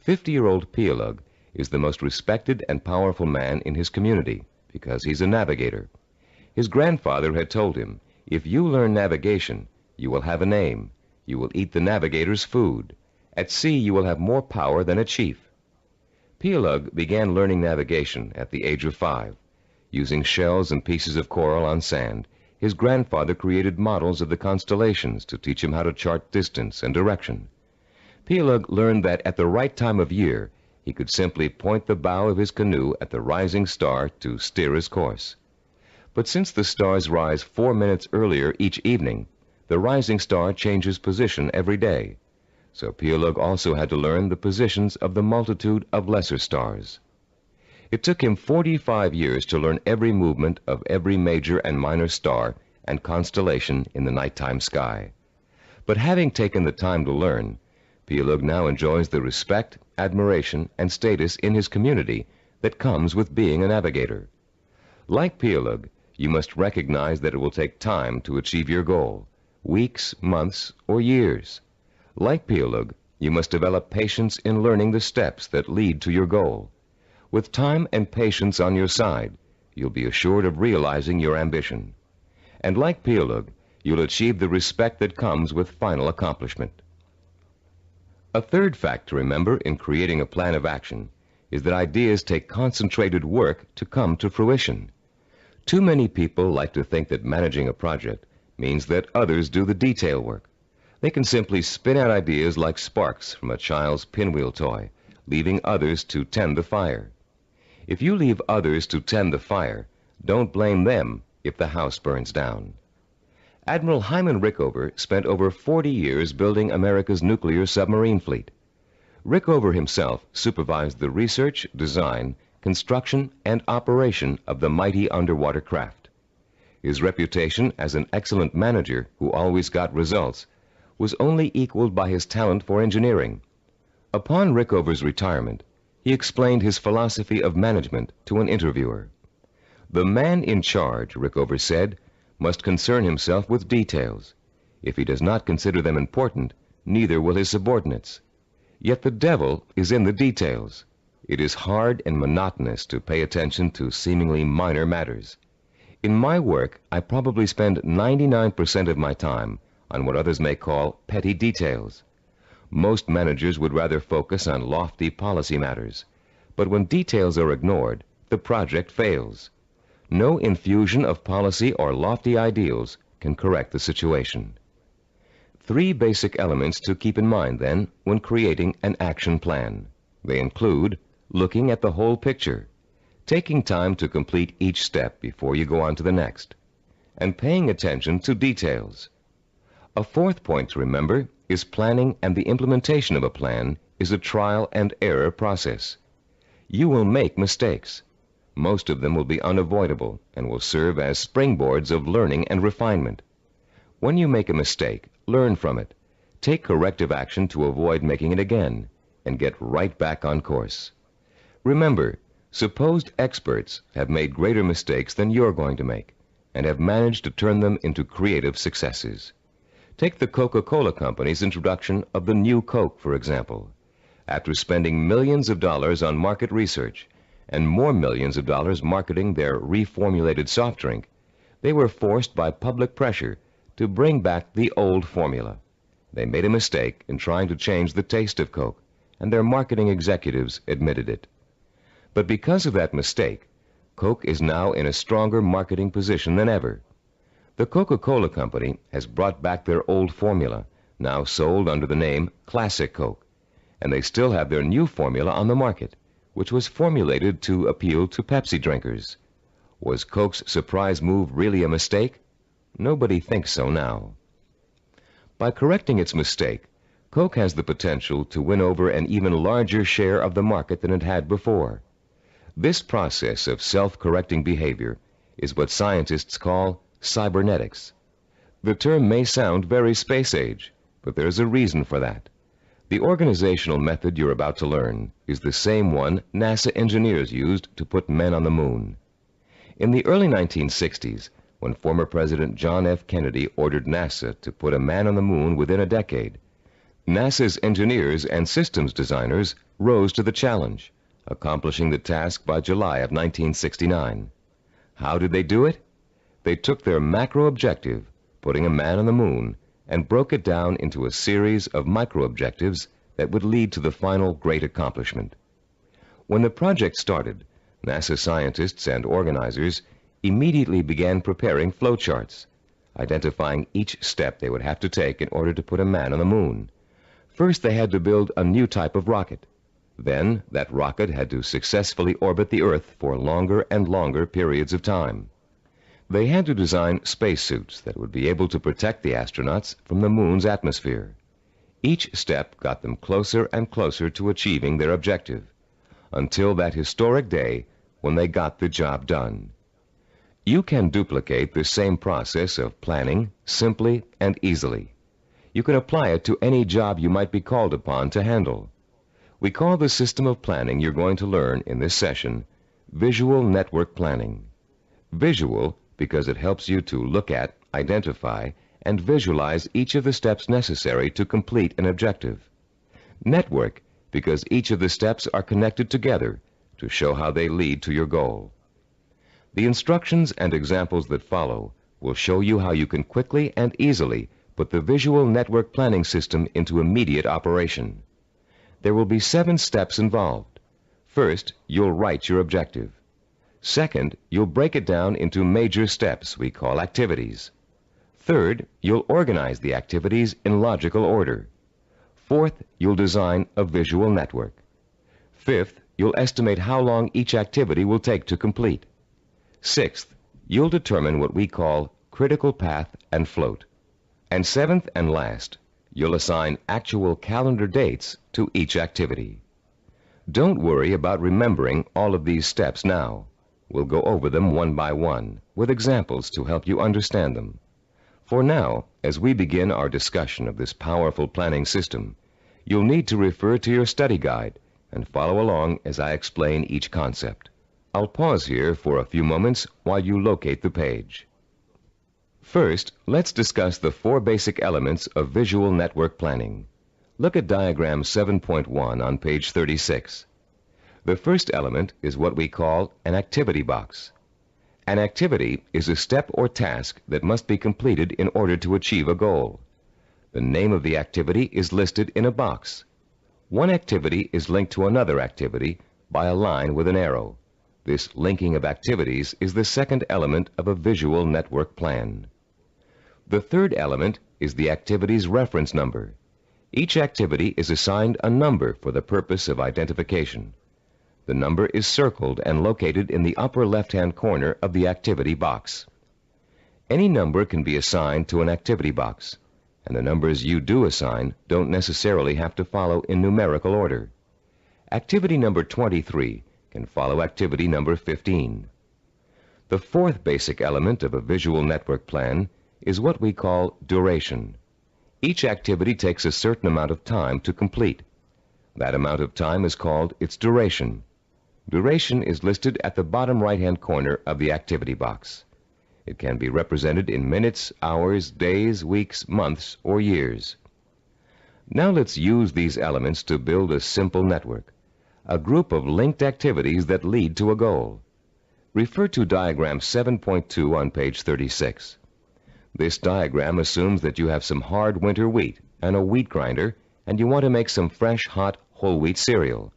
S1: 50-year-old Pialug is the most respected and powerful man in his community because he's a navigator. His grandfather had told him, "If you learn navigation, you will have a name. You will eat the navigator's food. At sea, you will have more power than a chief." Pialug began learning navigation at the age of 5. Using shells and pieces of coral on sand, his grandfather created models of the constellations to teach him how to chart distance and direction. Pialug learned that at the right time of year, he could simply point the bow of his canoe at the rising star to steer his course. But since the stars rise 4 minutes earlier each evening, the rising star changes position every day. So Pialug also had to learn the positions of the multitude of lesser stars. It took him 45 years to learn every movement of every major and minor star and constellation in the nighttime sky. But having taken the time to learn, Pielug now enjoys the respect, admiration, and status in his community that comes with being a navigator. Like Pielug, you must recognize that it will take time to achieve your goal, weeks, months, or years. Like Pielug, you must develop patience in learning the steps that lead to your goal. With time and patience on your side, you'll be assured of realizing your ambition. And like Pielug, you'll achieve the respect that comes with final accomplishment. A third fact to remember in creating a plan of action is that ideas take concentrated work to come to fruition. Too many people like to think that managing a project means that others do the detail work. They can simply spin out ideas like sparks from a child's pinwheel toy, leaving others to tend the fire. If you leave others to tend the fire, don't blame them if the house burns down. Admiral Hyman Rickover spent over 40 years building America's nuclear submarine fleet. Rickover himself supervised the research, design, construction, and operation of the mighty underwater craft. His reputation as an excellent manager who always got results was only equaled by his talent for engineering. Upon Rickover's retirement, he explained his philosophy of management to an interviewer. "The man in charge," Rickover said, "must concern himself with details. If he does not consider them important, neither will his subordinates. Yet the devil is in the details. It is hard and monotonous to pay attention to seemingly minor matters. In my work, I probably spend 99% of my time on what others may call petty details. Most managers would rather focus on lofty policy matters, but when details are ignored, the project fails. No infusion of policy or lofty ideals can correct the situation." 3 basic elements to keep in mind, then, when creating an action plan. They include looking at the whole picture, taking time to complete each step before you go on to the next, and paying attention to details. A 4th point to remember is planning, and the implementation of a plan is a trial and error process. You will make mistakes. Most of them will be unavoidable and will serve as springboards of learning and refinement. When you make a mistake, learn from it. Take corrective action to avoid making it again, and get right back on course. Remember, supposed experts have made greater mistakes than you're going to make, and have managed to turn them into creative successes. Take the Coca-Cola Company's introduction of the new Coke, for example. After spending millions of dollars on market research, and more millions of dollars marketing their reformulated soft drink, they were forced by public pressure to bring back the old formula. They made a mistake in trying to change the taste of Coke, and their marketing executives admitted it. But because of that mistake, Coke is now in a stronger marketing position than ever. The Coca-Cola Company has brought back their old formula, now sold under the name Classic Coke, and they still have their new formula on the market, which was formulated to appeal to Pepsi drinkers. Was Coke's surprise move really a mistake? Nobody thinks so now. By correcting its mistake, Coke has the potential to win over an even larger share of the market than it had before. This process of self-correcting behavior is what scientists call cybernetics. The term may sound very space-age, but there's a reason for that. The organizational method you're about to learn is the same one NASA engineers used to put men on the moon. In the early 1960s, when former President John F. Kennedy ordered NASA to put a man on the moon within a decade, NASA's engineers and systems designers rose to the challenge, accomplishing the task by July of 1969. How did they do it? They took their macro objective, putting a man on the moon, and broke it down into a series of micro-objectives that would lead to the final great accomplishment. When the project started, NASA scientists and organizers immediately began preparing flowcharts, identifying each step they would have to take in order to put a man on the moon. First, they had to build a new type of rocket. Then, that rocket had to successfully orbit the Earth for longer and longer periods of time. They had to design spacesuits that would be able to protect the astronauts from the moon's atmosphere. Each step got them closer and closer to achieving their objective, until that historic day when they got the job done. You can duplicate the same process of planning simply and easily. You can apply it to any job you might be called upon to handle. We call the system of planning you're going to learn in this session visual network planning. Visual because it helps you to look at, identify, and visualize each of the steps necessary to complete an objective. Network because each of the steps are connected together to show how they lead to your goal. The instructions and examples that follow will show you how you can quickly and easily put the visual network planning system into immediate operation. There will be 7 steps involved. First, you'll write your objective. Second, you'll break it down into major steps we call activities. Third, you'll organize the activities in logical order. Fourth, you'll design a visual network. Fifth, you'll estimate how long each activity will take to complete. Sixth, you'll determine what we call critical path and float. And seventh and last, you'll assign actual calendar dates to each activity. Don't worry about remembering all of these steps now. We'll go over them one by one, with examples to help you understand them. For now, as we begin our discussion of this powerful planning system, you'll need to refer to your study guide and follow along as I explain each concept. I'll pause here for a few moments while you locate the page. First, let's discuss the 4 basic elements of visual network planning. Look at diagram 7.1 on page 36. The first element is what we call an activity box. An activity is a step or task that must be completed in order to achieve a goal. The name of the activity is listed in a box. One activity is linked to another activity by a line with an arrow. This linking of activities is the second element of a visual network plan. The third element is the activity's reference number. Each activity is assigned a number for the purpose of identification. The number is circled and located in the upper left-hand corner of the activity box. Any number can be assigned to an activity box, and the numbers you do assign don't necessarily have to follow in numerical order. Activity number 23 can follow activity number 15. The fourth basic element of a visual network plan is what we call duration. Each activity takes a certain amount of time to complete. That amount of time is called its duration. Duration is listed at the bottom right-hand corner of the activity box. It can be represented in minutes, hours, days, weeks, months, or years. Now let's use these elements to build a simple network, a group of linked activities that lead to a goal. Refer to diagram 7.2 on page 36. This diagram assumes that you have some hard winter wheat and a wheat grinder, and you want to make some fresh, hot, whole wheat cereal.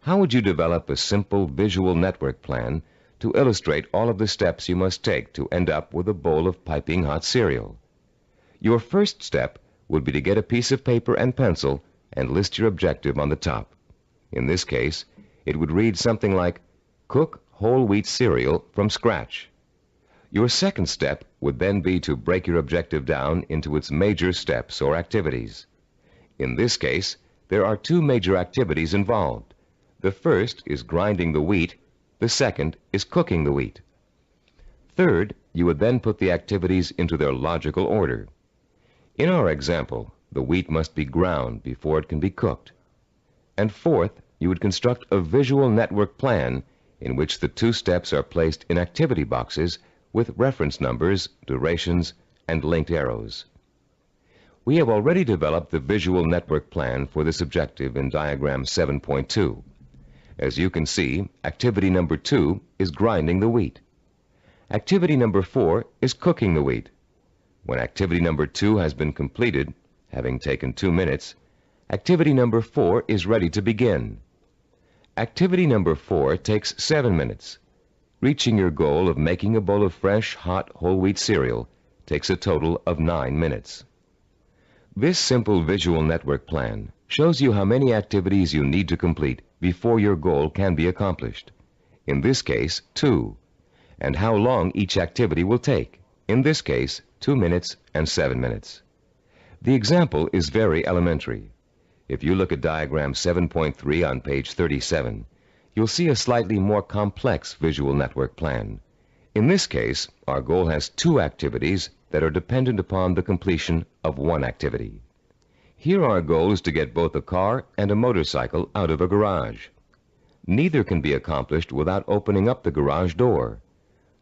S1: How would you develop a simple visual network plan to illustrate all of the steps you must take to end up with a bowl of piping hot cereal? Your first step would be to get a piece of paper and pencil and list your objective on the top. In this case, it would read something like, cook whole wheat cereal from scratch. Your second step would then be to break your objective down into its major steps or activities. In this case, there are 2 major activities involved. The first is grinding the wheat. The second is cooking the wheat. Third, you would then put the activities into their logical order. In our example, the wheat must be ground before it can be cooked. And fourth, you would construct a visual network plan in which the 2 steps are placed in activity boxes with reference numbers, durations, and linked arrows. We have already developed the visual network plan for this objective in diagram 7.2. As you can see, activity number 2 is grinding the wheat. Activity number 4 is cooking the wheat. When activity number 2 has been completed, having taken 2 minutes, activity number 4 is ready to begin. Activity number 4 takes 7 minutes. Reaching your goal of making a bowl of fresh, hot, whole wheat cereal takes a total of 9 minutes. This simple visual network plan shows you how many activities you need to complete before your goal can be accomplished. In this case, 2. And how long each activity will take. In this case, 2 minutes and 7 minutes. The example is very elementary. If you look at diagram 7.3 on page 37, you'll see a slightly more complex visual network plan. In this case, our goal has two activities that are dependent upon the completion of one activity. Here our goal is to get both a car and a motorcycle out of a garage. Neither can be accomplished without opening up the garage door.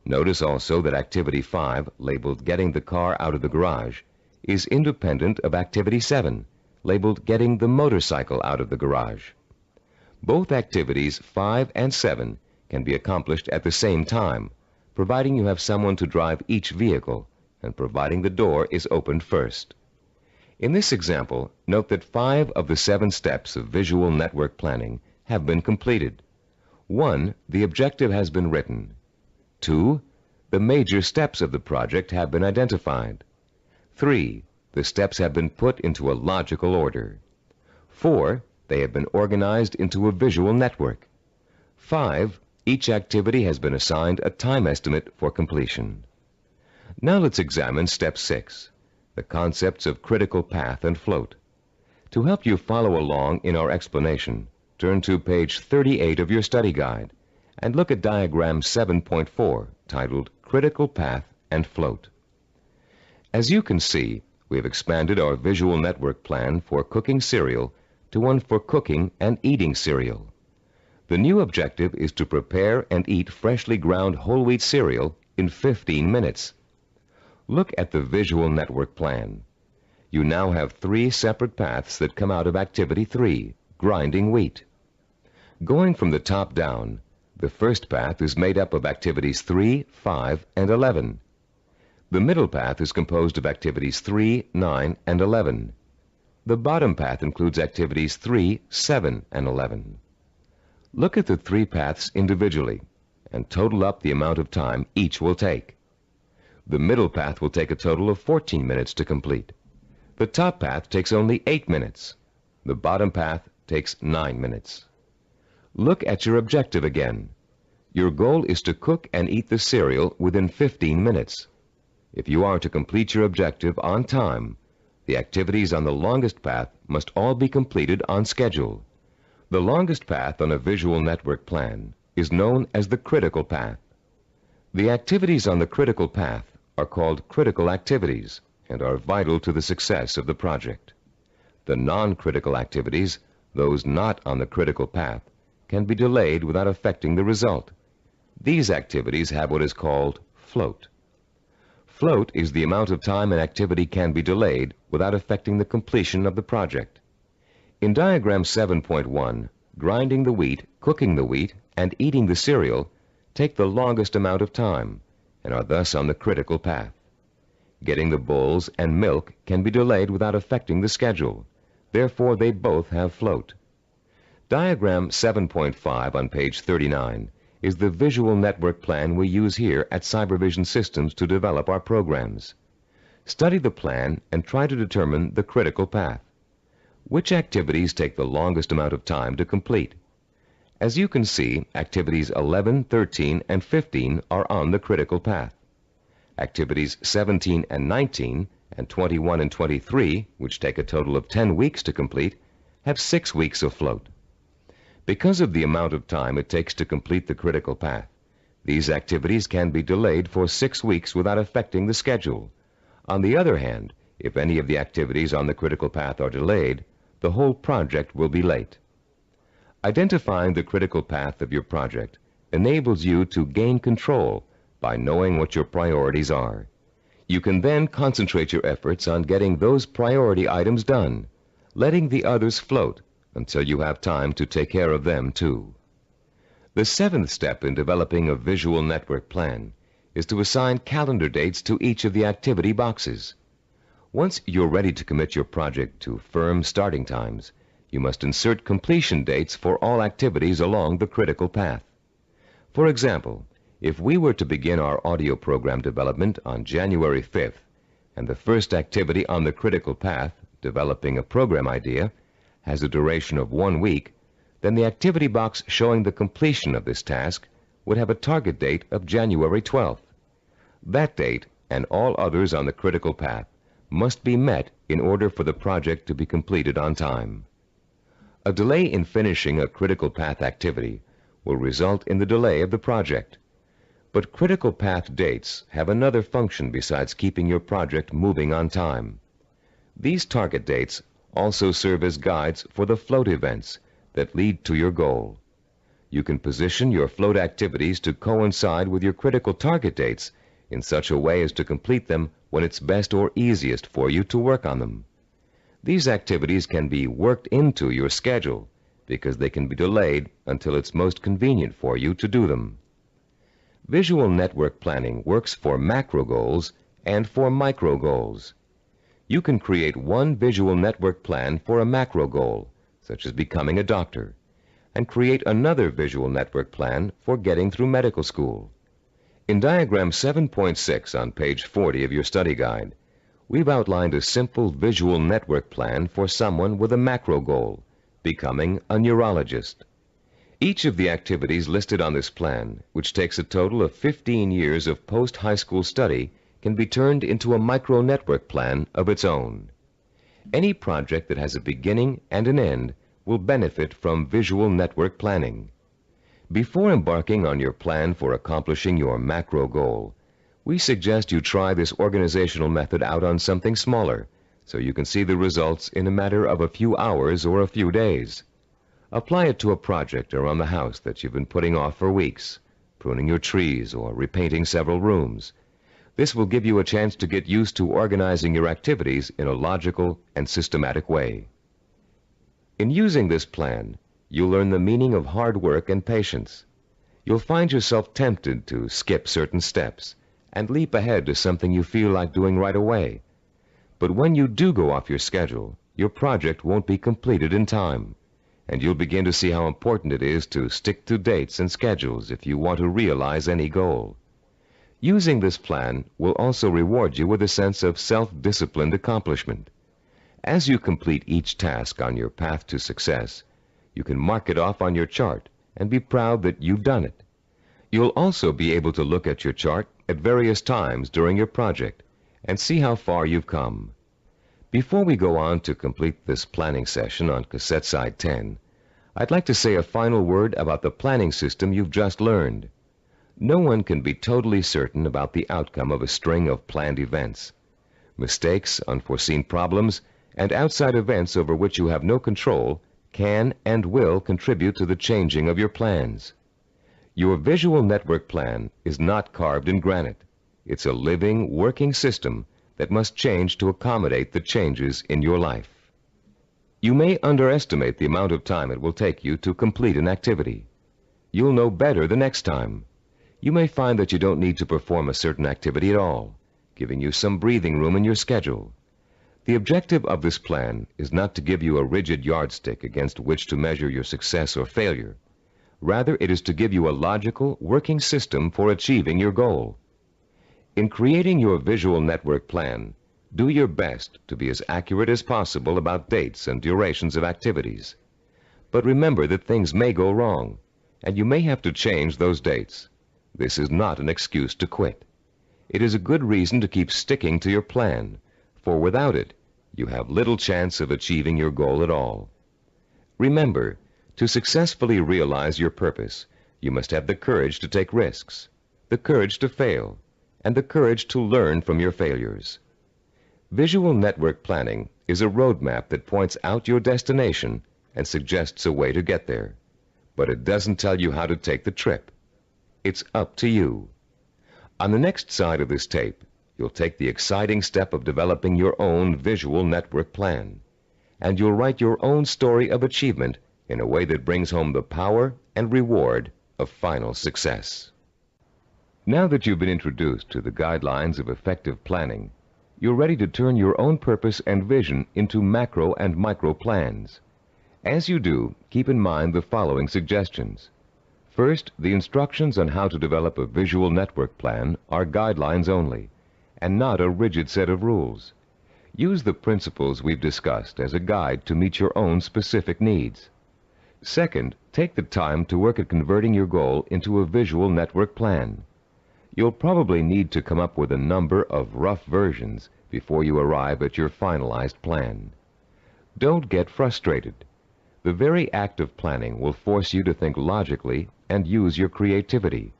S1: Notice also that Activity 5, labeled Getting the Car Out of the Garage, is independent of Activity 7, labeled Getting the Motorcycle Out of the Garage. Both activities 5 and 7 can be accomplished at the same time, providing you have someone to drive each vehicle and providing the door is opened first. In this example, note that 5 of the 7 steps of visual network planning have been completed. 1, the objective has been written. 2, the major steps of the project have been identified. 3, the steps have been put into a logical order. 4, they have been organized into a visual network. 5, each activity has been assigned a time estimate for completion. Now let's examine Step 6, the concepts of critical path and float. To help you follow along in our explanation, turn to page 38 of your study guide and look at diagram 7.4, titled Critical Path and Float. As you can see, we have expanded our visual network plan for cooking cereal to one for cooking and eating cereal. The new objective is to prepare and eat freshly ground whole wheat cereal in 15 minutes. Look at the visual network plan. You now have 3 separate paths that come out of Activity 3, grinding wheat. Going from the top down, the first path is made up of Activities 3, 5, and 11. The middle path is composed of Activities 3, 9, and 11. The bottom path includes Activities 3, 7, and 11. Look at the 3 paths individually and total up the amount of time each will take. The middle path will take a total of 14 minutes to complete. The top path takes only 8 minutes. The bottom path takes 9 minutes. Look at your objective again. Your goal is to cook and eat the cereal within 15 minutes. If you are to complete your objective on time, the activities on the longest path must all be completed on schedule. The longest path on a visual network plan is known as the critical path. The activities on the critical path are called critical activities and are vital to the success of the project. The non-critical activities, those not on the critical path, can be delayed without affecting the result. These activities have what is called float. Float is the amount of time an activity can be delayed without affecting the completion of the project. In diagram 7.1, grinding the wheat, cooking the wheat, and eating the cereal take the longest amount of time and are thus on the critical path. Getting the bowls and milk can be delayed without affecting the schedule. Therefore, they both have float. Diagram 7.5 on page 39 is the visual network plan we use here at Cybervision Systems to develop our programs. Study the plan and try to determine the critical path. Which activities take the longest amount of time to complete? As you can see, activities 11, 13, and 15 are on the critical path. Activities 17 and 19, and 21 and 23, which take a total of 10 weeks to complete, have 6 weeks of float. Because of the amount of time it takes to complete the critical path, these activities can be delayed for 6 weeks without affecting the schedule. On the other hand, if any of the activities on the critical path are delayed, the whole project will be late. Identifying the critical path of your project enables you to gain control by knowing what your priorities are. You can then concentrate your efforts on getting those priority items done, letting the others float until you have time to take care of them too. The 7th step in developing a visual network plan is to assign calendar dates to each of the activity boxes. Once you're ready to commit your project to firm starting times, you must insert completion dates for all activities along the critical path. For example, if we were to begin our audio program development on January 5th, and the first activity on the critical path, developing a program idea, has a duration of 1 week, then the activity box showing the completion of this task would have a target date of January 12th. That date, and all others on the critical path, must be met in order for the project to be completed on time. A delay in finishing a critical path activity will result in the delay of the project. But critical path dates have another function besides keeping your project moving on time. These target dates also serve as guides for the float events that lead to your goal. You can position your float activities to coincide with your critical target dates in such a way as to complete them when it's best or easiest for you to work on them. These activities can be worked into your schedule because they can be delayed until it's most convenient for you to do them. Visual network planning works for macro goals and for micro goals. You can create one visual network plan for a macro goal, such as becoming a doctor, and create another visual network plan for getting through medical school. In diagram 7.6 on page 40 of your study guide, we've outlined a simple visual network plan for someone with a macro goal, becoming a neurologist. Each of the activities listed on this plan, which takes a total of 15 years of post-high school study, can be turned into a micro-network plan of its own. Any project that has a beginning and an end will benefit from visual network planning. Before embarking on your plan for accomplishing your macro goal, we suggest you try this organizational method out on something smaller so you can see the results in a matter of a few hours or a few days. Apply it to a project around the house that you've been putting off for weeks, pruning your trees or repainting several rooms. This will give you a chance to get used to organizing your activities in a logical and systematic way. In using this plan, you'll learn the meaning of hard work and patience. You'll find yourself tempted to skip certain steps and leap ahead to something you feel like doing right away. But when you do go off your schedule, your project won't be completed in time, and you'll begin to see how important it is to stick to dates and schedules if you want to realize any goal. Using this plan will also reward you with a sense of self-disciplined accomplishment. As you complete each task on your path to success, you can mark it off on your chart and be proud that you've done it. You'll also be able to look at your chart at various times during your project and see how far you've come. Before we go on to complete this planning session on cassette side 10, I'd like to say a final word about the planning system you've just learned. No one can be totally certain about the outcome of a string of planned events. Mistakes, unforeseen problems, and outside events over which you have no control can and will contribute to the changing of your plans. Your visual network plan is not carved in granite. It's a living, working system that must change to accommodate the changes in your life. You may underestimate the amount of time it will take you to complete an activity. You'll know better the next time. You may find that you don't need to perform a certain activity at all, giving you some breathing room in your schedule. The objective of this plan is not to give you a rigid yardstick against which to measure your success or failure. Rather, it is to give you a logical, working system for achieving your goal. In creating your visual network plan, do your best to be as accurate as possible about dates and durations of activities. But remember that things may go wrong, and you may have to change those dates. This is not an excuse to quit. It is a good reason to keep sticking to your plan, for without it, you have little chance of achieving your goal at all. Remember, to successfully realize your purpose, you must have the courage to take risks, the courage to fail, and the courage to learn from your failures. Visual network planning is a roadmap that points out your destination and suggests a way to get there, but it doesn't tell you how to take the trip. It's up to you. On the next side of this tape, you'll take the exciting step of developing your own visual network plan, and you'll write your own story of achievement in a way that brings home the power and reward of final success. Now that you've been introduced to the guidelines of effective planning, you're ready to turn your own purpose and vision into macro and micro plans. As you do, keep in mind the following suggestions. First, the instructions on how to develop a visual network plan are guidelines only, and not a rigid set of rules. Use the principles we've discussed as a guide to meet your own specific needs. Second, take the time to work at converting your goal into a visual network plan. You'll probably need to come up with a number of rough versions before you arrive at your finalized plan. Don't get frustrated. The very act of planning will force you to think logically and use your creativity.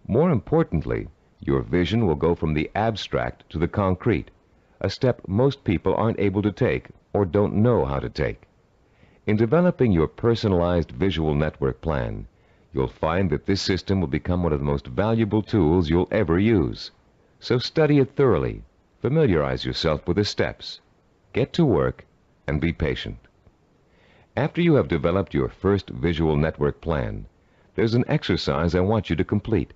S1: More importantly, your vision will go from the abstract to the concrete, a step most people aren't able to take or don't know how to take. In developing your personalized visual network plan, you'll find that this system will become one of the most valuable tools you'll ever use. So study it thoroughly, familiarize yourself with the steps, get to work, and be patient. After you have developed your first visual network plan, there's an exercise I want you to complete.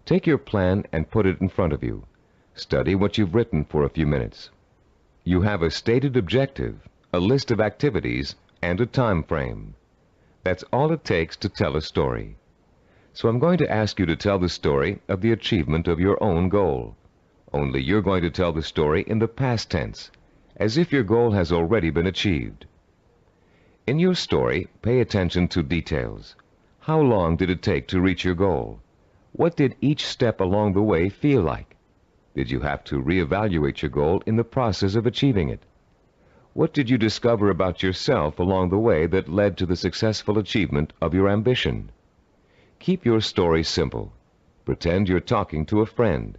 S1: Take your plan and put it in front of you. Study what you've written for a few minutes. You have a stated objective, a list of activities, and a time frame. That's all it takes to tell a story. So I'm going to ask you to tell the story of the achievement of your own goal. Only you're going to tell the story in the past tense, as if your goal has already been achieved. In your story, pay attention to details. How long did it take to reach your goal? What did each step along the way feel like? Did you have to reevaluate your goal in the process of achieving it? What did you discover about yourself along the way that led to the successful achievement of your ambition? Keep your story simple. Pretend you're talking to a friend.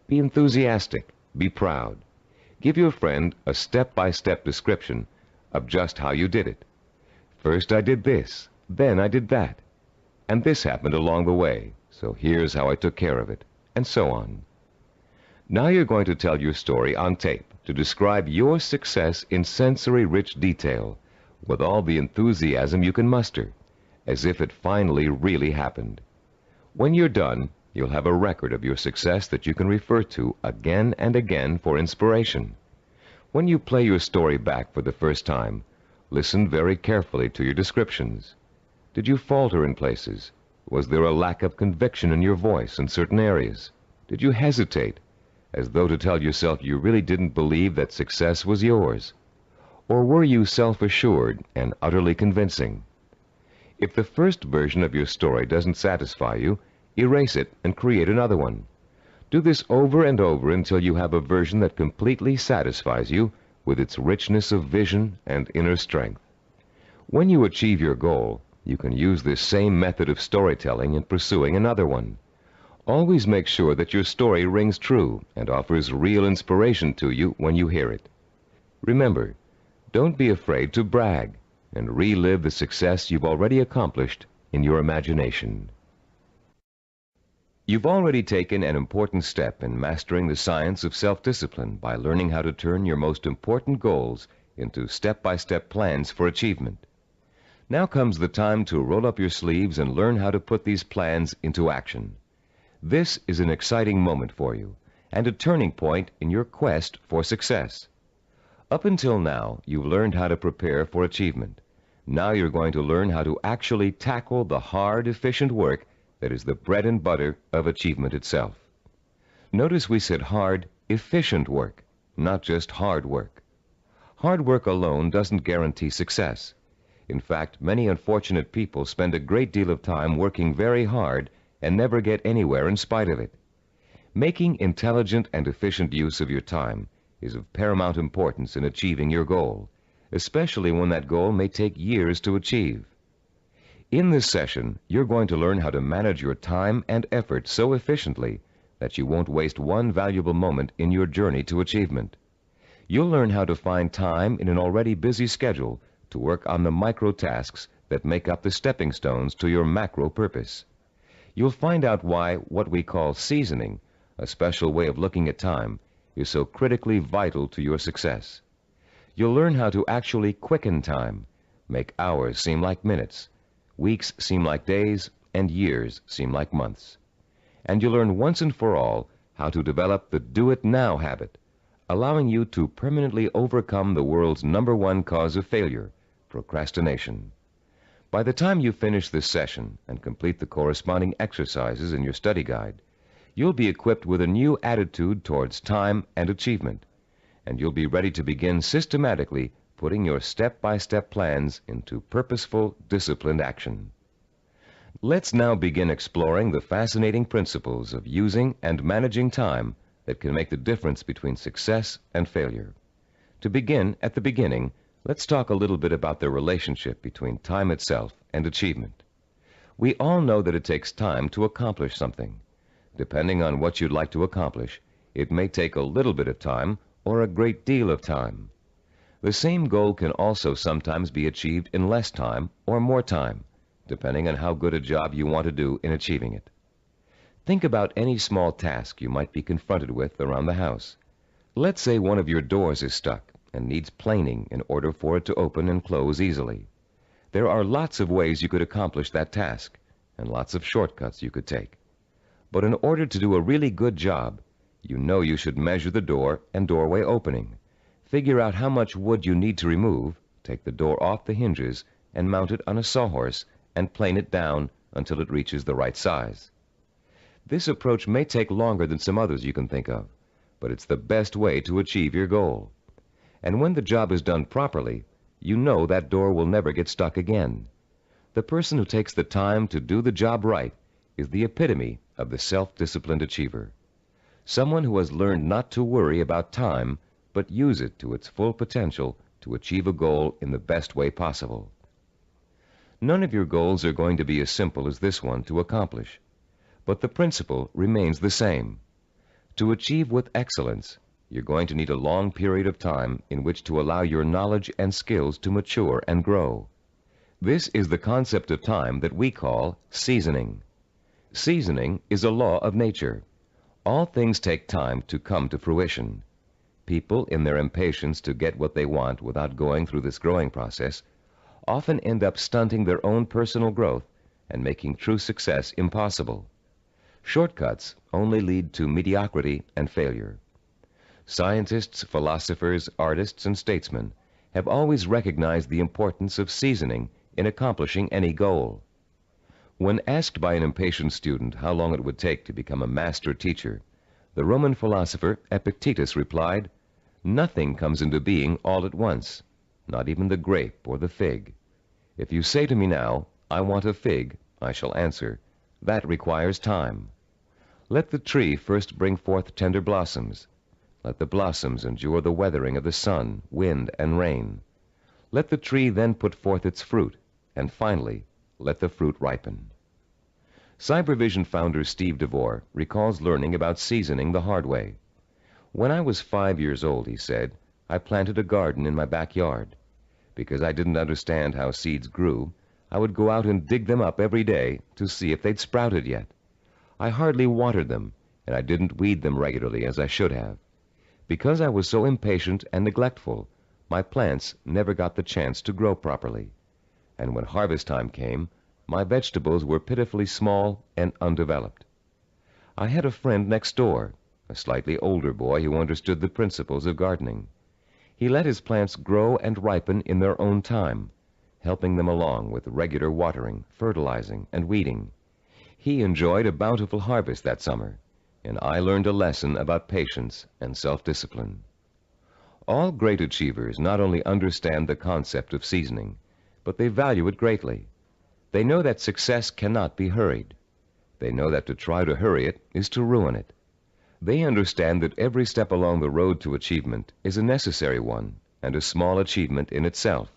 S1: Be enthusiastic. Be proud. Give your friend a step-by-step description of just how you did it. First I did this, then I did that, and this happened along the way, so here's how I took care of it, and so on. Now you're going to tell your story on tape to describe your success in sensory-rich detail, with all the enthusiasm you can muster, as if it finally really happened. When you're done, you'll have a record of your success that you can refer to again and again for inspiration. When you play your story back for the first time, listen very carefully to your descriptions. Did you falter in places? Was there a lack of conviction in your voice in certain areas? Did you hesitate, as though to tell yourself you really didn't believe that success was yours? Or were you self-assured and utterly convincing? If the first version of your story doesn't satisfy you, erase it and create another one. Do this over and over until you have a version that completely satisfies you with its richness of vision and inner strength. When you achieve your goal, you can use this same method of storytelling in pursuing another one. Always make sure that your story rings true and offers real inspiration to you when you hear it. Remember, don't be afraid to brag and relive the success you've already accomplished in your imagination. You've already taken an important step in mastering the science of self-discipline by learning how to turn your most important goals into step-by-step plans for achievement. Now comes the time to roll up your sleeves and learn how to put these plans into action. This is an exciting moment for you and a turning point in your quest for success. Up until now, you've learned how to prepare for achievement. Now you're going to learn how to actually tackle the hard, efficient work that is the bread and butter of achievement itself. Notice we said hard, efficient work, not just hard work. Hard work alone doesn't guarantee success. In fact, many unfortunate people spend a great deal of time working very hard and never get anywhere in spite of it. Making intelligent and efficient use of your time is of paramount importance in achieving your goal, especially when that goal may take years to achieve. In this session, you're going to learn how to manage your time and effort so efficiently that you won't waste one valuable moment in your journey to achievement. You'll learn how to find time in an already busy schedule to work on the micro tasks that make up the stepping stones to your macro purpose. You'll find out why what we call seasoning, a special way of looking at time, is so critically vital to your success. You'll learn how to actually quicken time, make hours seem like minutes, weeks seem like days, and years seem like months. And you'll learn once and for all how to develop the do-it-now habit, allowing you to permanently overcome the world's #1 cause of failure, procrastination. By the time you finish this session and complete the corresponding exercises in your study guide, you'll be equipped with a new attitude towards time and achievement, and you'll be ready to begin systematically putting your step-by-step plans into purposeful, disciplined action. Let's now begin exploring the fascinating principles of using and managing time that can make the difference between success and failure. To begin at the beginning, Let's talk a little bit about the relationship between time itself and achievement. We all know that it takes time to accomplish something. Depending on what you'd like to accomplish, it may take a little bit of time or a great deal of time. The same goal can also sometimes be achieved in less time or more time, depending on how good a job you want to do in achieving it. Think about any small task you might be confronted with around the house. Let's say one of your doors is stuck and needs planing in order for it to open and close easily. There are lots of ways you could accomplish that task, and lots of shortcuts you could take. But in order to do a really good job, you know you should measure the door and doorway opening, figure out how much wood you need to remove, take the door off the hinges, and mount it on a sawhorse, and plane it down until it reaches the right size. This approach may take longer than some others you can think of, but it's the best way to achieve your goal. And when the job is done properly, you know that door will never get stuck again. The person who takes the time to do the job right is the epitome of the self-disciplined achiever. Someone who has learned not to worry about time, but use it to its full potential to achieve a goal in the best way possible. None of your goals are going to be as simple as this one to accomplish, but the principle remains the same. To achieve with excellence, you're going to need a long period of time in which to allow your knowledge and skills to mature and grow. This is the concept of time that we call seasoning. Seasoning is a law of nature. All things take time to come to fruition. People, in their impatience to get what they want without going through this growing process, often end up stunting their own personal growth and making true success impossible. Shortcuts only lead to mediocrity and failure. Scientists, philosophers, artists, and statesmen have always recognized the importance of seasoning in accomplishing any goal. When asked by an impatient student how long it would take to become a master teacher, the Roman philosopher Epictetus replied, "Nothing comes into being all at once, not even the grape or the fig. If you say to me now, 'I want a fig,' I shall answer, 'That requires time.' Let the tree first bring forth tender blossoms. Let the blossoms endure the weathering of the sun, wind, and rain. Let the tree then put forth its fruit, and finally, let the fruit ripen." Cybervision founder Steve DeVore recalls learning about seasoning the hard way. "When I was 5 years old," he said, "I planted a garden in my backyard. Because I didn't understand how seeds grew, I would go out and dig them up every day to see if they'd sprouted yet. I hardly watered them, and I didn't weed them regularly as I should have. Because I was so impatient and neglectful, my plants never got the chance to grow properly. And when harvest time came, my vegetables were pitifully small and undeveloped. I had a friend next door, a slightly older boy who understood the principles of gardening. He let his plants grow and ripen in their own time, helping them along with regular watering, fertilizing, and weeding. He enjoyed a bountiful harvest that summer, and I learned a lesson about patience and self-discipline." All great achievers not only understand the concept of seasoning, but they value it greatly. They know that success cannot be hurried. They know that to try to hurry it is to ruin it. They understand that every step along the road to achievement is a necessary one and a small achievement in itself.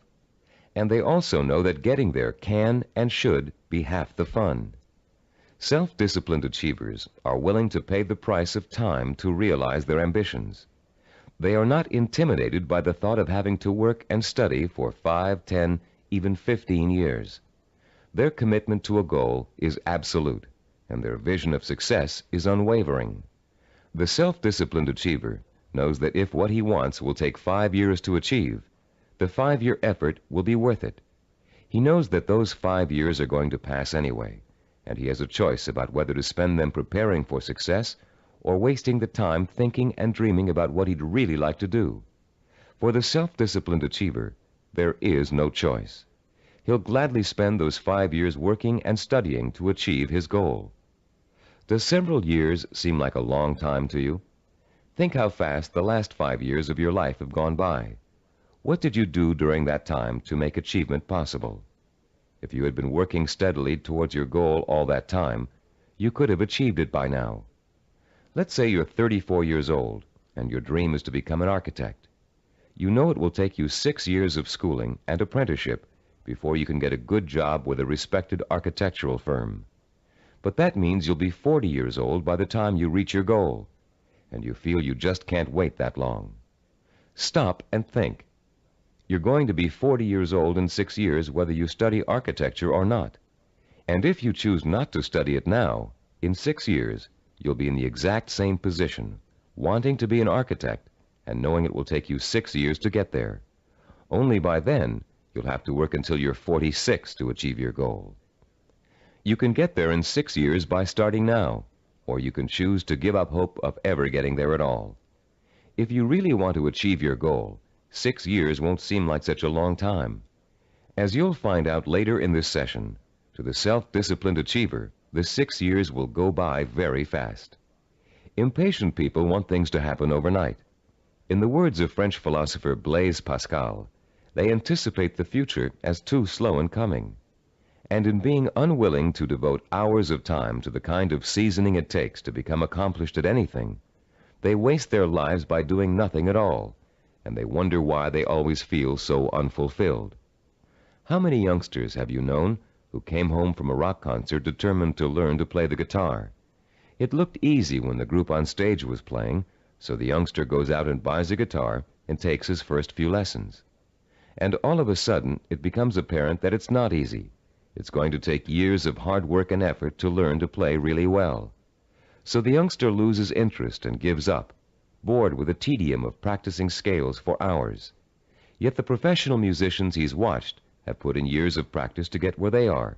S1: And they also know that getting there can and should be half the fun. Self-disciplined achievers are willing to pay the price of time to realize their ambitions. They are not intimidated by the thought of having to work and study for 5, 10, even 15 years. Their commitment to a goal is absolute, and their vision of success is unwavering. The self-disciplined achiever knows that if what he wants will take 5 years to achieve, the 5-year effort will be worth it. He knows that those 5 years are going to pass anyway, and he has a choice about whether to spend them preparing for success or wasting the time thinking and dreaming about what he'd really like to do. For the self-disciplined achiever, there is no choice. He'll gladly spend those 5 years working and studying to achieve his goal. Does several years seem like a long time to you? Think how fast the last 5 years of your life have gone by. What did you do during that time to make achievement possible? If you had been working steadily towards your goal all that time, you could have achieved it by now. Let's say you're 34 years old, and your dream is to become an architect. you know it will take you 6 years of schooling and apprenticeship before you can get a good job with a respected architectural firm. But that means you'll be 40 years old by the time you reach your goal, and you feel you just can't wait that long. Stop and think. You're going to be 40 years old in 6 years whether you study architecture or not. And if you choose not to study it now, in 6 years, you'll be in the exact same position, wanting to be an architect and knowing it will take you 6 years to get there. Only by then, you'll have to work until you're 46 to achieve your goal. You can get there in 6 years by starting now, or you can choose to give up hope of ever getting there at all. If you really want to achieve your goal, 6 years won't seem like such a long time. As you'll find out later in this session, to the self-disciplined achiever, the 6 years will go by very fast. Impatient people want things to happen overnight. In the words of French philosopher Blaise Pascal, they anticipate the future as too slow in coming. And in being unwilling to devote hours of time to the kind of seasoning it takes to become accomplished at anything, they waste their lives by doing nothing at all, and they wonder why they always feel so unfulfilled. How many youngsters have you known who came home from a rock concert determined to learn to play the guitar? It looked easy when the group on stage was playing, so the youngster goes out and buys a guitar and takes his first few lessons. And all of a sudden, it becomes apparent that it's not easy. It's going to take years of hard work and effort to learn to play really well. So the youngster loses interest and gives up, bored with the tedium of practicing scales for hours. Yet the professional musicians he's watched have put in years of practice to get where they are,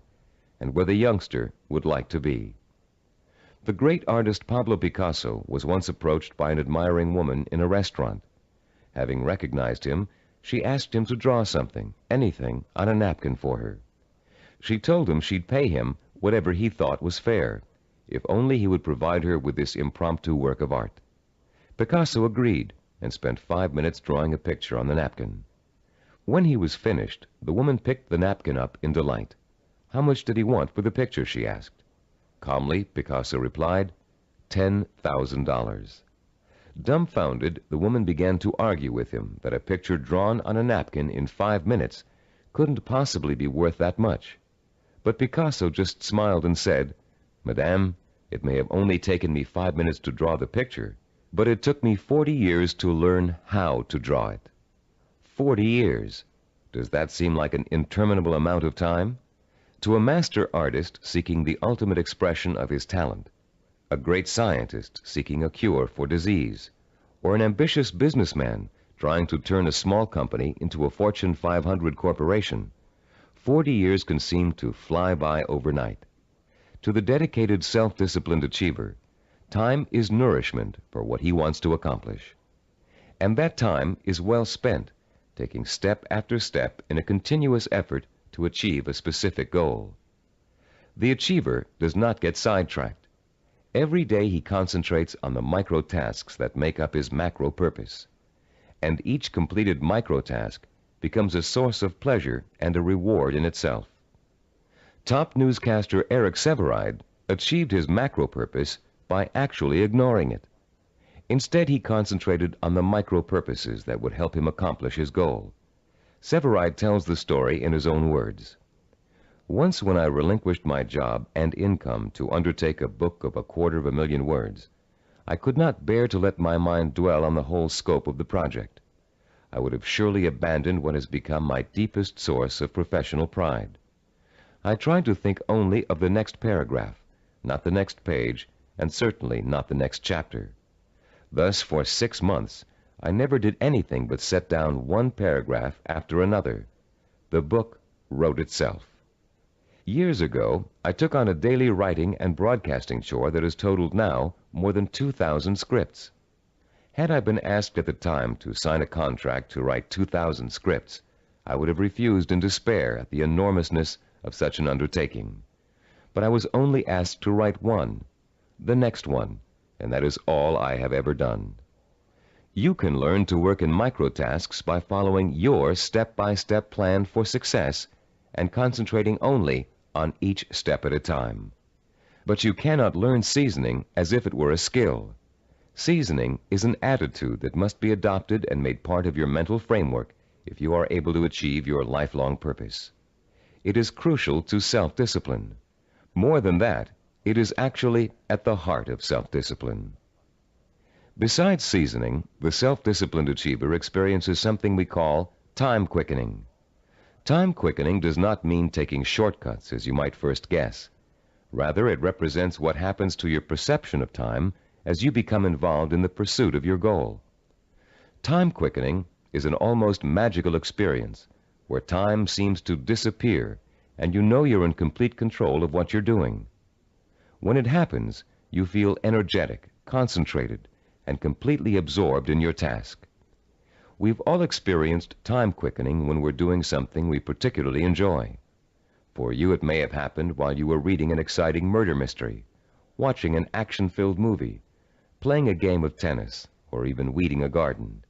S1: and where the youngster would like to be. The great artist Pablo Picasso was once approached by an admiring woman in a restaurant. Having recognized him, she asked him to draw something, anything, on a napkin for her. She told him she'd pay him whatever he thought was fair, if only he would provide her with this impromptu work of art. Picasso agreed and spent 5 minutes drawing a picture on the napkin. When he was finished, the woman picked the napkin up in delight. How much did he want for the picture, she asked. Calmly, Picasso replied, $10,000. Dumbfounded, the woman began to argue with him that a picture drawn on a napkin in 5 minutes couldn't possibly be worth that much. But Picasso just smiled and said, Madame, it may have only taken me 5 minutes to draw the picture, but it took me 40 years to learn how to draw it. 40 years. Does that seem like an interminable amount of time? To a master artist seeking the ultimate expression of his talent, a great scientist seeking a cure for disease, or an ambitious businessman trying to turn a small company into a Fortune 500 corporation, 40 years can seem to fly by overnight. To the dedicated, self-disciplined achiever, time is nourishment for what he wants to accomplish. And that time is well spent, taking step after step in a continuous effort to achieve a specific goal. The achiever does not get sidetracked. Every day he concentrates on the micro tasks that make up his macro purpose, and each completed micro task becomes a source of pleasure and a reward in itself. Top newscaster Eric Sevareid achieved his macro purpose by actually ignoring it. Instead, he concentrated on the micro purposes that would help him accomplish his goal. Sevareid tells the story in his own words. Once when I relinquished my job and income to undertake a book of 250,000 words, I could not bear to let my mind dwell on the whole scope of the project. I would have surely abandoned what has become my deepest source of professional pride. I tried to think only of the next paragraph, not the next page, and certainly not the next chapter. Thus, for 6 months, I never did anything but set down one paragraph after another. The book wrote itself. Years ago, I took on a daily writing and broadcasting chore that has totaled now more than 2,000 scripts. Had I been asked at the time to sign a contract to write 2,000 scripts, I would have refused in despair at the enormousness of such an undertaking. But I was only asked to write one, the next one, and that is all I have ever done. You can learn to work in microtasks by following your step-by-step plan for success and concentrating only on each step at a time. But you cannot learn seasoning as if it were a skill. Seasoning is an attitude that must be adopted and made part of your mental framework if you are able to achieve your lifelong purpose. It is crucial to self-discipline. More than that, it is actually at the heart of self-discipline. Besides seasoning, the self-disciplined achiever experiences something we call time quickening. Time quickening does not mean taking shortcuts, as you might first guess. Rather, it represents what happens to your perception of time as you become involved in the pursuit of your goal. Time quickening is an almost magical experience where time seems to disappear and you know you're in complete control of what you're doing. When it happens, you feel energetic, concentrated, and completely absorbed in your task. We've all experienced time quickening when we're doing something we particularly enjoy. For you, it may have happened while you were reading an exciting murder mystery, watching an action-filled movie, playing a game of tennis, or even weeding a garden.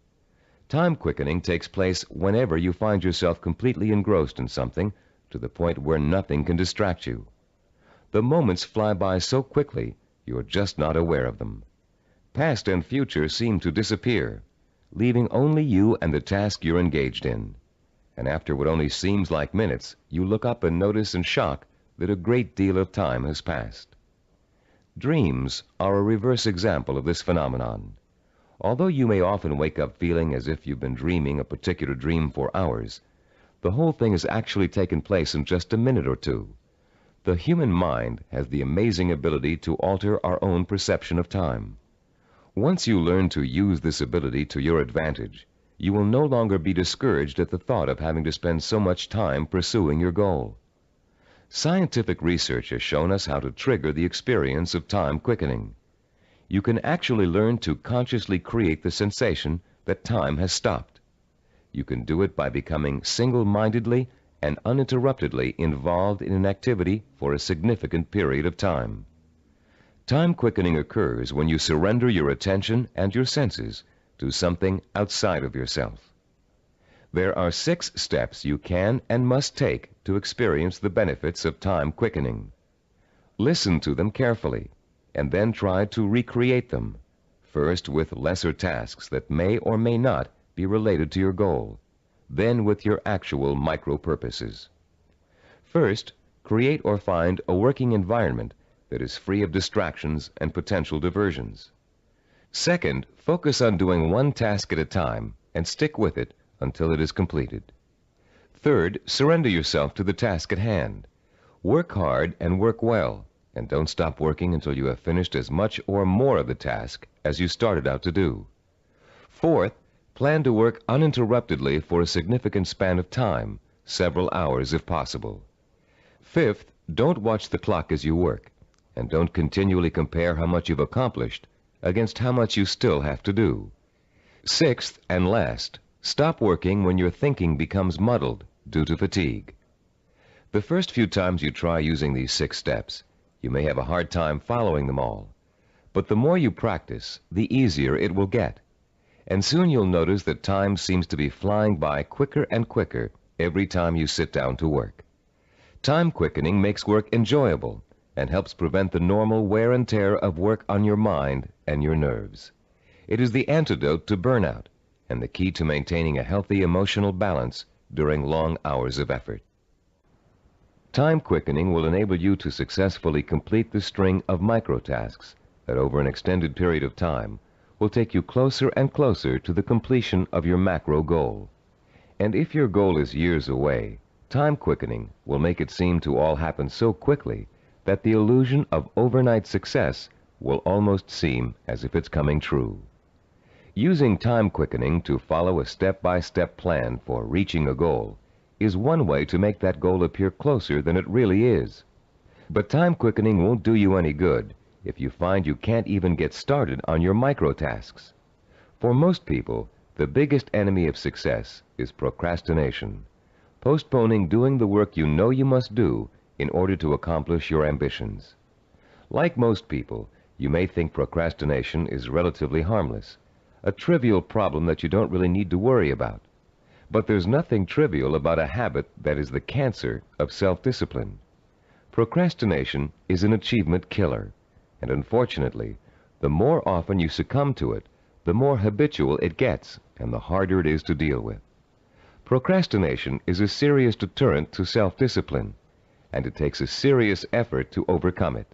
S1: Time quickening takes place whenever you find yourself completely engrossed in something to the point where nothing can distract you. The moments fly by so quickly, you're just not aware of them. Past and future seem to disappear, leaving only you and the task you're engaged in. And after what only seems like minutes, you look up and notice in shock that a great deal of time has passed. Dreams are a reverse example of this phenomenon. Although you may often wake up feeling as if you've been dreaming a particular dream for hours, the whole thing has actually taken place in just a minute or two. The human mind has the amazing ability to alter our own perception of time. Once you learn to use this ability to your advantage, you will no longer be discouraged at the thought of having to spend so much time pursuing your goal. Scientific research has shown us how to trigger the experience of time quickening. You can actually learn to consciously create the sensation that time has stopped. You can do it by becoming single-mindedly and uninterruptedly involved in an activity for a significant period of time. Time quickening occurs when you surrender your attention and your senses to something outside of yourself. There are 6 steps you can and must take to experience the benefits of time quickening. Listen to them carefully, and then try to recreate them, first with lesser tasks that may or may not be related to your goal, then with your actual micro-purposes. First, create or find a working environment that is free of distractions and potential diversions. Second, focus on doing one task at a time and stick with it until it is completed. Third, surrender yourself to the task at hand. Work hard and work well, and don't stop working until you have finished as much or more of the task as you started out to do. Fourth, plan to work uninterruptedly for a significant span of time, several hours if possible. Fifth, don't watch the clock as you work, and don't continually compare how much you've accomplished against how much you still have to do. Sixth and last, stop working when your thinking becomes muddled due to fatigue. The first few times you try using these 6 steps, you may have a hard time following them all. But the more you practice, the easier it will get. And soon you'll notice that time seems to be flying by quicker and quicker every time you sit down to work. Time quickening makes work enjoyable and helps prevent the normal wear and tear of work on your mind and your nerves. It is the antidote to burnout and the key to maintaining a healthy emotional balance during long hours of effort. Time quickening will enable you to successfully complete the string of micro-tasks that over an extended period of time will take you closer and closer to the completion of your macro goal. And if your goal is years away, time quickening will make it seem to all happen so quickly that the illusion of overnight success will almost seem as if it's coming true. Using time quickening to follow a step-by-step plan for reaching a goal is one way to make that goal appear closer than it really is. But time quickening won't do you any good if you find you can't even get started on your micro-tasks. For most people, the biggest enemy of success is procrastination, postponing doing the work you know you must do in order to accomplish your ambitions. Like most people, you may think procrastination is relatively harmless, a trivial problem that you don't really need to worry about. But there's nothing trivial about a habit that is the cancer of self-discipline. Procrastination is an achievement killer, and unfortunately, The more often you succumb to it, the more habitual it gets and the harder it is to deal with. Procrastination is a serious deterrent to self-discipline, and it takes a serious effort to overcome it.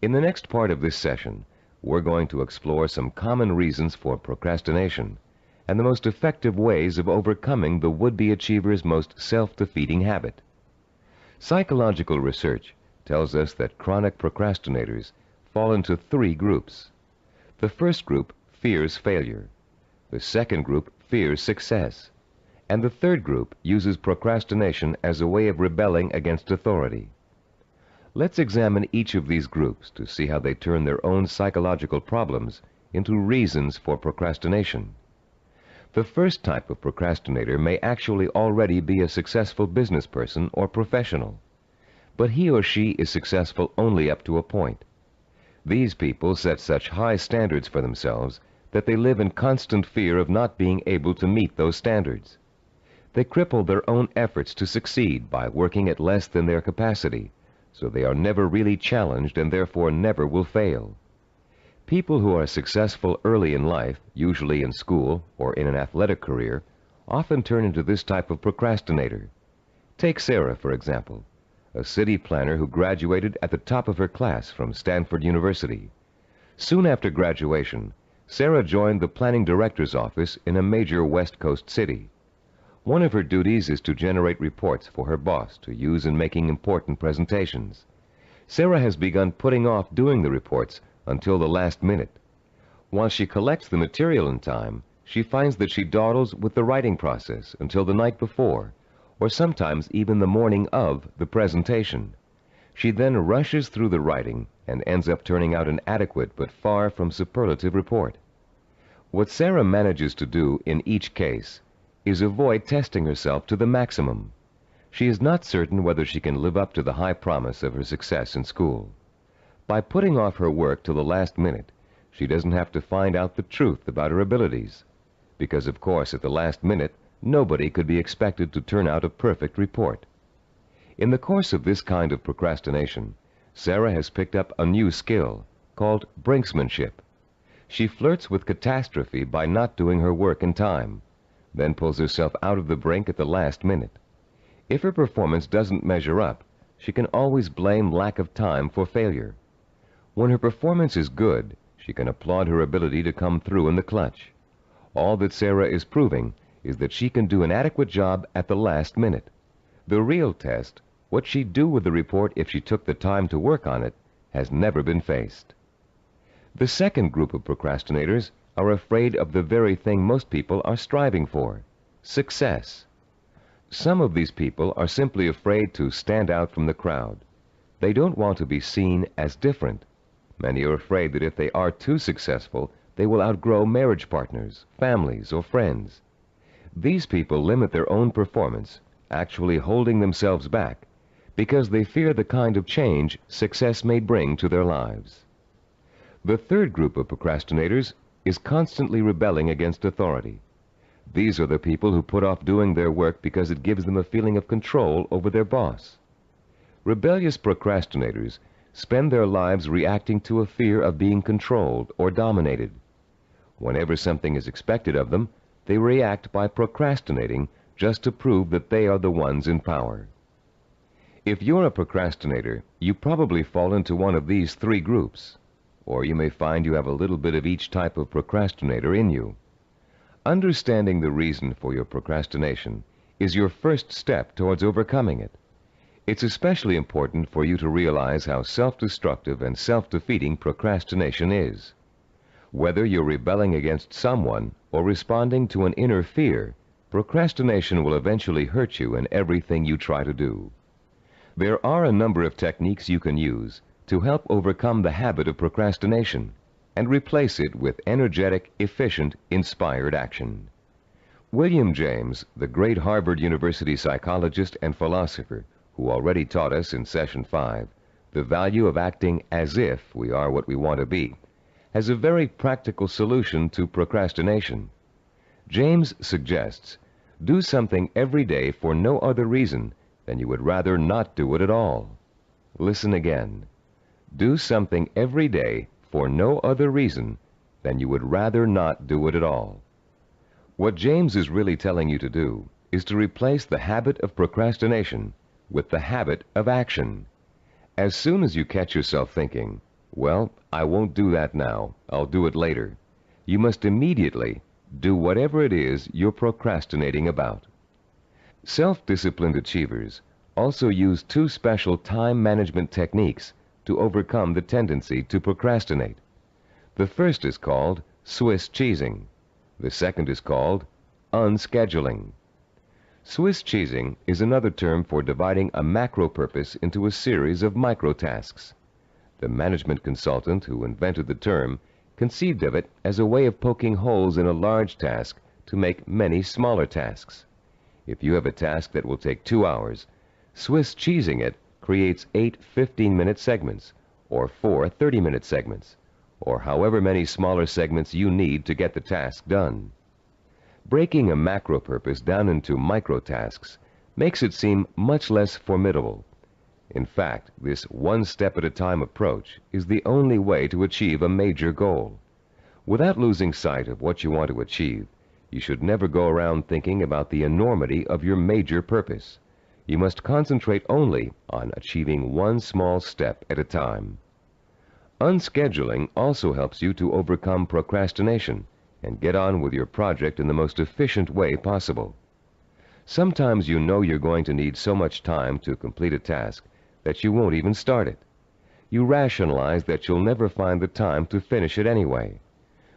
S1: In the next part of this session, we're going to explore some common reasons for procrastination and the most effective ways of overcoming the would-be achiever's most self-defeating habit. Psychological research tells us that chronic procrastinators fall into three groups. The first group fears failure. The second group fears success. And the third group uses procrastination as a way of rebelling against authority. Let's examine each of these groups to see how they turn their own psychological problems into reasons for procrastination. The first type of procrastinator may actually already be a successful business person or professional, but he or she is successful only up to a point. These people set such high standards for themselves that they live in constant fear of not being able to meet those standards. They cripple their own efforts to succeed by working at less than their capacity, so they are never really challenged and therefore never will fail. People who are successful early in life, usually in school or in an athletic career, often turn into this type of procrastinator. Take Sarah, for example, a city planner who graduated at the top of her class from Stanford University. Soon after graduation, Sarah joined the planning director's office in a major West Coast city. One of her duties is to generate reports for her boss to use in making important presentations. Sarah has begun putting off doing the reports until the last minute. Once she collects the material in time, she finds that she dawdles with the writing process until the night before, or sometimes even the morning of the presentation. She then rushes through the writing and ends up turning out an adequate but far from superlative report. What Sarah manages to do in each case is avoid testing herself to the maximum. She is not certain whether she can live up to the high promise of her success in school. By putting off her work till the last minute, she doesn't have to find out the truth about her abilities, because of course at the last minute nobody could be expected to turn out a perfect report. In the course of this kind of procrastination, Sarah has picked up a new skill called brinksmanship. She flirts with catastrophe by not doing her work in time, then pulls herself out of the brink at the last minute. If her performance doesn't measure up, she can always blame lack of time for failure. When her performance is good, she can applaud her ability to come through in the clutch. All that Sarah is proving is that she can do an adequate job at the last minute. The real test, what she'd do with the report if she took the time to work on it, has never been faced. The second group of procrastinators are afraid of the very thing most people are striving for, success. Some of these people are simply afraid to stand out from the crowd. They don't want to be seen as different. Many are afraid that if they are too successful, they will outgrow marriage partners, families, or friends. These people limit their own performance, actually holding themselves back, because they fear the kind of change success may bring to their lives. The third group of procrastinators is constantly rebelling against authority. These are the people who put off doing their work because it gives them a feeling of control over their boss. Rebellious procrastinators spend their lives reacting to a fear of being controlled or dominated. Whenever something is expected of them, they react by procrastinating just to prove that they are the ones in power. If you're a procrastinator, you probably fall into one of these three groups, or you may find you have a little bit of each type of procrastinator in you. Understanding the reason for your procrastination is your first step towards overcoming it. It's especially important for you to realize how self-destructive and self-defeating procrastination is. Whether you're rebelling against someone or responding to an inner fear, procrastination will eventually hurt you in everything you try to do. There are a number of techniques you can use to help overcome the habit of procrastination and replace it with energetic, efficient, inspired action. William James, the great Harvard University psychologist and philosopher, who already taught us in Session 5 the value of acting as if we are what we want to be, has a very practical solution to procrastination. James suggests, do something every day for no other reason than you would rather not do it at all. Listen again. Do something every day for no other reason than you would rather not do it at all. What James is really telling you to do is to replace the habit of procrastination with the habit of action. As soon as you catch yourself thinking, well, I won't do that now, I'll do it later, you must immediately do whatever it is you're procrastinating about. Self-disciplined achievers also use two special time management techniques to overcome the tendency to procrastinate. The first is called Swiss cheesing. The second is called unscheduling. Swiss cheesing is another term for dividing a macro purpose into a series of micro tasks. The management consultant who invented the term conceived of it as a way of poking holes in a large task to make many smaller tasks. If you have a task that will take 2 hours, Swiss cheesing it creates 8 15-minute segments, or 4 30-minute segments, or however many smaller segments you need to get the task done. Breaking a macro purpose down into micro tasks makes it seem much less formidable. In fact, this one-step-at-a-time approach is the only way to achieve a major goal. Without losing sight of what you want to achieve, you should never go around thinking about the enormity of your major purpose. You must concentrate only on achieving one small step at a time. Unscheduling also helps you to overcome procrastination and get on with your project in the most efficient way possible. Sometimes you know you're going to need so much time to complete a task that you won't even start it. You rationalize that you'll never find the time to finish it anyway.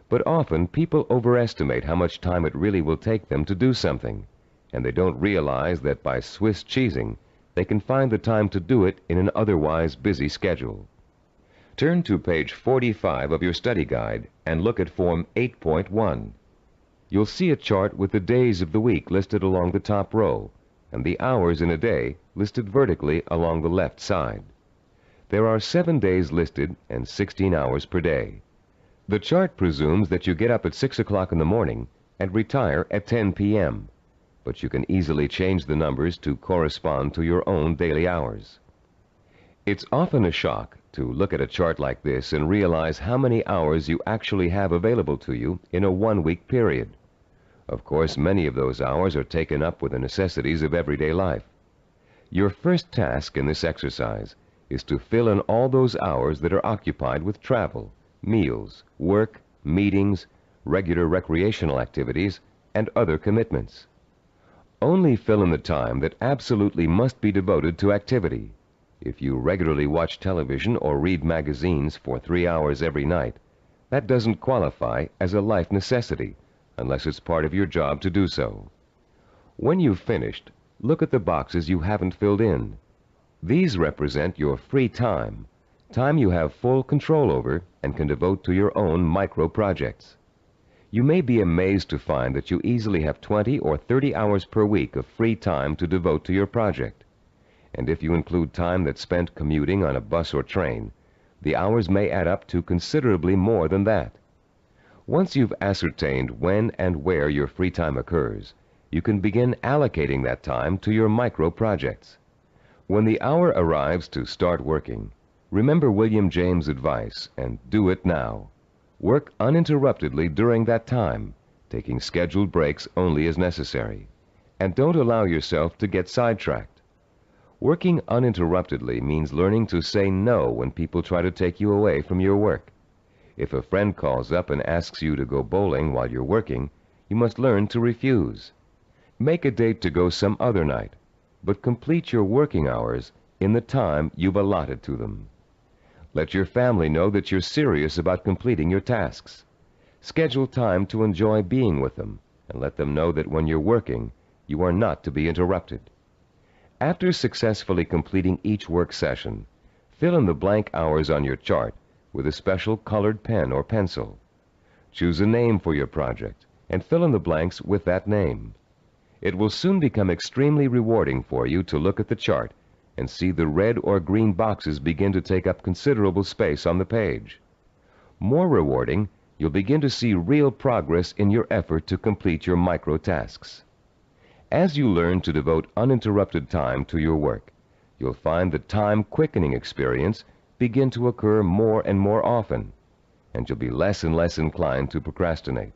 S1: But often people overestimate how much time it really will take them to do something, and they don't realize that by Swiss cheesing, they can find the time to do it in an otherwise busy schedule. Turn to page 45 of your study guide and look at Form 8.1. You'll see a chart with the days of the week listed along the top row, and the hours in a day listed vertically along the left side. There are 7 days listed and 16 hours per day. The chart presumes that you get up at 6 o'clock in the morning and retire at 10 p.m., but you can easily change the numbers to correspond to your own daily hours. It's often a shock to look at a chart like this and realize how many hours you actually have available to you in a one-week period. Of course, many of those hours are taken up with the necessities of everyday life. Your first task in this exercise is to fill in all those hours that are occupied with travel, meals, work, meetings, regular recreational activities, and other commitments. Only fill in the time that absolutely must be devoted to activity. If you regularly watch television or read magazines for 3 hours every night, that doesn't qualify as a life necessity unless it's part of your job to do so. When you've finished, look at the boxes you haven't filled in. These represent your free time, time you have full control over and can devote to your own micro projects. You may be amazed to find that you easily have 20 or 30 hours per week of free time to devote to your project. And if you include time that's spent commuting on a bus or train, the hours may add up to considerably more than that. Once you've ascertained when and where your free time occurs, you can begin allocating that time to your micro projects. When the hour arrives to start working, remember William James' advice and do it now. Work uninterruptedly during that time, taking scheduled breaks only as necessary. And don't allow yourself to get sidetracked. Working uninterruptedly means learning to say no when people try to take you away from your work. If a friend calls up and asks you to go bowling while you're working, you must learn to refuse. Make a date to go some other night, but complete your working hours in the time you've allotted to them. Let your family know that you're serious about completing your tasks. Schedule time to enjoy being with them, and let them know that when you're working, you are not to be interrupted. After successfully completing each work session, fill in the blank hours on your chart with a special colored pen or pencil. Choose a name for your project and fill in the blanks with that name. It will soon become extremely rewarding for you to look at the chart and see the red or green boxes begin to take up considerable space on the page. More rewarding, you'll begin to see real progress in your effort to complete your micro tasks. As you learn to devote uninterrupted time to your work, you'll find the time-quickening experience begin to occur more and more often. and you'll be less and less inclined to procrastinate.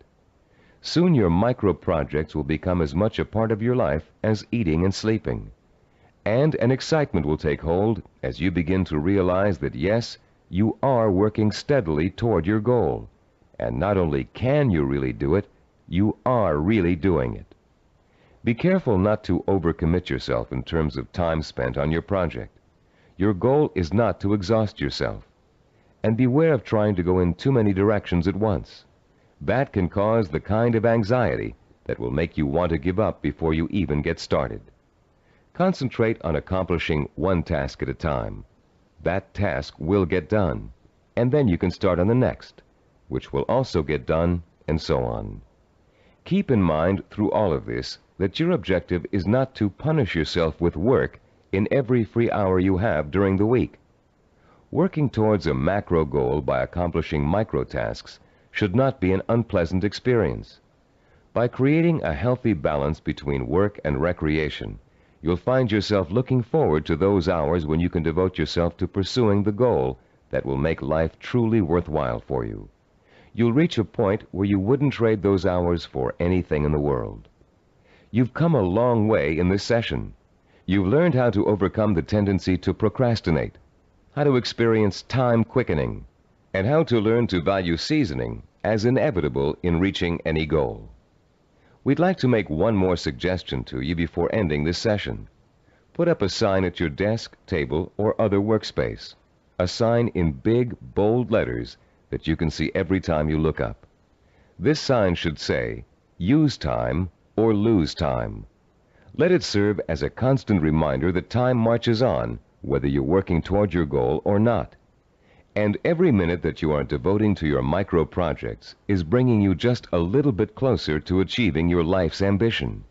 S1: Soon your micro-projects will become as much a part of your life as eating and sleeping. And an excitement will take hold as you begin to realize that yes, you are working steadily toward your goal. And not only can you really do it, you are really doing it. Be careful not to overcommit yourself in terms of time spent on your project. Your goal is not to exhaust yourself. And beware of trying to go in too many directions at once. That can cause the kind of anxiety that will make you want to give up before you even get started. Concentrate on accomplishing one task at a time. That task will get done, and then you can start on the next, which will also get done, and so on. Keep in mind through all of this that your objective is not to punish yourself with work in every free hour you have during the week. Working towards a macro goal by accomplishing micro tasks should not be an unpleasant experience. By creating a healthy balance between work and recreation, you'll find yourself looking forward to those hours when you can devote yourself to pursuing the goal that will make life truly worthwhile for you. You'll reach a point where you wouldn't trade those hours for anything in the world. You've come a long way in this session. You've learned how to overcome the tendency to procrastinate, how to experience time quickening, and how to learn to value seasoning as inevitable in reaching any goal. We'd like to make one more suggestion to you before ending this session. Put up a sign at your desk, table, or other workspace. A sign in big, bold letters that you can see every time you look up. This sign should say, "Use time or lose time." Let it serve as a constant reminder that time marches on, whether you're working toward your goal or not. And every minute that you are devoting to your micro projects is bringing you just a little bit closer to achieving your life's ambition.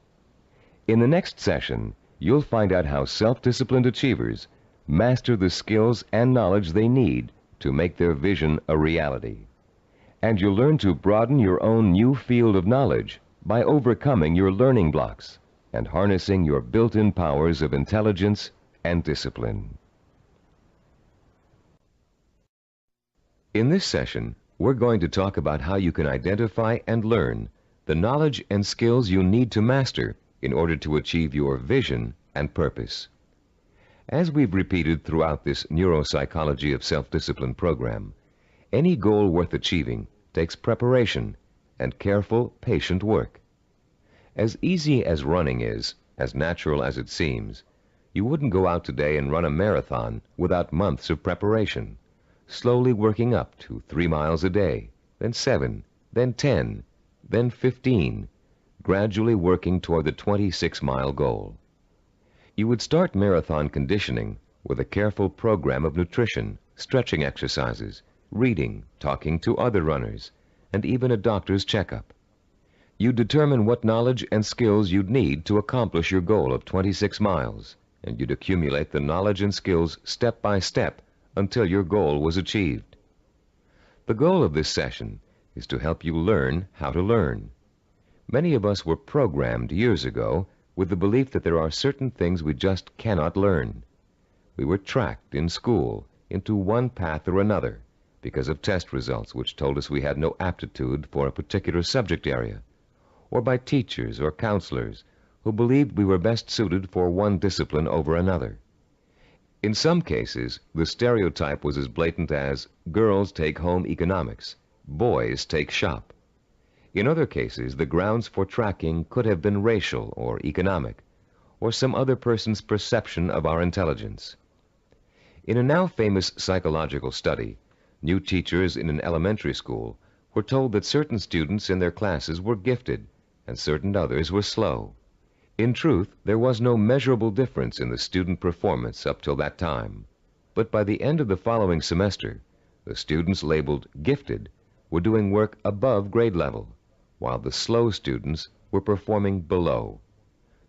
S1: In the next session, you'll find out how self-disciplined achievers master the skills and knowledge they need to make their vision a reality. And you'll learn to broaden your own new field of knowledge by overcoming your learning blocks and harnessing your built-in powers of intelligence and discipline. In this session, we're going to talk about how you can identify and learn the knowledge and skills you need to master in order to achieve your vision and purpose. As we've repeated throughout this Neuropsychology of Self-Discipline program, any goal worth achieving takes preparation and careful, patient work. As easy as running is, as natural as it seems, you wouldn't go out today and run a marathon without months of preparation, slowly working up to 3 miles a day, then 7, then 10, then 15, gradually working toward the 26-mile goal. You would start marathon conditioning with a careful program of nutrition, stretching exercises, reading, talking to other runners, and even a doctor's checkup. You'd determine what knowledge and skills you'd need to accomplish your goal of 26 miles, and you'd accumulate the knowledge and skills step by step until your goal was achieved. The goal of this session is to help you learn how to learn. Many of us were programmed years ago with the belief that there are certain things we just cannot learn. We were tracked in school into one path or another because of test results which told us we had no aptitude for a particular subject area, or by teachers or counselors who believed we were best suited for one discipline over another. In some cases, the stereotype was as blatant as girls take home economics, boys take shop. In other cases, the grounds for tracking could have been racial or economic, or some other person's perception of our intelligence. In a now famous psychological study, new teachers in an elementary school were told that certain students in their classes were gifted and certain others were slow. In truth, there was no measurable difference in the student performance up till that time. But by the end of the following semester, the students labeled gifted were doing work above grade level, while the slow students were performing below.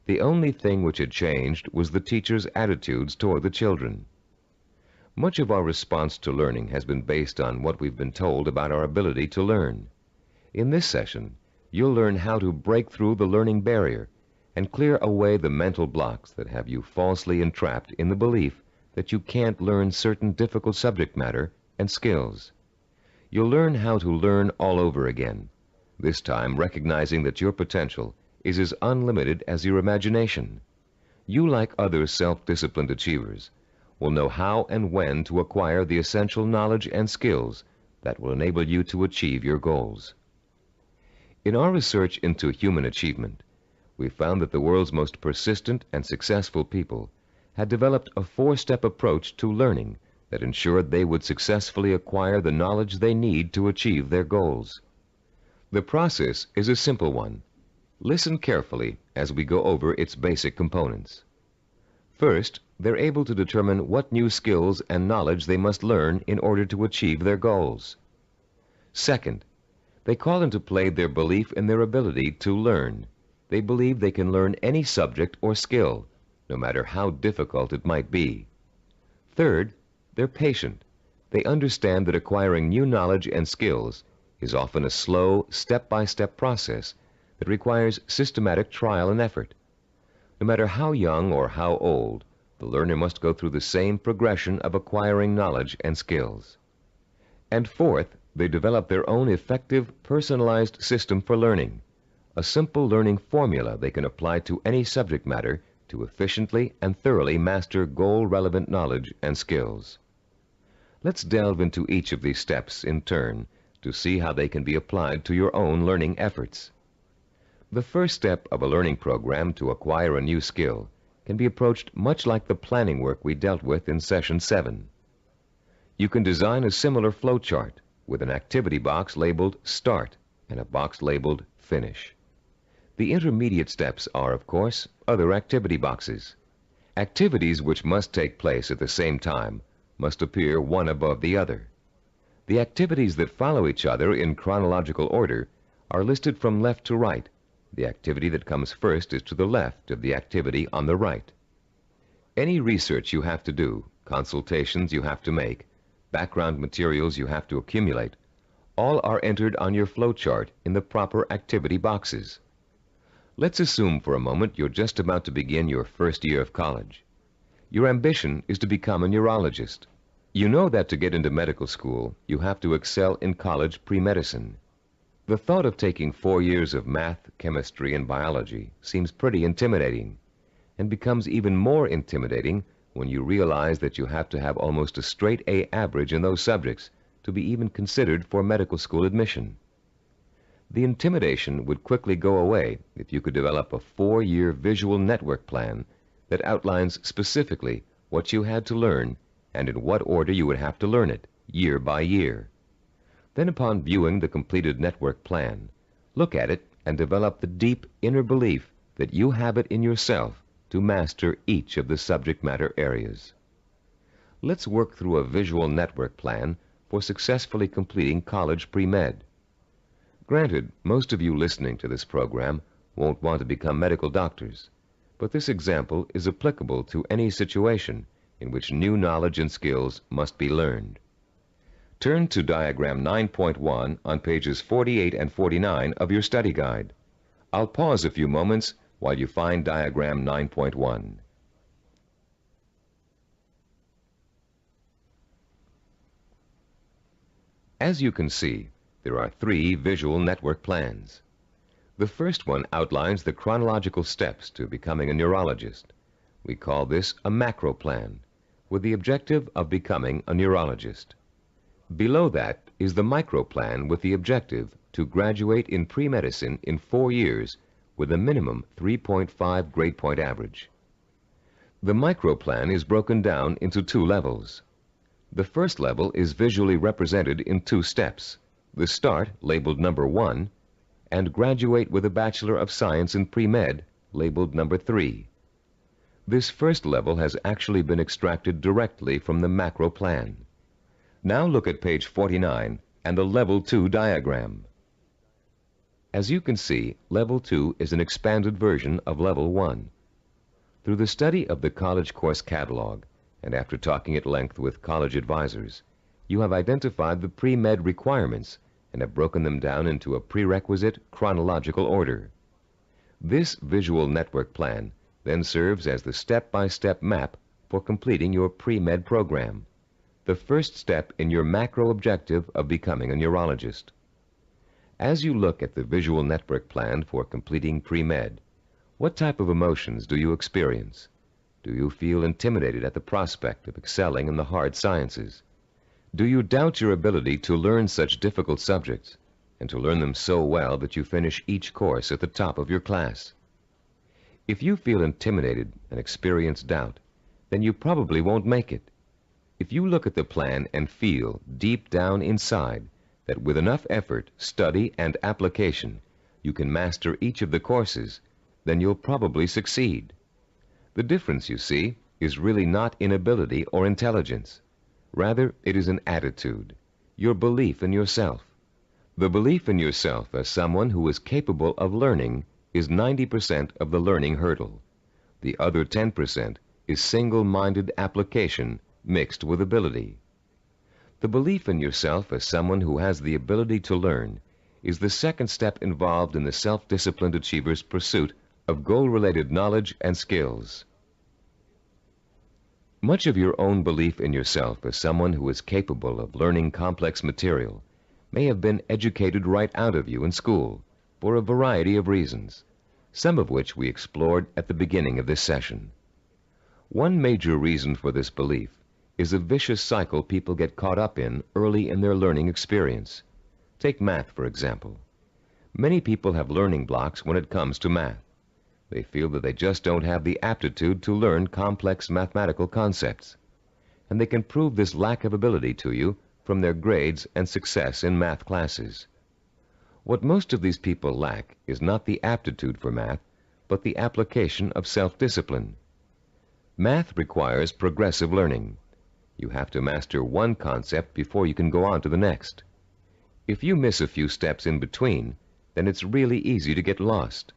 S1: The only thing which had changed was the teachers' attitudes toward the children. Much of our response to learning has been based on what we've been told about our ability to learn. In this session, you'll learn how to break through the learning barrier and clear away the mental blocks that have you falsely entrapped in the belief that you can't learn certain difficult subject matter and skills. You'll learn how to learn all over again, this time recognizing that your potential is as unlimited as your imagination. You, like other self-disciplined achievers, will know how and when to acquire the essential knowledge and skills that will enable you to achieve your goals. In our research into human achievement, we found that the world's most persistent and successful people had developed a four-step approach to learning that ensured they would successfully acquire the knowledge they need to achieve their goals. The process is a simple one. Listen carefully as we go over its basic components. First, they're able to determine what new skills and knowledge they must learn in order to achieve their goals. Second, they call into play their belief in their ability to learn. They believe they can learn any subject or skill, no matter how difficult it might be. Third, they're patient. They understand that acquiring new knowledge and skills is often a slow, step-by-step process that requires systematic trial and effort. No matter how young or how old, the learner must go through the same progression of acquiring knowledge and skills. And fourth, they develop their own effective, personalized system for learning, a simple learning formula they can apply to any subject matter to efficiently and thoroughly master goal-relevant knowledge and skills. Let's delve into each of these steps in turn to see how they can be applied to your own learning efforts. The first step of a learning program to acquire a new skill can be approached much like the planning work we dealt with in Session 7. You can design a similar flowchart with an activity box labeled Start and a box labeled Finish. The intermediate steps are, of course, other activity boxes. Activities which must take place at the same time must appear one above the other. The activities that follow each other in chronological order are listed from left to right. The activity that comes first is to the left of the activity on the right. Any research you have to do, consultations you have to make, background materials you have to accumulate, all are entered on your flowchart in the proper activity boxes. Let's assume for a moment you're just about to begin your first year of college. Your ambition is to become a neurologist. You know that to get into medical school, you have to excel in college pre-medicine. The thought of taking 4 years of math, chemistry, and biology seems pretty intimidating, and becomes even more intimidating when you realize that you have to have almost a straight A average in those subjects to be even considered for medical school admission. The intimidation would quickly go away if you could develop a 4-year visual network plan that outlines specifically what you had to learn and in what order you would have to learn it, year by year. Then, upon viewing the completed network plan, look at it and develop the deep inner belief that you have it in yourself to master each of the subject matter areas. Let's work through a visual network plan for successfully completing college pre-med. Granted, most of you listening to this program won't want to become medical doctors, but this example is applicable to any situation in which new knowledge and skills must be learned. Turn to Diagram 9.1 on pages 48 and 49 of your study guide. I'll pause a few moments while you find Diagram 9.1. As you can see, there are 3 visual network plans. The first one outlines the chronological steps to becoming a neurologist. We call this a macro plan, with the objective of becoming a neurologist. Below that is the micro plan with the objective to graduate in pre-medicine in 4 years with a minimum 3.5 grade point average. The micro plan is broken down into 2 levels. The first level is visually represented in 2 steps. The Start, labeled number 1, and Graduate with a Bachelor of Science in Pre-Med, labeled number 3. This first level has actually been extracted directly from the macro plan. Now look at page 49 and the Level 2 diagram. As you can see, Level 2 is an expanded version of Level 1. Through the study of the college course catalog, and after talking at length with college advisors, you have identified the pre-med requirements and have broken them down into a prerequisite chronological order. This visual network plan then serves as the step-by-step map for completing your pre-med program. the first step in your macro objective of becoming a neurologist. As you look at the visual network plan for completing pre-med, what type of emotions do you experience? Do you feel intimidated at the prospect of excelling in the hard sciences? Do you doubt your ability to learn such difficult subjects, and to learn them so well that you finish each course at the top of your class? If you feel intimidated and experience doubt, then you probably won't make it. If you look at the plan and feel deep down inside that with enough effort, study, and application, you can master each of the courses, then you'll probably succeed. The difference, you see, is really not in ability or intelligence. Rather, it is an attitude, your belief in yourself. The belief in yourself as someone who is capable of learning is 90% of the learning hurdle. The other 10% is single-minded application mixed with ability. The belief in yourself as someone who has the ability to learn is the second step involved in the self-disciplined achiever's pursuit of goal-related knowledge and skills. Much of your own belief in yourself as someone who is capable of learning complex material may have been educated right out of you in school for a variety of reasons, some of which we explored at the beginning of this session. One major reason for this belief is a vicious cycle people get caught up in early in their learning experience. Take math, for example. Many people have learning blocks when it comes to math. They feel that they just don't have the aptitude to learn complex mathematical concepts. And they can prove this lack of ability to you from their grades and success in math classes. What most of these people lack is not the aptitude for math, but the application of self-discipline. Math requires progressive learning. You have to master one concept before you can go on to the next. If you miss a few steps in between, then it's really easy to get lost.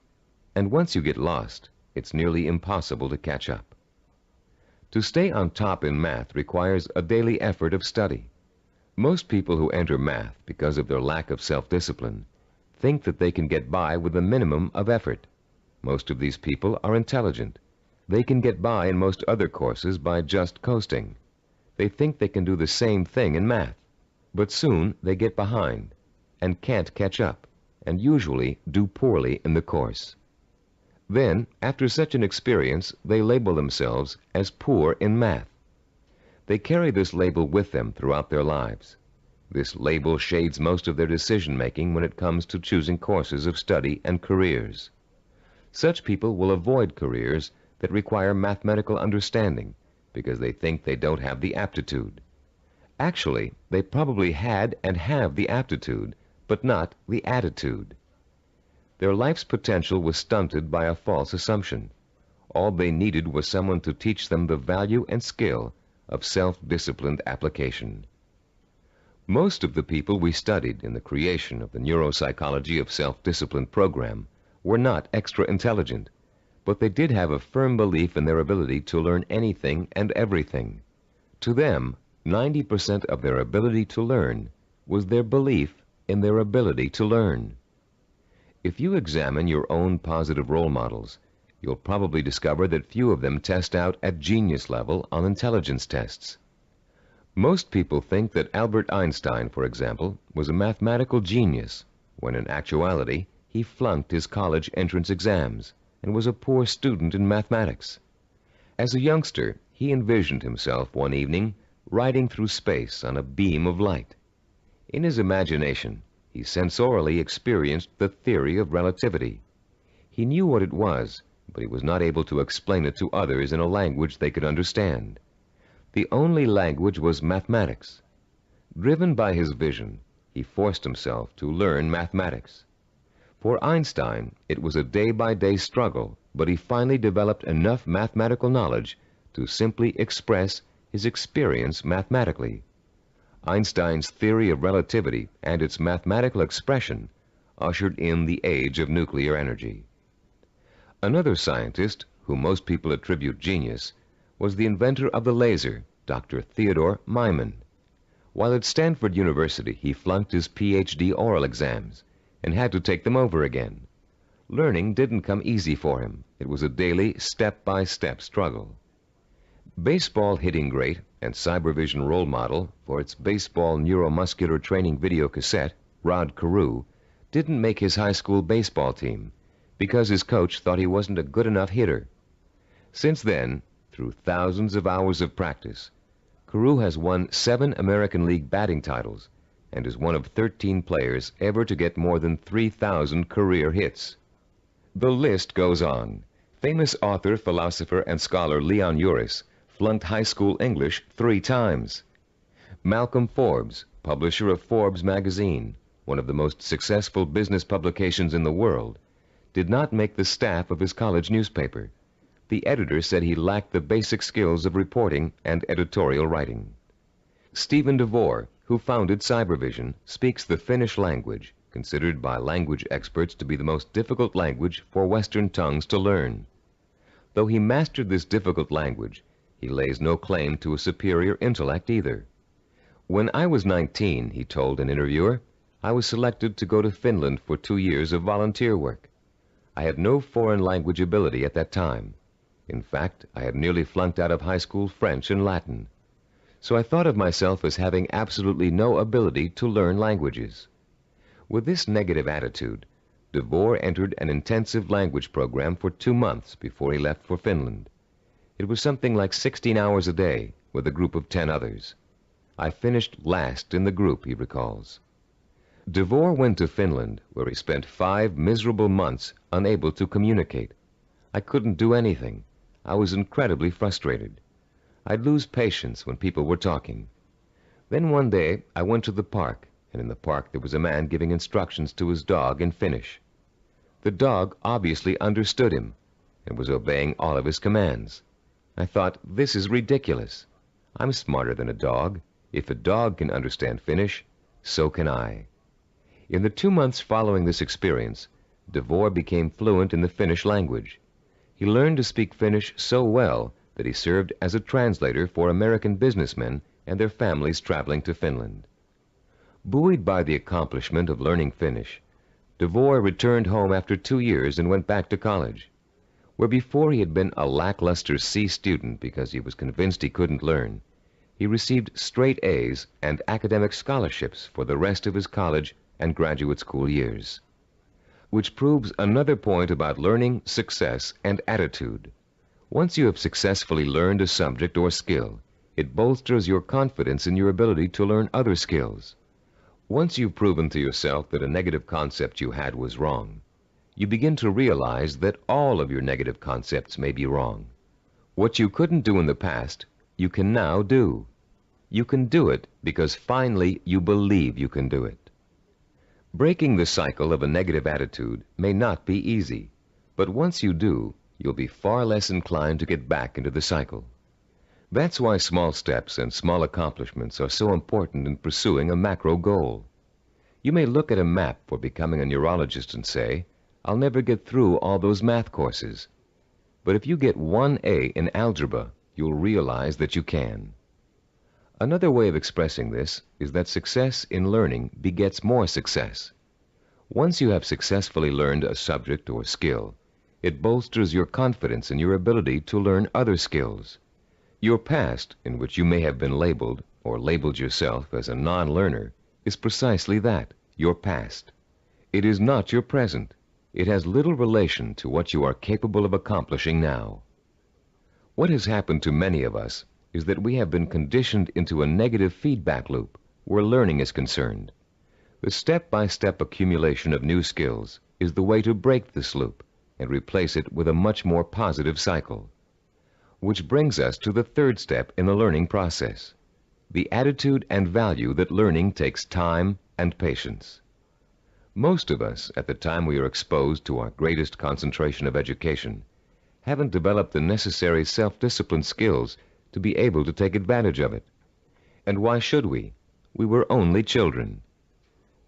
S1: And once you get lost, it's nearly impossible to catch up. To stay on top in math requires a daily effort of study. Most people who enter math because of their lack of self-discipline think that they can get by with a minimum of effort. Most of these people are intelligent. They can get by in most other courses by just coasting. They think they can do the same thing in math, but soon they get behind and can't catch up, and usually do poorly in the course. Then, after such an experience, they label themselves as poor in math. They carry this label with them throughout their lives. This label shades most of their decision-making when it comes to choosing courses of study and careers. Such people will avoid careers that require mathematical understanding because they think they don't have the aptitude. Actually, they probably had and have the aptitude, but not the attitude. Their life's potential was stunted by a false assumption. All they needed was someone to teach them the value and skill of self-disciplined application. Most of the people we studied in the creation of the Neuropsychology of Self-Discipline program were not extra intelligent, but they did have a firm belief in their ability to learn anything and everything. To them, 90% of their ability to learn was their belief in their ability to learn. If you examine your own positive role models, you'll probably discover that few of them test out at genius level on intelligence tests. Most people think that Albert Einstein, for example, was a mathematical genius, when in actuality he flunked his college entrance exams and was a poor student in mathematics. As a youngster, he envisioned himself one evening riding through space on a beam of light. In his imagination, he sensorially experienced the theory of relativity. He knew what it was, but he was not able to explain it to others in a language they could understand. The only language was mathematics. Driven by his vision, he forced himself to learn mathematics. For Einstein, it was a day-by-day struggle, but he finally developed enough mathematical knowledge to simply express his experience mathematically. Einstein's theory of relativity and its mathematical expression ushered in the age of nuclear energy. Another scientist, whom most people attribute genius, was the inventor of the laser, Dr. Theodore Maiman. While at Stanford University, he flunked his PhD oral exams and had to take them over again. Learning didn't come easy for him. It was a daily, step-by-step struggle. Baseball hitting great and Cybervision role model for its baseball neuromuscular training video cassette, Rod Carew, didn't make his high school baseball team because his coach thought he wasn't a good enough hitter. Since then, through thousands of hours of practice, Carew has won 7 American League batting titles and is one of 13 players ever to get more than 3,000 career hits. The list goes on. Famous author, philosopher, and scholar Leon Uris flunked high school English 3 times. Malcolm Forbes, publisher of Forbes magazine, one of the most successful business publications in the world, did not make the staff of his college newspaper. The editor said he lacked the basic skills of reporting and editorial writing. Stephen DeVore, who founded Cybervision, speaks the Finnish language, considered by language experts to be the most difficult language for Western tongues to learn. Though he mastered this difficult language, he lays no claim to a superior intellect either. When I was 19, he told an interviewer, I was selected to go to Finland for 2 years of volunteer work. I had no foreign language ability at that time. In fact, I had nearly flunked out of high school French and Latin. So I thought of myself as having absolutely no ability to learn languages. With this negative attitude, DeVore entered an intensive language program for 2 months before he left for Finland. It was something like 16 hours a day with a group of 10 others. I finished last in the group, he recalls. DeVore went to Finland, where he spent 5 miserable months unable to communicate. I couldn't do anything. I was incredibly frustrated. I'd lose patience when people were talking. Then one day I went to the park, and in the park there was a man giving instructions to his dog in Finnish. The dog obviously understood him and was obeying all of his commands. I thought, this is ridiculous. I'm smarter than a dog. If a dog can understand Finnish, so can I. In the 2 months following this experience, DeVore became fluent in the Finnish language. He learned to speak Finnish so well that he served as a translator for American businessmen and their families traveling to Finland. Buoyed by the accomplishment of learning Finnish, DeVore returned home after 2 years and went back to college. Where before he had been a lackluster C student because he was convinced he couldn't learn, he received straight A's and academic scholarships for the rest of his college and graduate school years. Which proves another point about learning, success, and attitude. Once you have successfully learned a subject or skill, it bolsters your confidence in your ability to learn other skills. Once you've proven to yourself that a negative concept you had was wrong, you begin to realize that all of your negative concepts may be wrong. What you couldn't do in the past, you can now do. You can do it because finally you believe you can do it. Breaking the cycle of a negative attitude may not be easy, but once you do, you'll be far less inclined to get back into the cycle. That's why small steps and small accomplishments are so important in pursuing a macro goal. You may look at a map for becoming a neurologist and say, I'll never get through all those math courses. But if you get 1 A in algebra, you'll realize that you can. Another way of expressing this is that success in learning begets more success. Once you have successfully learned a subject or skill, it bolsters your confidence in your ability to learn other skills. Your past, in which you may have been labeled or labeled yourself as a non-learner, is precisely that, your past. It is not your present. It has little relation to what you are capable of accomplishing now. What has happened to many of us is that we have been conditioned into a negative feedback loop where learning is concerned. The step-by-step accumulation of new skills is the way to break this loop and replace it with a much more positive cycle. Which brings us to the 3rd step in the learning process, the attitude and value that learning takes time and patience. Most of us, at the time we are exposed to our greatest concentration of education, haven't developed the necessary self-discipline skills to be able to take advantage of it. And why should we? We were only children.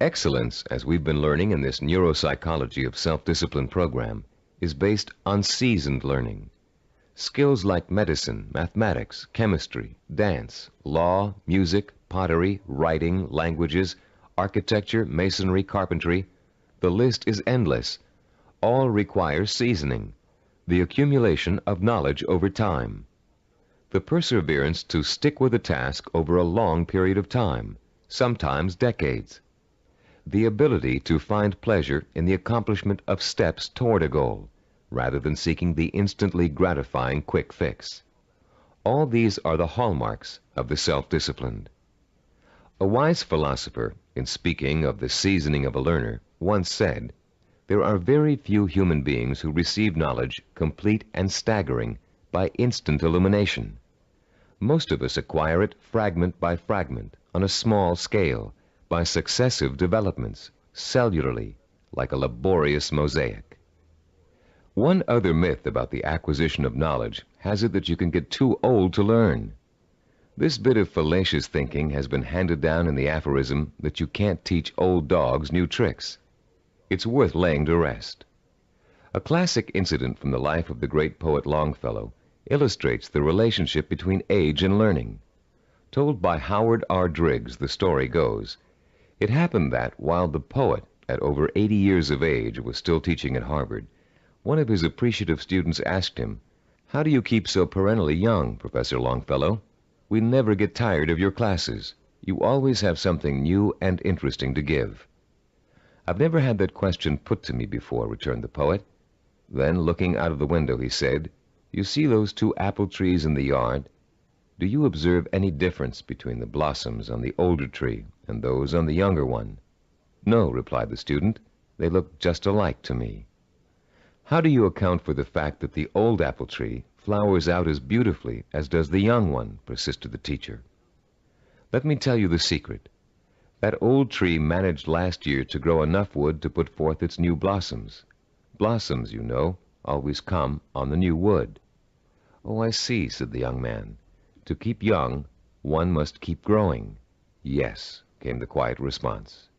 S1: Excellence, as we've been learning in this Neuropsychology of Self-Discipline program, is based on seasoned learning. Skills like medicine, mathematics, chemistry, dance, law, music, pottery, writing, languages, architecture, masonry, carpentry, the list is endless. All require seasoning, the accumulation of knowledge over time. the perseverance to stick with a task over a long period of time, sometimes decades, the ability to find pleasure in the accomplishment of steps toward a goal, rather than seeking the instantly gratifying quick fix. All these are the hallmarks of the self-disciplined. A wise philosopher, in speaking of the seasoning of a learner, once said, "There are very few human beings who receive knowledge complete and staggering by instant illumination. Most of us acquire it fragment by fragment, on a small scale, by successive developments, cellularly, like a laborious mosaic." One other myth about the acquisition of knowledge has it that you can get too old to learn. This bit of fallacious thinking has been handed down in the aphorism that you can't teach old dogs new tricks. It's worth laying to rest. A classic incident from the life of the great poet Longfellow illustrates the relationship between age and learning. Told by Howard R. Driggs, the story goes, it happened that while the poet, at over 80 years of age, was still teaching at Harvard, one of his appreciative students asked him, "How do you keep so perennially young, Professor Longfellow? We never get tired of your classes. You always have something new and interesting to give." "I've never had that question put to me before," returned the poet. Then, looking out of the window, he said, "You see those 2 apple trees in the yard? Do you observe any difference between the blossoms on the older tree and those on the younger one?" "No," replied the student. "They look just alike to me." "How do you account for the fact that the old apple tree flowers out as beautifully as does the young one?" persisted the teacher. "Let me tell you the secret. That old tree managed last year to grow enough wood to put forth its new blossoms. Blossoms, you know, always come on the new wood." "Oh, I see," said the young man. "To keep young, one must keep growing." "Yes," came the quiet response.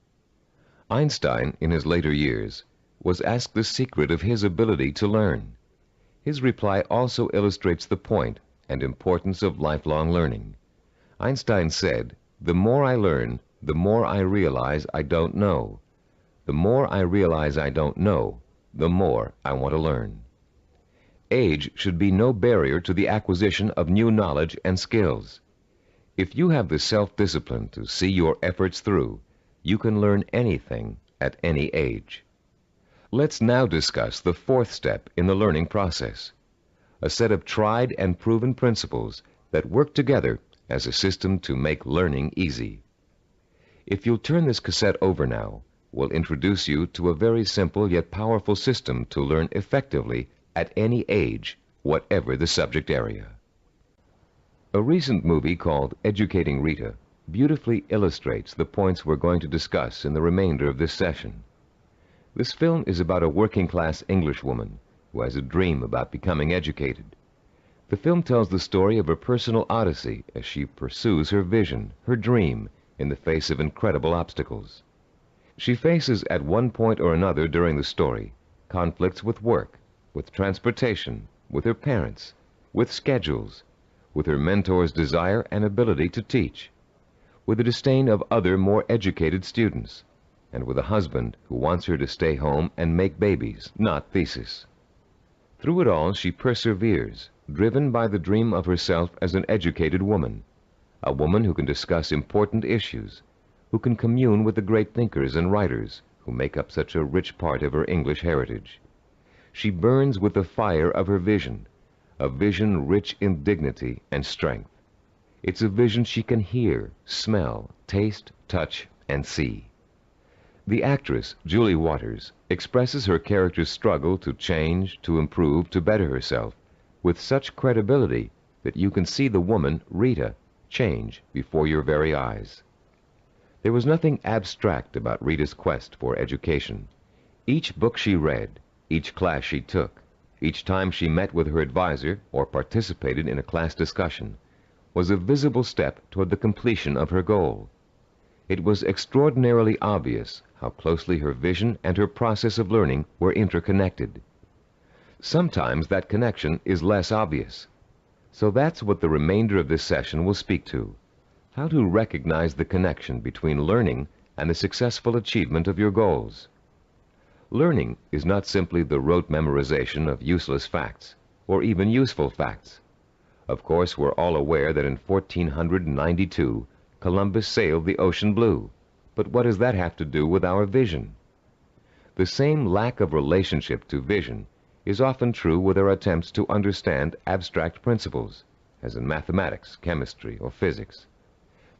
S1: Einstein, in his later years, was asked the secret of his ability to learn. His reply also illustrates the point and importance of lifelong learning. Einstein said, "The more I learn, the more I realize I don't know. The more I realize I don't know, the more I want to learn." Age should be no barrier to the acquisition of new knowledge and skills. If you have the self-discipline to see your efforts through, you can learn anything at any age. Let's now discuss the 4th step in the learning process, a set of tried and proven principles that work together as a system to make learning easy. If you'll turn this cassette over now, we'll introduce you to a very simple yet powerful system to learn effectively at any age, whatever the subject area. A recent movie called Educating Rita beautifully illustrates the points we're going to discuss in the remainder of this session. This film is about a working-class Englishwoman who has a dream about becoming educated. The film tells the story of her personal odyssey as she pursues her vision, her dream, in the face of incredible obstacles. She faces at one point or another during the story conflicts with work, with transportation, with her parents, with schedules, with her mentor's desire and ability to teach, with the disdain of other more educated students, and with a husband who wants her to stay home and make babies, not thesis. Through it all, she perseveres, driven by the dream of herself as an educated woman, a woman who can discuss important issues, who can commune with the great thinkers and writers who make up such a rich part of her English heritage. She burns with the fire of her vision, a vision rich in dignity and strength. It's a vision she can hear, smell, taste, touch, and see. The actress, Julie Waters, expresses her character's struggle to change, to improve, to better herself, with such credibility that you can see the woman, Rita, change before your very eyes. There was nothing abstract about Rita's quest for education. Each book she read, each class she took, each time she met with her advisor or participated in a class discussion, was a visible step toward the completion of her goal. It was extraordinarily obvious how closely her vision and her process of learning were interconnected. Sometimes that connection is less obvious. So that's what the remainder of this session will speak to: how to recognize the connection between learning and the successful achievement of your goals. Learning is not simply the rote memorization of useless facts, or even useful facts. Of course, we're all aware that in 1492, Columbus sailed the ocean blue. But what does that have to do with our vision? The same lack of relationship to vision is often true with our attempts to understand abstract principles, as in mathematics, chemistry, or physics.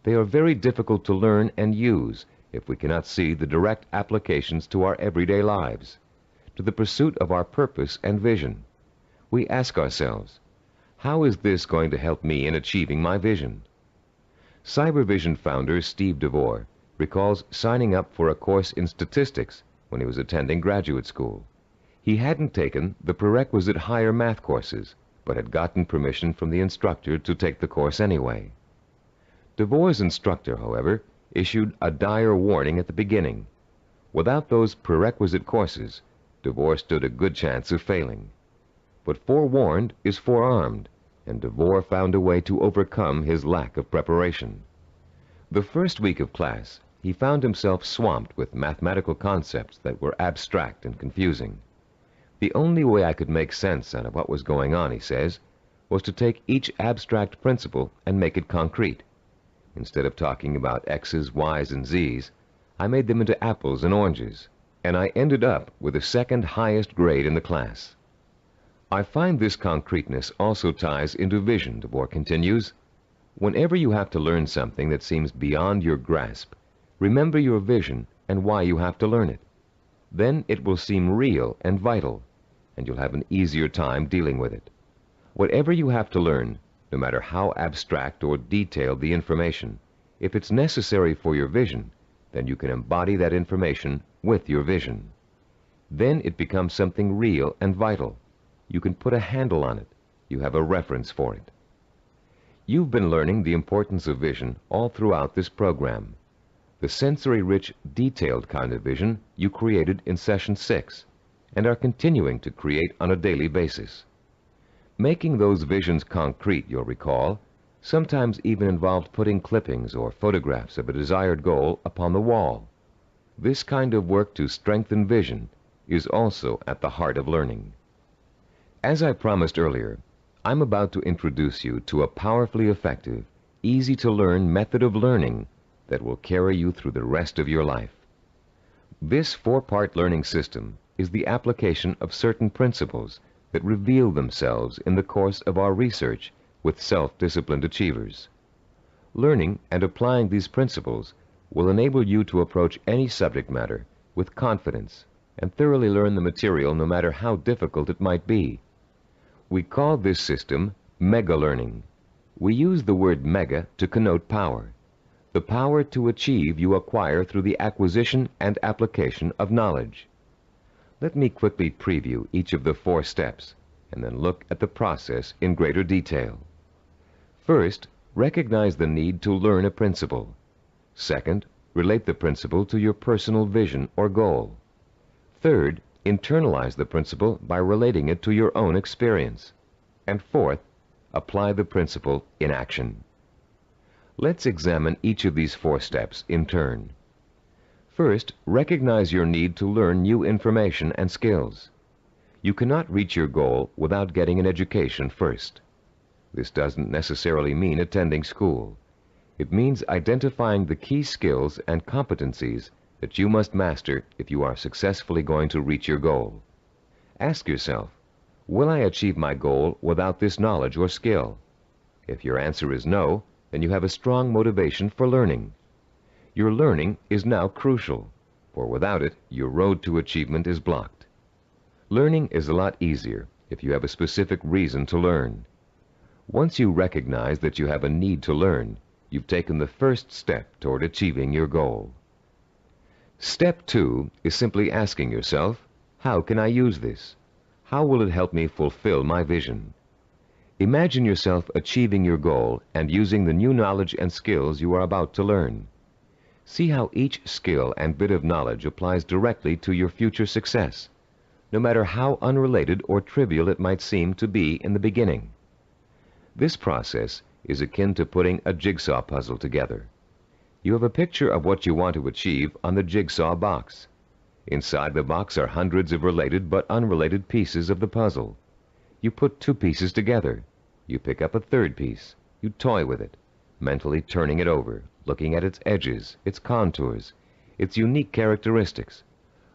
S1: They are very difficult to learn and use if we cannot see the direct applications to our everyday lives, to the pursuit of our purpose and vision. We ask ourselves, how is this going to help me in achieving my vision? Cybervision founder Steve DeVore recalls signing up for a course in statistics when he was attending graduate school. He hadn't taken the prerequisite higher math courses, but had gotten permission from the instructor to take the course anyway. DeVore's instructor, however, issued a dire warning at the beginning. Without those prerequisite courses, DeVore stood a good chance of failing. But forewarned is forearmed, and DeVore found a way to overcome his lack of preparation. The first week of class, he found himself swamped with mathematical concepts that were abstract and confusing. The only way I could make sense out of what was going on, he says, was to take each abstract principle and make it concrete. Instead of talking about X's, Y's, and Z's, I made them into apples and oranges, and I ended up with the second highest grade in the class. I find this concreteness also ties into vision, DeVore continues. Whenever you have to learn something that seems beyond your grasp, remember your vision and why you have to learn it. Then it will seem real and vital, and you'll have an easier time dealing with it. Whatever you have to learn, no matter how abstract or detailed the information, if it's necessary for your vision, then you can embody that information with your vision. Then it becomes something real and vital. You can put a handle on it. You have a reference for it. You've been learning the importance of vision all throughout this program. The sensory-rich, detailed kind of vision you created in Session 6 and are continuing to create on a daily basis. Making those visions concrete, you'll recall, sometimes even involved putting clippings or photographs of a desired goal upon the wall. This kind of work to strengthen vision is also at the heart of learning. As I promised earlier, I'm about to introduce you to a powerfully effective, easy-to-learn method of learning that will carry you through the rest of your life. This four-part learning system is the application of certain principles that reveal themselves in the course of our research with self-disciplined achievers. Learning and applying these principles will enable you to approach any subject matter with confidence and thoroughly learn the material no matter how difficult it might be. We call this system mega-learning. We use the word mega to connote power. The power to achieve you acquire through the acquisition and application of knowledge. Let me quickly preview each of the 4 steps and then look at the process in greater detail. First, recognize the need to learn a principle. Second, relate the principle to your personal vision or goal. Third, internalize the principle by relating it to your own experience. And fourth, apply the principle in action. Let's examine each of these 4 steps in turn. First, recognize your need to learn new information and skills. You cannot reach your goal without getting an education first. This doesn't necessarily mean attending school. It means identifying the key skills and competencies that you must master if you are successfully going to reach your goal. Ask yourself, will I achieve my goal without this knowledge or skill? If your answer is no, then you have a strong motivation for learning. Your learning is now crucial, for without it, your road to achievement is blocked. Learning is a lot easier if you have a specific reason to learn. Once you recognize that you have a need to learn, you've taken the first step toward achieving your goal. Step 2 is simply asking yourself, how can I use this? How will it help me fulfill my vision? Imagine yourself achieving your goal and using the new knowledge and skills you are about to learn. See how each skill and bit of knowledge applies directly to your future success, no matter how unrelated or trivial it might seem to be in the beginning. This process is akin to putting a jigsaw puzzle together. You have a picture of what you want to achieve on the jigsaw box. Inside the box are hundreds of related but unrelated pieces of the puzzle. You put 2 pieces together. You pick up a third piece. You toy with it, mentally turning it over, looking at its edges, its contours, its unique characteristics,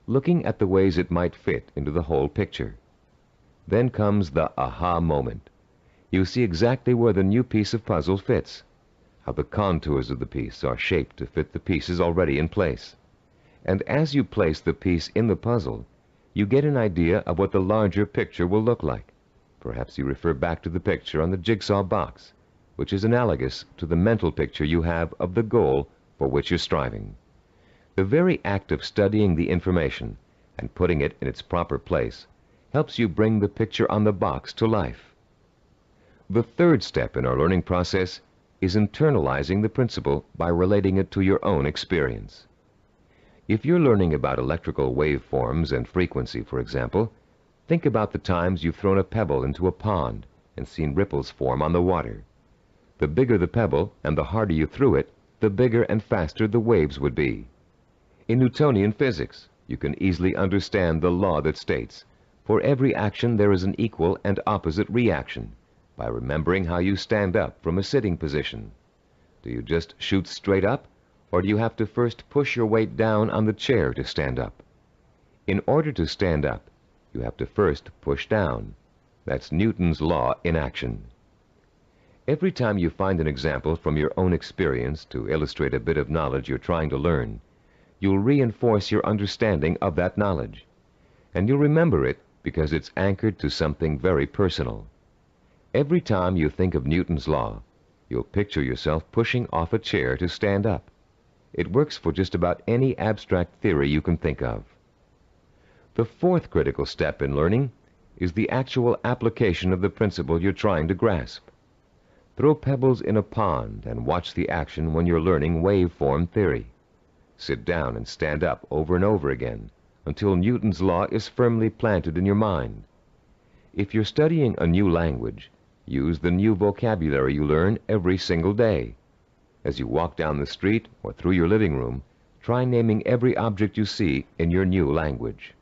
S1: looking at the ways it might fit into the whole picture. Then comes the aha moment. You see exactly where the new piece of puzzle fits, how the contours of the piece are shaped to fit the pieces already in place. And as you place the piece in the puzzle, you get an idea of what the larger picture will look like. Perhaps you refer back to the picture on the jigsaw box, which is analogous to the mental picture you have of the goal for which you're striving. The very act of studying the information and putting it in its proper place helps you bring the picture on the box to life. The third step in our learning process is internalizing the principle by relating it to your own experience. If you're learning about electrical waveforms and frequency, for example, think about the times you've thrown a pebble into a pond and seen ripples form on the water. The bigger the pebble and the harder you threw it, the bigger and faster the waves would be. In Newtonian physics, you can easily understand the law that states, for every action there is an equal and opposite reaction, by remembering how you stand up from a sitting position. Do you just shoot straight up, or do you have to first push your weight down on the chair to stand up? In order to stand up, you have to first push down. That's Newton's law in action. Every time you find an example from your own experience to illustrate a bit of knowledge you're trying to learn, you'll reinforce your understanding of that knowledge. And you'll remember it because it's anchored to something very personal. Every time you think of Newton's law, you'll picture yourself pushing off a chair to stand up. It works for just about any abstract theory you can think of. The fourth critical step in learning is the actual application of the principle you're trying to grasp. Throw pebbles in a pond and watch the action when you're learning waveform theory. Sit down and stand up over and over again until Newton's law is firmly planted in your mind. If you're studying a new language, use the new vocabulary you learn every single day. As you walk down the street or through your living room, try naming every object you see in your new language.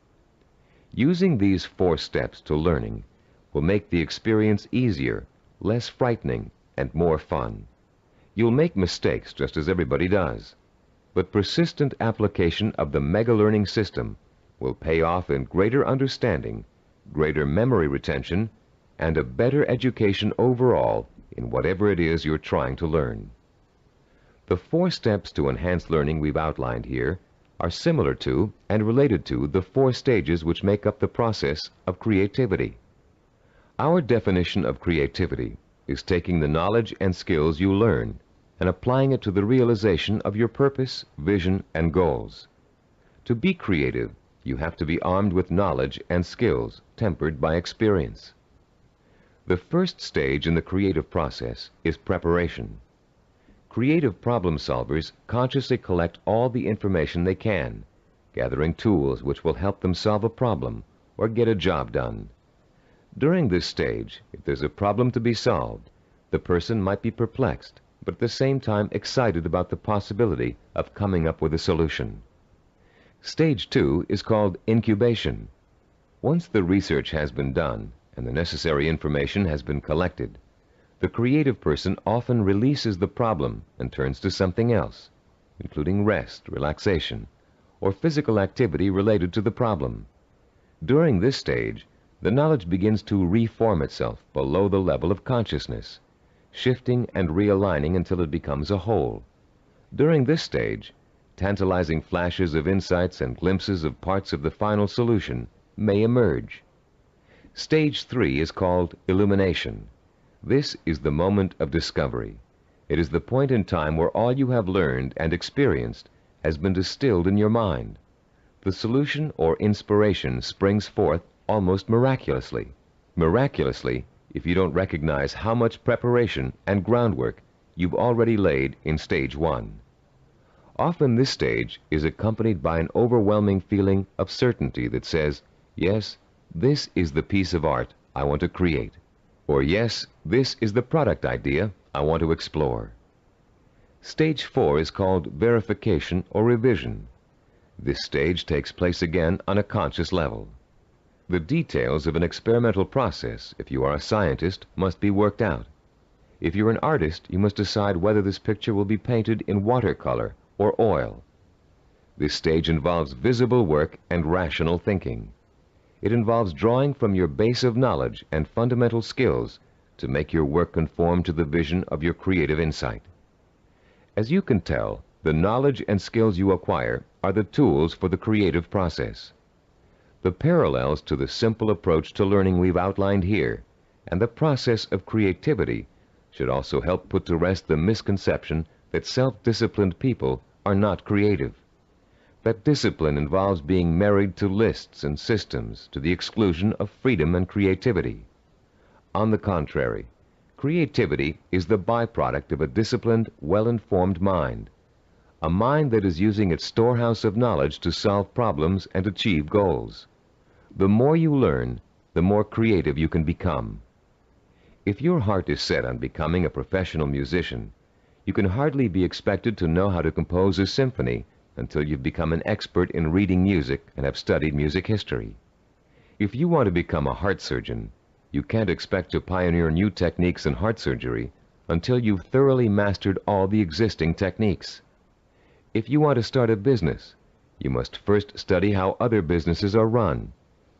S1: Using these 4 steps to learning will make the experience easier, less frightening, and more fun. You'll make mistakes just as everybody does, but persistent application of the mega learning system will pay off in greater understanding, greater memory retention, and a better education overall in whatever it is you're trying to learn. The 4 steps to enhance learning we've outlined here are similar to and related to the 4 stages which make up the process of creativity. Our definition of creativity is taking the knowledge and skills you learn and applying it to the realization of your purpose, vision, and goals. To be creative, you have to be armed with knowledge and skills tempered by experience. The first stage in the creative process is preparation. Creative problem solvers consciously collect all the information they can, gathering tools which will help them solve a problem or get a job done. During this stage, if there's a problem to be solved, the person might be perplexed, but at the same time excited about the possibility of coming up with a solution. Stage 2 is called incubation. Once the research has been done and the necessary information has been collected, the creative person often releases the problem and turns to something else, including rest, relaxation, or physical activity related to the problem. During this stage, the knowledge begins to reform itself below the level of consciousness, shifting and realigning until it becomes a whole. During this stage, tantalizing flashes of insights and glimpses of parts of the final solution may emerge. Stage 3 is called illumination. This is the moment of discovery. It is the point in time where all you have learned and experienced has been distilled in your mind. The solution or inspiration springs forth almost miraculously. Miraculously, if you don't recognize how much preparation and groundwork you've already laid in stage 1. Often this stage is accompanied by an overwhelming feeling of certainty that says, yes, this is the piece of art I want to create. Or yes, this is the product idea I want to explore. Stage 4 is called verification or revision. This stage takes place again on a conscious level. The details of an experimental process, if you are a scientist, must be worked out. If you're an artist, you must decide whether this picture will be painted in watercolor or oil. This stage involves visible work and rational thinking. It involves drawing from your base of knowledge and fundamental skills to make your work conform to the vision of your creative insight. As you can tell, the knowledge and skills you acquire are the tools for the creative process. The parallels to the simple approach to learning we've outlined here and the process of creativity should also help put to rest the misconception that self-disciplined people are not creative. That discipline involves being married to lists and systems to the exclusion of freedom and creativity. On the contrary, creativity is the byproduct of a disciplined, well-informed mind, a mind that is using its storehouse of knowledge to solve problems and achieve goals. The more you learn, the more creative you can become. If your heart is set on becoming a professional musician, you can hardly be expected to know how to compose a symphony until you've become an expert in reading music and have studied music history. If you want to become a heart surgeon, you can't expect to pioneer new techniques in heart surgery until you've thoroughly mastered all the existing techniques. If you want to start a business, you must first study how other businesses are run,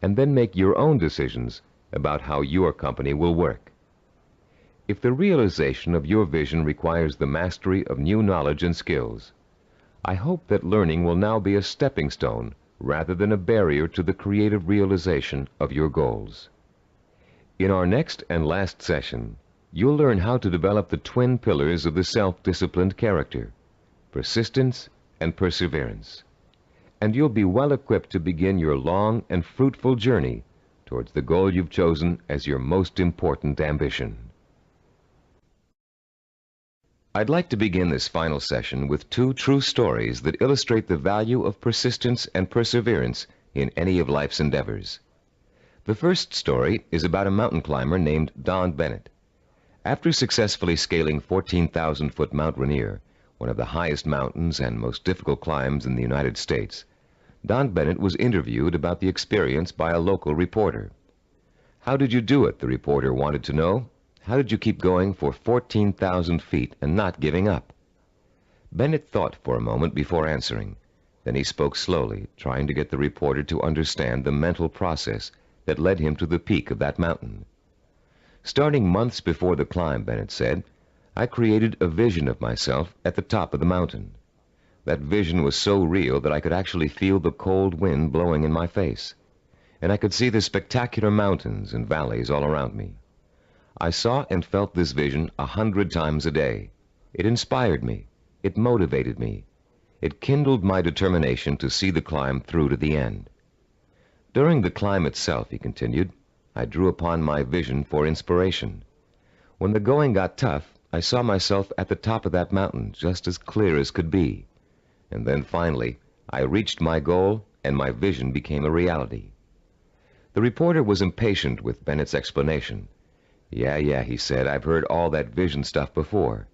S1: and then make your own decisions about how your company will work. If the realization of your vision requires the mastery of new knowledge and skills, I hope that learning will now be a stepping stone rather than a barrier to the creative realization of your goals. In our next and last session, you'll learn how to develop the twin pillars of the self-disciplined character, persistence and perseverance. And you'll be well equipped to begin your long and fruitful journey towards the goal you've chosen as your most important ambition. I'd like to begin this final session with two true stories that illustrate the value of persistence and perseverance in any of life's endeavors. The first story is about a mountain climber named Don Bennett. After successfully scaling 14,000-foot Mount Rainier, one of the highest mountains and most difficult climbs in the United States, Don Bennett was interviewed about the experience by a local reporter. "How did you do it?" the reporter wanted to know. "How did you keep going for 14,000 feet and not giving up?" Bennett thought for a moment before answering. Then he spoke slowly, trying to get the reporter to understand the mental process that led him to the peak of that mountain. "Starting months before the climb," Bennett said, "I created a vision of myself at the top of the mountain. That vision was so real that I could actually feel the cold wind blowing in my face, and I could see the spectacular mountains and valleys all around me. I saw and felt this vision 100 times a day. It inspired me. It motivated me. It kindled my determination to see the climb through to the end. During the climb itself," he continued, "I drew upon my vision for inspiration. When the going got tough, I saw myself at the top of that mountain just as clear as could be. And then finally, I reached my goal and my vision became a reality." The reporter was impatient with Bennett's explanation. Yeah, he said, "I've heard all that vision stuff before.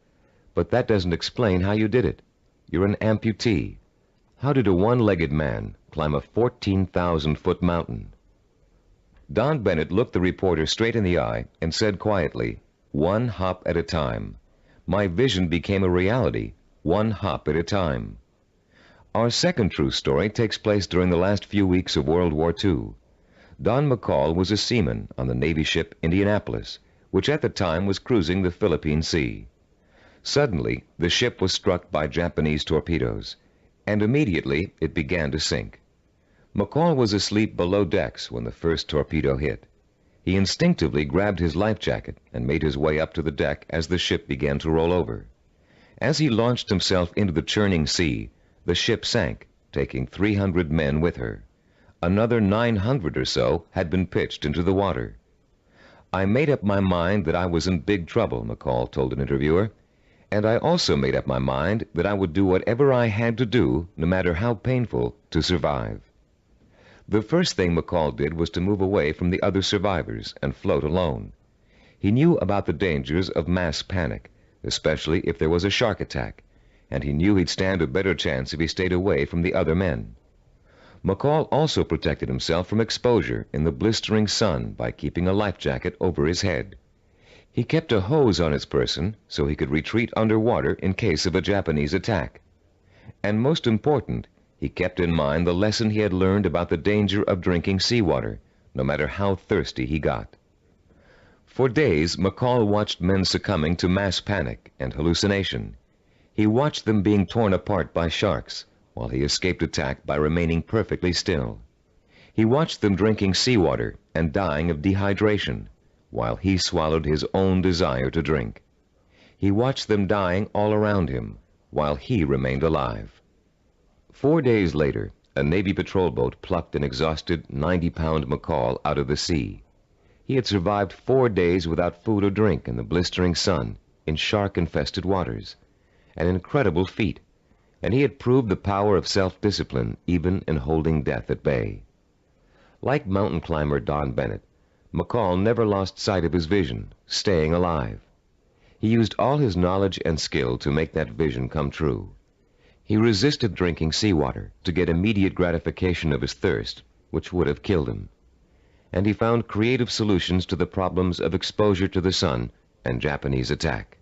S1: But that doesn't explain how you did it. You're an amputee. How did a one-legged man climb a 14,000-foot mountain?" Don Bennett looked the reporter straight in the eye and said quietly, "One hop at a time. My vision became a reality, one hop at a time." Our second true story takes place during the last few weeks of World War II. Don McCall was a seaman on the Navy ship Indianapolis, which at the time was cruising the Philippine Sea. Suddenly, the ship was struck by Japanese torpedoes, and immediately it began to sink. McCall was asleep below decks when the first torpedo hit. He instinctively grabbed his life jacket and made his way up to the deck as the ship began to roll over. As he launched himself into the churning sea, the ship sank, taking 300 men with her. Another 900 or so had been pitched into the water. "I made up my mind that I was in big trouble," McCall told an interviewer, "and I also made up my mind that I would do whatever I had to do, no matter how painful, to survive." The first thing McCall did was to move away from the other survivors and float alone. He knew about the dangers of mass panic, especially if there was a shark attack, and he knew he'd stand a better chance if he stayed away from the other men. McCall also protected himself from exposure in the blistering sun by keeping a life jacket over his head. He kept a hose on his person so he could retreat underwater in case of a Japanese attack. And most important, he kept in mind the lesson he had learned about the danger of drinking seawater, no matter how thirsty he got. For days, McCall watched men succumbing to mass panic and hallucination. He watched them being torn apart by sharks, while he escaped attack by remaining perfectly still. He watched them drinking seawater and dying of dehydration, while he swallowed his own desire to drink. He watched them dying all around him, while he remained alive. 4 days later, a Navy patrol boat plucked an exhausted 90-pound McCall out of the sea. He had survived 4 days without food or drink in the blistering sun, in shark-infested waters. An incredible feat, and he had proved the power of self-discipline even in holding death at bay. Like mountain climber Don Bennett, McCall never lost sight of his vision, staying alive. He used all his knowledge and skill to make that vision come true. He resisted drinking seawater to get immediate gratification of his thirst, which would have killed him. And he found creative solutions to the problems of exposure to the sun and Japanese attack.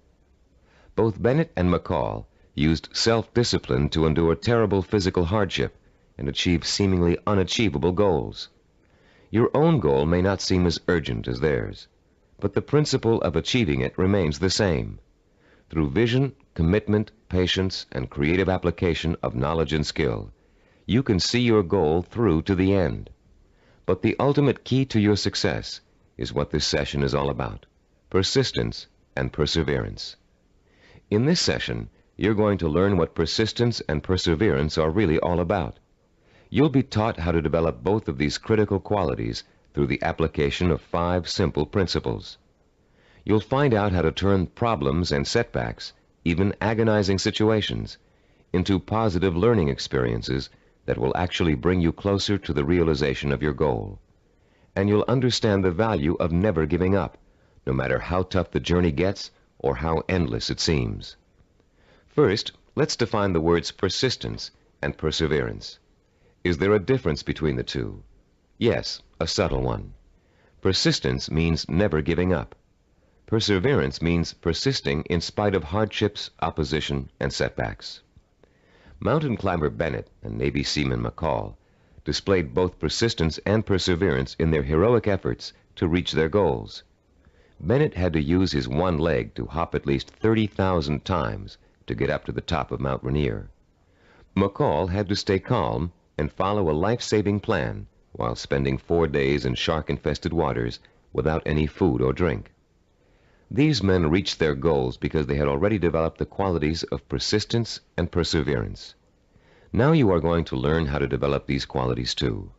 S1: Both Bennett and McCall used self-discipline to endure terrible physical hardship and achieve seemingly unachievable goals. Your own goal may not seem as urgent as theirs, but the principle of achieving it remains the same. Through vision, commitment, patience, and creative application of knowledge and skill, you can see your goal through to the end. But the ultimate key to your success is what this session is all about: persistence and perseverance. In this session, you're going to learn what persistence and perseverance are really all about. You'll be taught how to develop both of these critical qualities through the application of 5 simple principles. You'll find out how to turn problems and setbacks, even agonizing situations, into positive learning experiences that will actually bring you closer to the realization of your goal. And you'll understand the value of never giving up, no matter how tough the journey gets or how endless it seems. First, let's define the words persistence and perseverance. Is there a difference between the two? Yes, a subtle one. Persistence means never giving up. Perseverance means persisting in spite of hardships, opposition, and setbacks. Mountain climber Bennett and Navy seaman McCall displayed both persistence and perseverance in their heroic efforts to reach their goals. Bennett had to use his one leg to hop at least 30,000 times to get up to the top of Mount Rainier. McCall had to stay calm and follow a life-saving plan while spending 4 days in shark-infested waters without any food or drink. These men reached their goals because they had already developed the qualities of persistence and perseverance. Now you are going to learn how to develop these qualities too.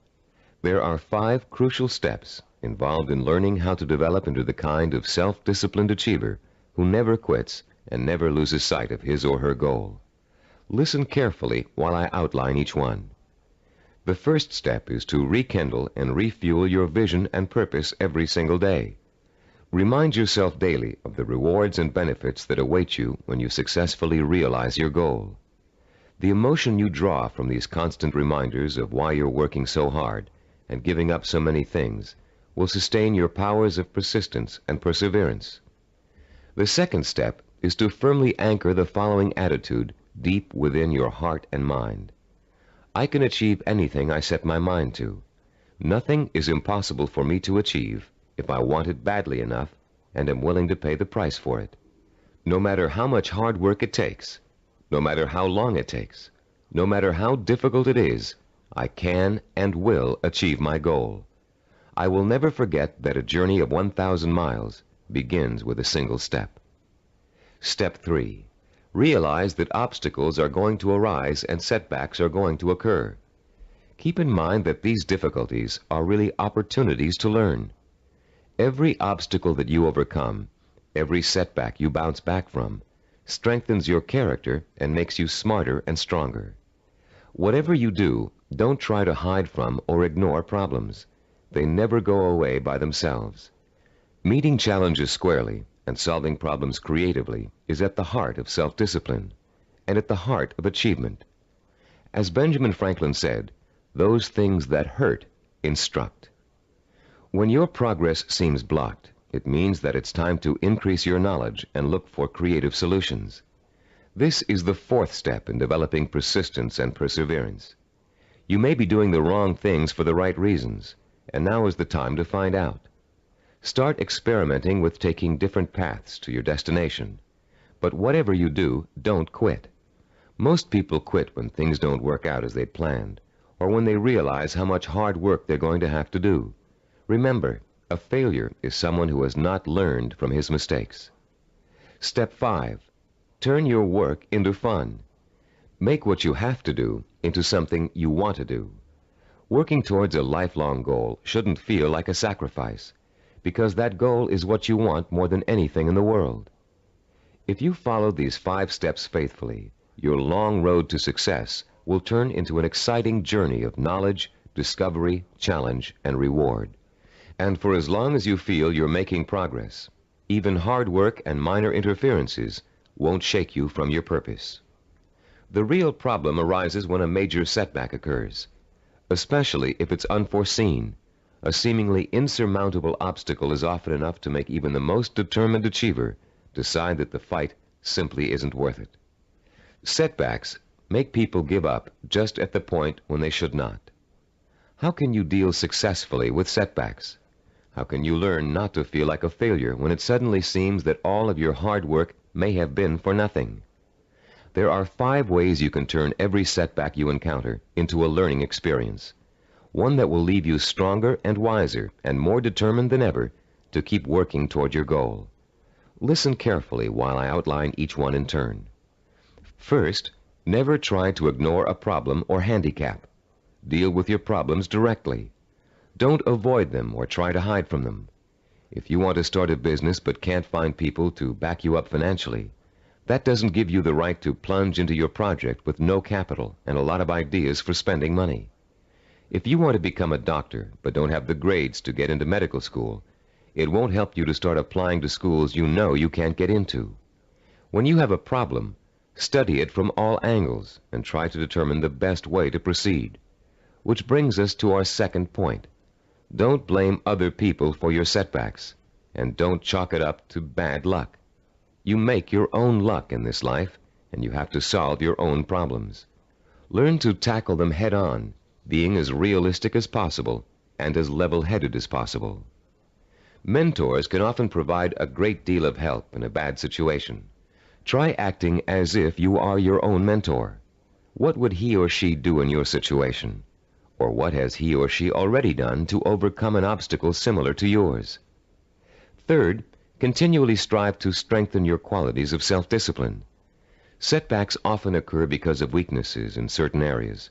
S1: There are 5 crucial steps involved in learning how to develop into the kind of self-disciplined achiever who never quits and never loses sight of his or her goal. Listen carefully while I outline each one. The first step is to rekindle and refuel your vision and purpose every single day. Remind yourself daily of the rewards and benefits that await you when you successfully realize your goal. The emotion you draw from these constant reminders of why you're working so hard and giving up so many things will sustain your powers of persistence and perseverance. The second step is to firmly anchor the following attitude deep within your heart and mind. I can achieve anything I set my mind to. Nothing is impossible for me to achieve if I want it badly enough and am willing to pay the price for it. No matter how much hard work it takes, no matter how long it takes, no matter how difficult it is, I can and will achieve my goal. I will never forget that a journey of 1,000 miles begins with a single step. Step 3. Realize that obstacles are going to arise and setbacks are going to occur. Keep in mind that these difficulties are really opportunities to learn. Every obstacle that you overcome, every setback you bounce back from, strengthens your character and makes you smarter and stronger. Whatever you do, don't try to hide from or ignore problems. They never go away by themselves. Meeting challenges squarely and solving problems creatively is at the heart of self-discipline and at the heart of achievement. As Benjamin Franklin said, Those things that hurt instruct. When your progress seems blocked, it means that it's time to increase your knowledge and look for creative solutions. This is the fourth step in developing persistence and perseverance. You may be doing the wrong things for the right reasons, and now is the time to find out. Start experimenting with taking different paths to your destination. But whatever you do, don't quit. Most people quit when things don't work out as they planned, or when they realize how much hard work they're going to have to do. Remember, a failure is someone who has not learned from his mistakes. Step 5. Turn your work into fun. Make what you have to do into something you want to do. Working towards a lifelong goal shouldn't feel like a sacrifice, because that goal is what you want more than anything in the world. If you follow these 5 steps faithfully, your long road to success will turn into an exciting journey of knowledge, discovery, challenge, and reward. And for as long as you feel you're making progress, even hard work and minor interferences won't shake you from your purpose. The real problem arises when a major setback occurs, especially if it's unforeseen. A seemingly insurmountable obstacle is often enough to make even the most determined achiever decide that the fight simply isn't worth it. Setbacks make people give up just at the point when they should not. How can you deal successfully with setbacks? How can you learn not to feel like a failure when it suddenly seems that all of your hard work may have been for nothing? There are 5 ways you can turn every setback you encounter into a learning experience, one that will leave you stronger and wiser and more determined than ever to keep working toward your goal. Listen carefully while I outline each one in turn. First, never try to ignore a problem or handicap. Deal with your problems directly. Don't avoid them or try to hide from them. If you want to start a business but can't find people to back you up financially, that doesn't give you the right to plunge into your project with no capital and a lot of ideas for spending money. If you want to become a doctor but don't have the grades to get into medical school, it won't help you to start applying to schools you know you can't get into. When you have a problem, study it from all angles and try to determine the best way to proceed. Which brings us to our second point. Don't blame other people for your setbacks, and don't chalk it up to bad luck. You make your own luck in this life, and you have to solve your own problems. Learn to tackle them head on, being as realistic as possible and as level-headed as possible. Mentors can often provide a great deal of help in a bad situation. Try acting as if you are your own mentor. What would he or she do in your situation? Or what has he or she already done to overcome an obstacle similar to yours? Third, continually strive to strengthen your qualities of self-discipline. Setbacks often occur because of weaknesses in certain areas.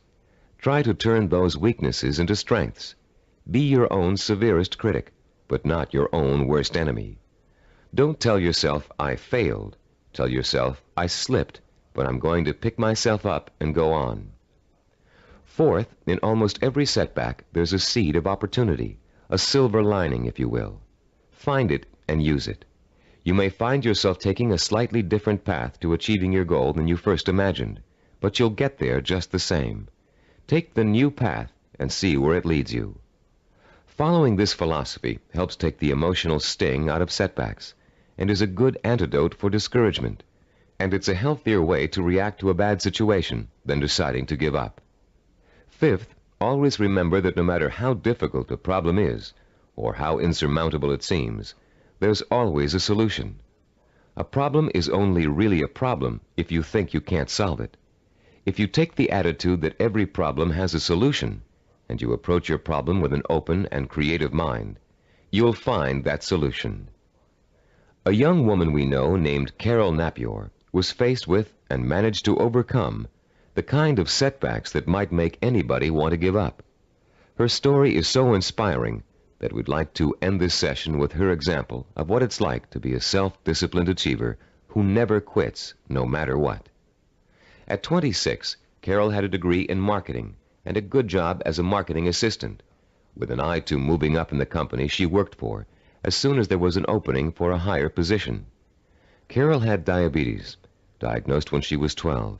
S1: Try to turn those weaknesses into strengths. Be your own severest critic, but not your own worst enemy. Don't tell yourself, I failed. Tell yourself, I slipped, but I'm going to pick myself up and go on. Fourth, in almost every setback, there's a seed of opportunity, a silver lining, if you will. Find it and use it. You may find yourself taking a slightly different path to achieving your goal than you first imagined, but you'll get there just the same. Take the new path and see where it leads you. Following this philosophy helps take the emotional sting out of setbacks and is a good antidote for discouragement, and it's a healthier way to react to a bad situation than deciding to give up. Fifth, always remember that no matter how difficult a problem is, or how insurmountable it seems, there's always a solution. A problem is only really a problem if you think you can't solve it. If you take the attitude that every problem has a solution, and you approach your problem with an open and creative mind, you'll find that solution. A young woman we know named Carol Napier was faced with and managed to overcome the kind of setbacks that might make anybody want to give up. Her story is so inspiring that we'd like to end this session with her example of what it's like to be a self-disciplined achiever who never quits no matter what. At 26, Carol had a degree in marketing and a good job as a marketing assistant, with an eye to moving up in the company she worked for as soon as there was an opening for a higher position. Carol had diabetes, diagnosed when she was 12,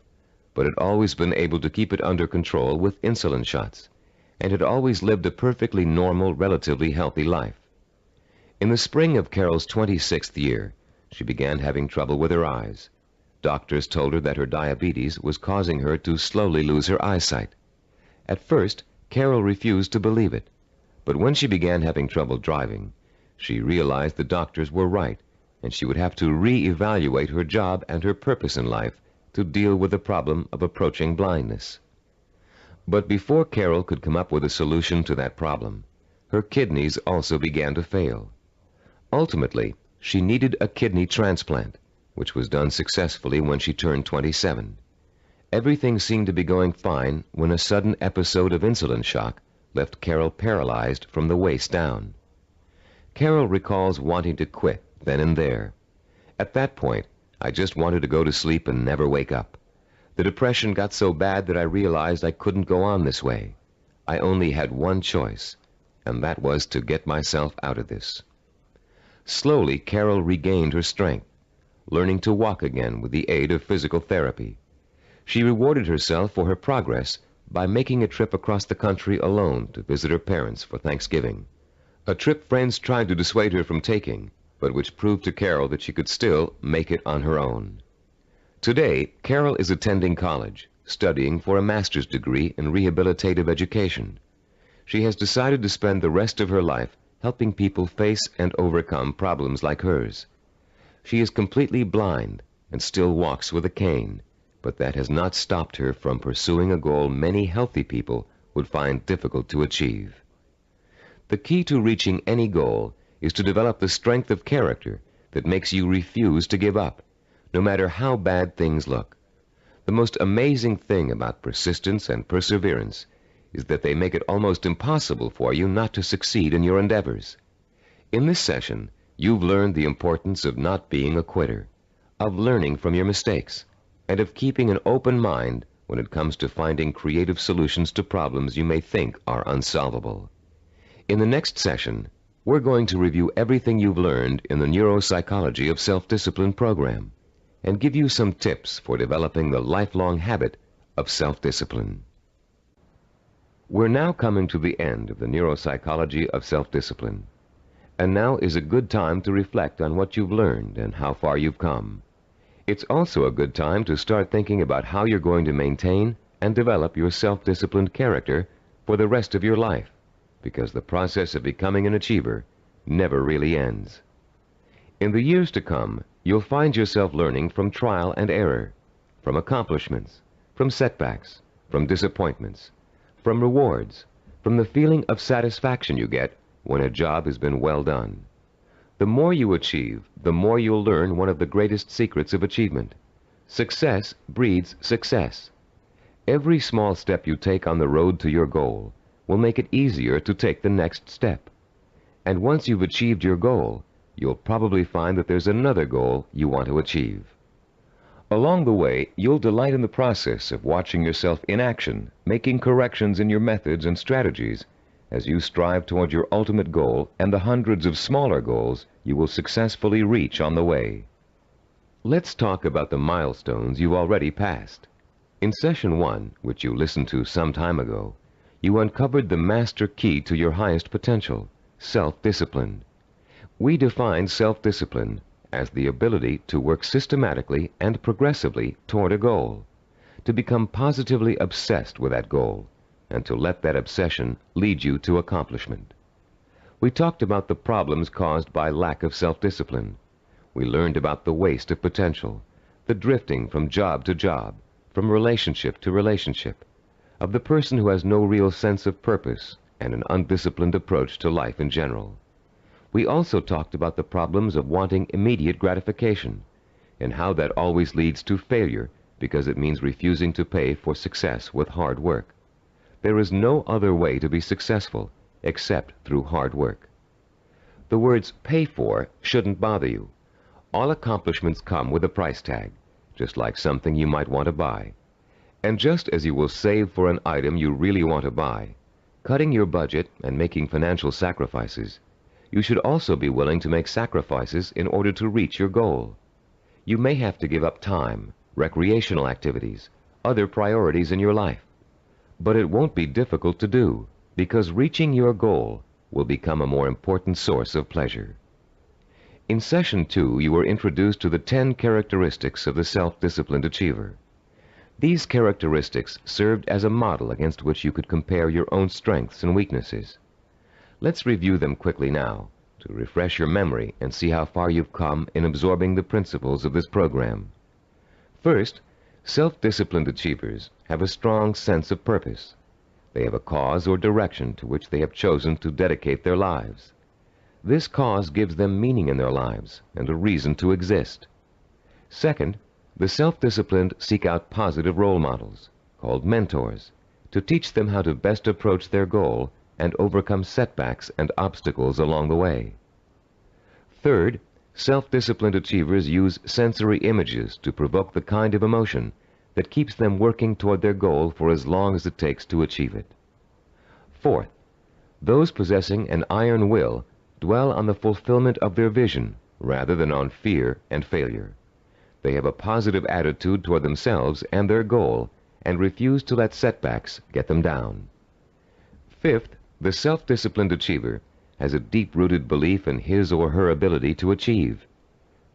S1: but had always been able to keep it under control with insulin shots, and had always lived a perfectly normal, relatively healthy life. In the spring of Carol's 26th year, she began having trouble with her eyes. Doctors told her that her diabetes was causing her to slowly lose her eyesight. At first, Carol refused to believe it, but when she began having trouble driving, she realized the doctors were right, and she would have to re-evaluate her job and her purpose in life to deal with the problem of approaching blindness. But before Carol could come up with a solution to that problem, her kidneys also began to fail. Ultimately, she needed a kidney transplant, which was done successfully when she turned 27. Everything seemed to be going fine when a sudden episode of insulin shock left Carol paralyzed from the waist down. Carol recalls wanting to quit then and there. At that point, I just wanted to go to sleep and never wake up. The depression got so bad that I realized I couldn't go on this way. I only had one choice, and that was to get myself out of this. Slowly, Carol regained her strength, learning to walk again with the aid of physical therapy. She rewarded herself for her progress by making a trip across the country alone to visit her parents for Thanksgiving. A trip friends tried to dissuade her from taking, but which proved to Carol that she could still make it on her own. Today, Carol is attending college, studying for a master's degree in rehabilitative education. She has decided to spend the rest of her life helping people face and overcome problems like hers. She is completely blind and still walks with a cane, but that has not stopped her from pursuing a goal many healthy people would find difficult to achieve. The key to reaching any goal is to develop the strength of character that makes you refuse to give up, no matter how bad things look. The most amazing thing about persistence and perseverance is that they make it almost impossible for you not to succeed in your endeavors. In this session, you've learned the importance of not being a quitter, of learning from your mistakes, and of keeping an open mind when it comes to finding creative solutions to problems you may think are unsolvable. In the next session, we're going to review everything you've learned in the Neuropsychology of Self-Discipline program and give you some tips for developing the lifelong habit of self-discipline. We're now coming to the end of the Neuropsychology of Self-Discipline, and now is a good time to reflect on what you've learned and how far you've come. It's also a good time to start thinking about how you're going to maintain and develop your self-disciplined character for the rest of your life, because the process of becoming an achiever never really ends. In the years to come, you'll find yourself learning from trial and error, from accomplishments, from setbacks, from disappointments, from rewards, from the feeling of satisfaction you get when a job has been well done. The more you achieve, the more you'll learn one of the greatest secrets of achievement. Success breeds success. Every small step you take on the road to your goal will make it easier to take the next step. And once you've achieved your goal, you'll probably find that there's another goal you want to achieve. Along the way, you'll delight in the process of watching yourself in action, making corrections in your methods and strategies as you strive toward your ultimate goal and the hundreds of smaller goals you will successfully reach on the way. Let's talk about the milestones you've already passed. In Session 1, which you listened to some time ago, you uncovered the master key to your highest potential, self-discipline. We defined self-discipline as the ability to work systematically and progressively toward a goal, to become positively obsessed with that goal, and to let that obsession lead you to accomplishment. We talked about the problems caused by lack of self-discipline. We learned about the waste of potential, the drifting from job to job, from relationship to relationship, of the person who has no real sense of purpose and an undisciplined approach to life in general. We also talked about the problems of wanting immediate gratification and how that always leads to failure because it means refusing to pay for success with hard work. There is no other way to be successful except through hard work. The words pay for shouldn't bother you. All accomplishments come with a price tag, just like something you might want to buy. And just as you will save for an item you really want to buy, cutting your budget and making financial sacrifices, you should also be willing to make sacrifices in order to reach your goal. You may have to give up time, recreational activities, other priorities in your life. But it won't be difficult to do. because reaching your goal will become a more important source of pleasure. In Session 2, you were introduced to the 10 characteristics of the self-disciplined achiever. These characteristics served as a model against which you could compare your own strengths and weaknesses. Let's review them quickly now to refresh your memory and see how far you've come in absorbing the principles of this program. First, self-disciplined achievers have a strong sense of purpose. They have a cause or direction to which they have chosen to dedicate their lives. This cause gives them meaning in their lives and a reason to exist. Second, the self-disciplined seek out positive role models, called mentors, to teach them how to best approach their goal and overcome setbacks and obstacles along the way. Third, self-disciplined achievers use sensory images to provoke the kind of emotion that keeps them working toward their goal for as long as it takes to achieve it. Fourth, those possessing an iron will dwell on the fulfillment of their vision rather than on fear and failure. They have a positive attitude toward themselves and their goal and refuse to let setbacks get them down. Fifth, the self-disciplined achiever has a deep-rooted belief in his or her ability to achieve.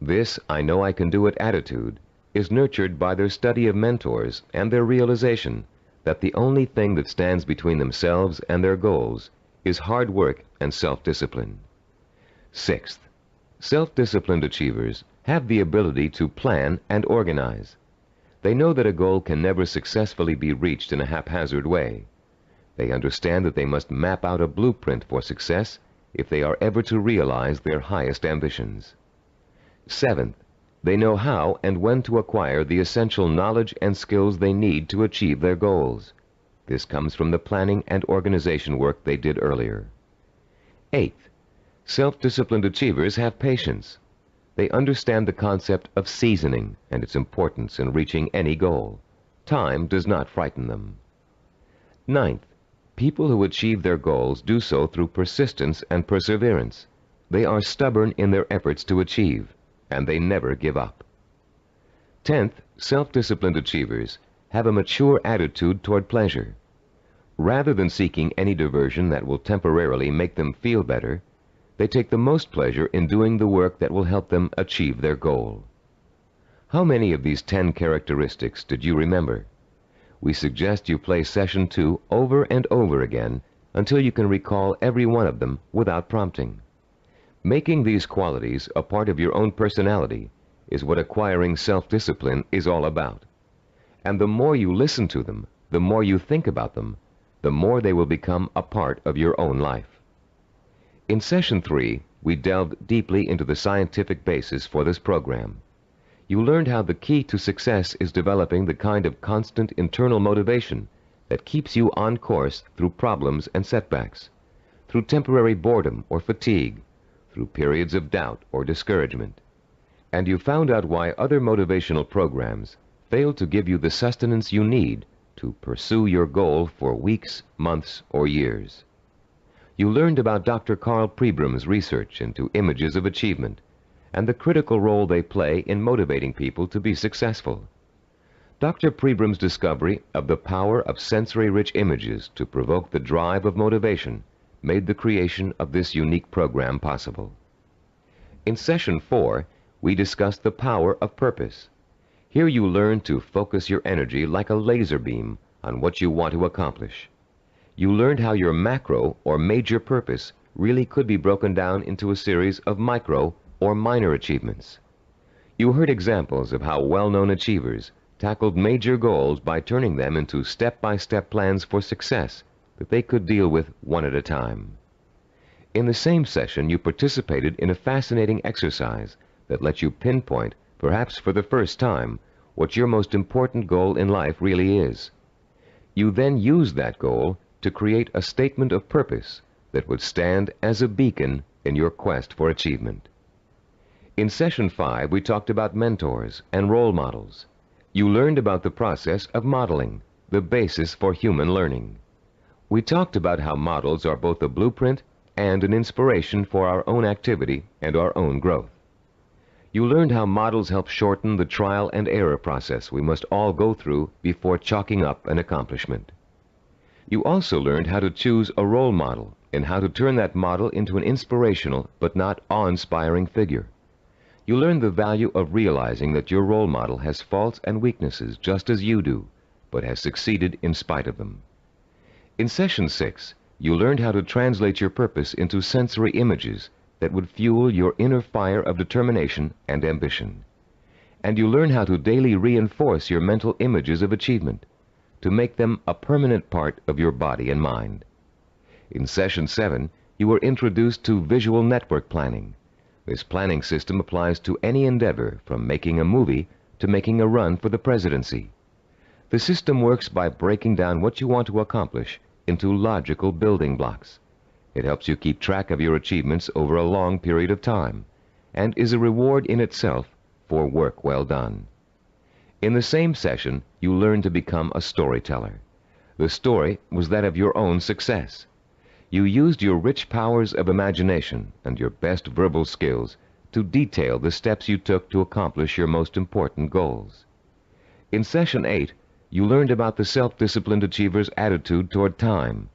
S1: This "I know I can do it" attitude is nurtured by their study of mentors and their realization that the only thing that stands between themselves and their goals is hard work and self-discipline. Sixth, self-disciplined achievers have the ability to plan and organize. They know that a goal can never successfully be reached in a haphazard way. They understand that they must map out a blueprint for success if they are ever to realize their highest ambitions. Seventh, they know how and when to acquire the essential knowledge and skills they need to achieve their goals. This comes from the planning and organization work they did earlier. Eighth, self-disciplined achievers have patience. They understand the concept of seasoning and its importance in reaching any goal. Time does not frighten them. Ninth, people who achieve their goals do so through persistence and perseverance. They are stubborn in their efforts to achieve, and they never give up. 10th, self-disciplined achievers have a mature attitude toward pleasure. Rather than seeking any diversion that will temporarily make them feel better, they take the most pleasure in doing the work that will help them achieve their goal. How many of these 10 characteristics did you remember? We suggest you play Session 2 over and over again until you can recall every one of them without prompting. Making these qualities a part of your own personality is what acquiring self-discipline is all about. And the more you listen to them, the more you think about them, the more they will become a part of your own life. In Session 3, we delved deeply into the scientific basis for this program. You learned how the key to success is developing the kind of constant internal motivation that keeps you on course through problems and setbacks, through temporary boredom or fatigue, through periods of doubt or discouragement. And you found out why other motivational programs fail to give you the sustenance you need to pursue your goal for weeks, months, or years. You learned about Dr. Carl Pribram's research into images of achievement and the critical role they play in motivating people to be successful. Dr. Pribram's discovery of the power of sensory-rich images to provoke the drive of motivation made the creation of this unique program possible. In Session 4, we discussed the power of purpose. Here you learn to focus your energy like a laser beam on what you want to accomplish. You learned how your macro or major purpose really could be broken down into a series of micro or minor achievements. You heard examples of how well-known achievers tackled major goals by turning them into step-by-step plans for success that they could deal with one at a time. In the same session, you participated in a fascinating exercise that let you pinpoint, perhaps for the first time, what your most important goal in life really is. You then used that goal to create a statement of purpose that would stand as a beacon in your quest for achievement. In Session 5, we talked about mentors and role models. You learned about the process of modeling, the basis for human learning. We talked about how models are both a blueprint and an inspiration for our own activity and our own growth. You learned how models help shorten the trial and error process we must all go through before chalking up an accomplishment. You also learned how to choose a role model and how to turn that model into an inspirational but not awe-inspiring figure. You learned the value of realizing that your role model has faults and weaknesses just as you do, but has succeeded in spite of them. In Session 6, you learned how to translate your purpose into sensory images that would fuel your inner fire of determination and ambition. And you learned how to daily reinforce your mental images of achievement, to make them a permanent part of your body and mind. In Session 7, you were introduced to visual network planning. This planning system applies to any endeavor, from making a movie to making a run for the presidency. The system works by breaking down what you want to accomplish into logical building blocks. It helps you keep track of your achievements over a long period of time, and is a reward in itself for work well done. In the same session, you learned to become a storyteller. The story was that of your own success. You used your rich powers of imagination and your best verbal skills to detail the steps you took to accomplish your most important goals. In Session 8, you learned about the self-disciplined achiever's attitude toward time.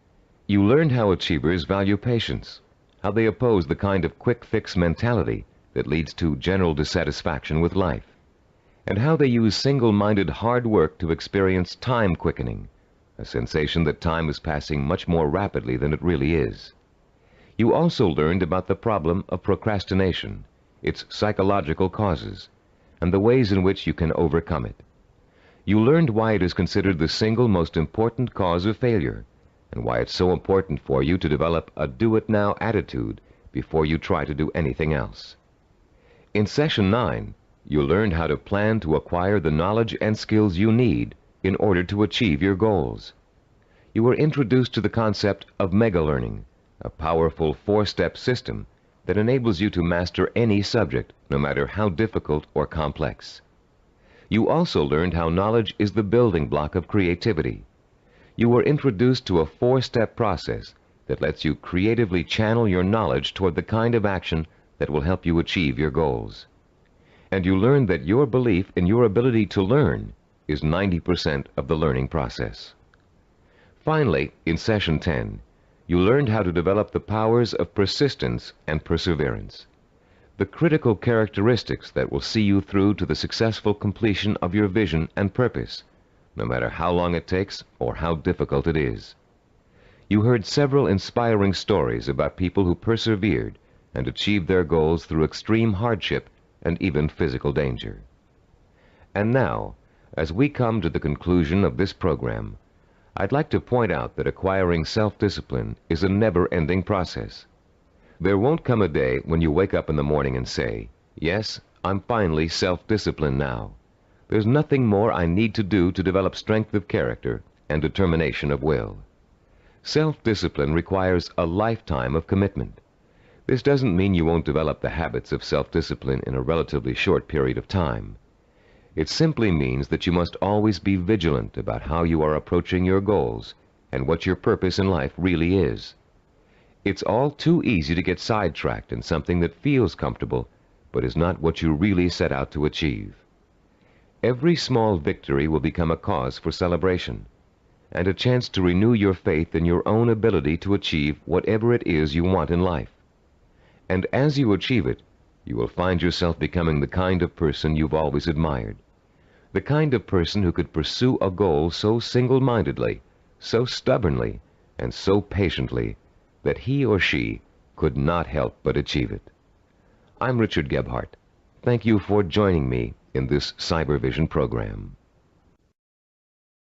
S1: You learned how achievers value patience, how they oppose the kind of quick-fix mentality that leads to general dissatisfaction with life, and how they use single-minded hard work to experience time quickening, a sensation that time is passing much more rapidly than it really is. You also learned about the problem of procrastination, its psychological causes, and the ways in which you can overcome it. You learned why it is considered the single most important cause of failure, and why it's so important for you to develop a do-it-now attitude before you try to do anything else. In Session 9, you learned how to plan to acquire the knowledge and skills you need in order to achieve your goals. You were introduced to the concept of mega-learning, a powerful four-step system that enables you to master any subject, no matter how difficult or complex. You also learned how knowledge is the building block of creativity. You were introduced to a four-step process that lets you creatively channel your knowledge toward the kind of action that will help you achieve your goals. And you learned that your belief in your ability to learn is 90% of the learning process. Finally, in Session 10, you learned how to develop the powers of persistence and perseverance, the critical characteristics that will see you through to the successful completion of your vision and purpose, no matter how long it takes or how difficult it is. You heard several inspiring stories about people who persevered and achieved their goals through extreme hardship and even physical danger. And now, as we come to the conclusion of this program, I'd like to point out that acquiring self-discipline is a never-ending process. There won't come a day when you wake up in the morning and say, "Yes, I'm finally self-disciplined now. There's nothing more I need to do to develop strength of character and determination of will." Self-discipline requires a lifetime of commitment. This doesn't mean you won't develop the habits of self-discipline in a relatively short period of time. It simply means that you must always be vigilant about how you are approaching your goals and what your purpose in life really is. It's all too easy to get sidetracked in something that feels comfortable, but is not what you really set out to achieve. Every small victory will become a cause for celebration, and a chance to renew your faith in your own ability to achieve whatever it is you want in life. And as you achieve it, you will find yourself becoming the kind of person you've always admired, the kind of person who could pursue a goal so single-mindedly, so stubbornly, and so patiently that he or she could not help but achieve it. I'm Richard Gebhardt. Thank you for joining me in this Cybervision program.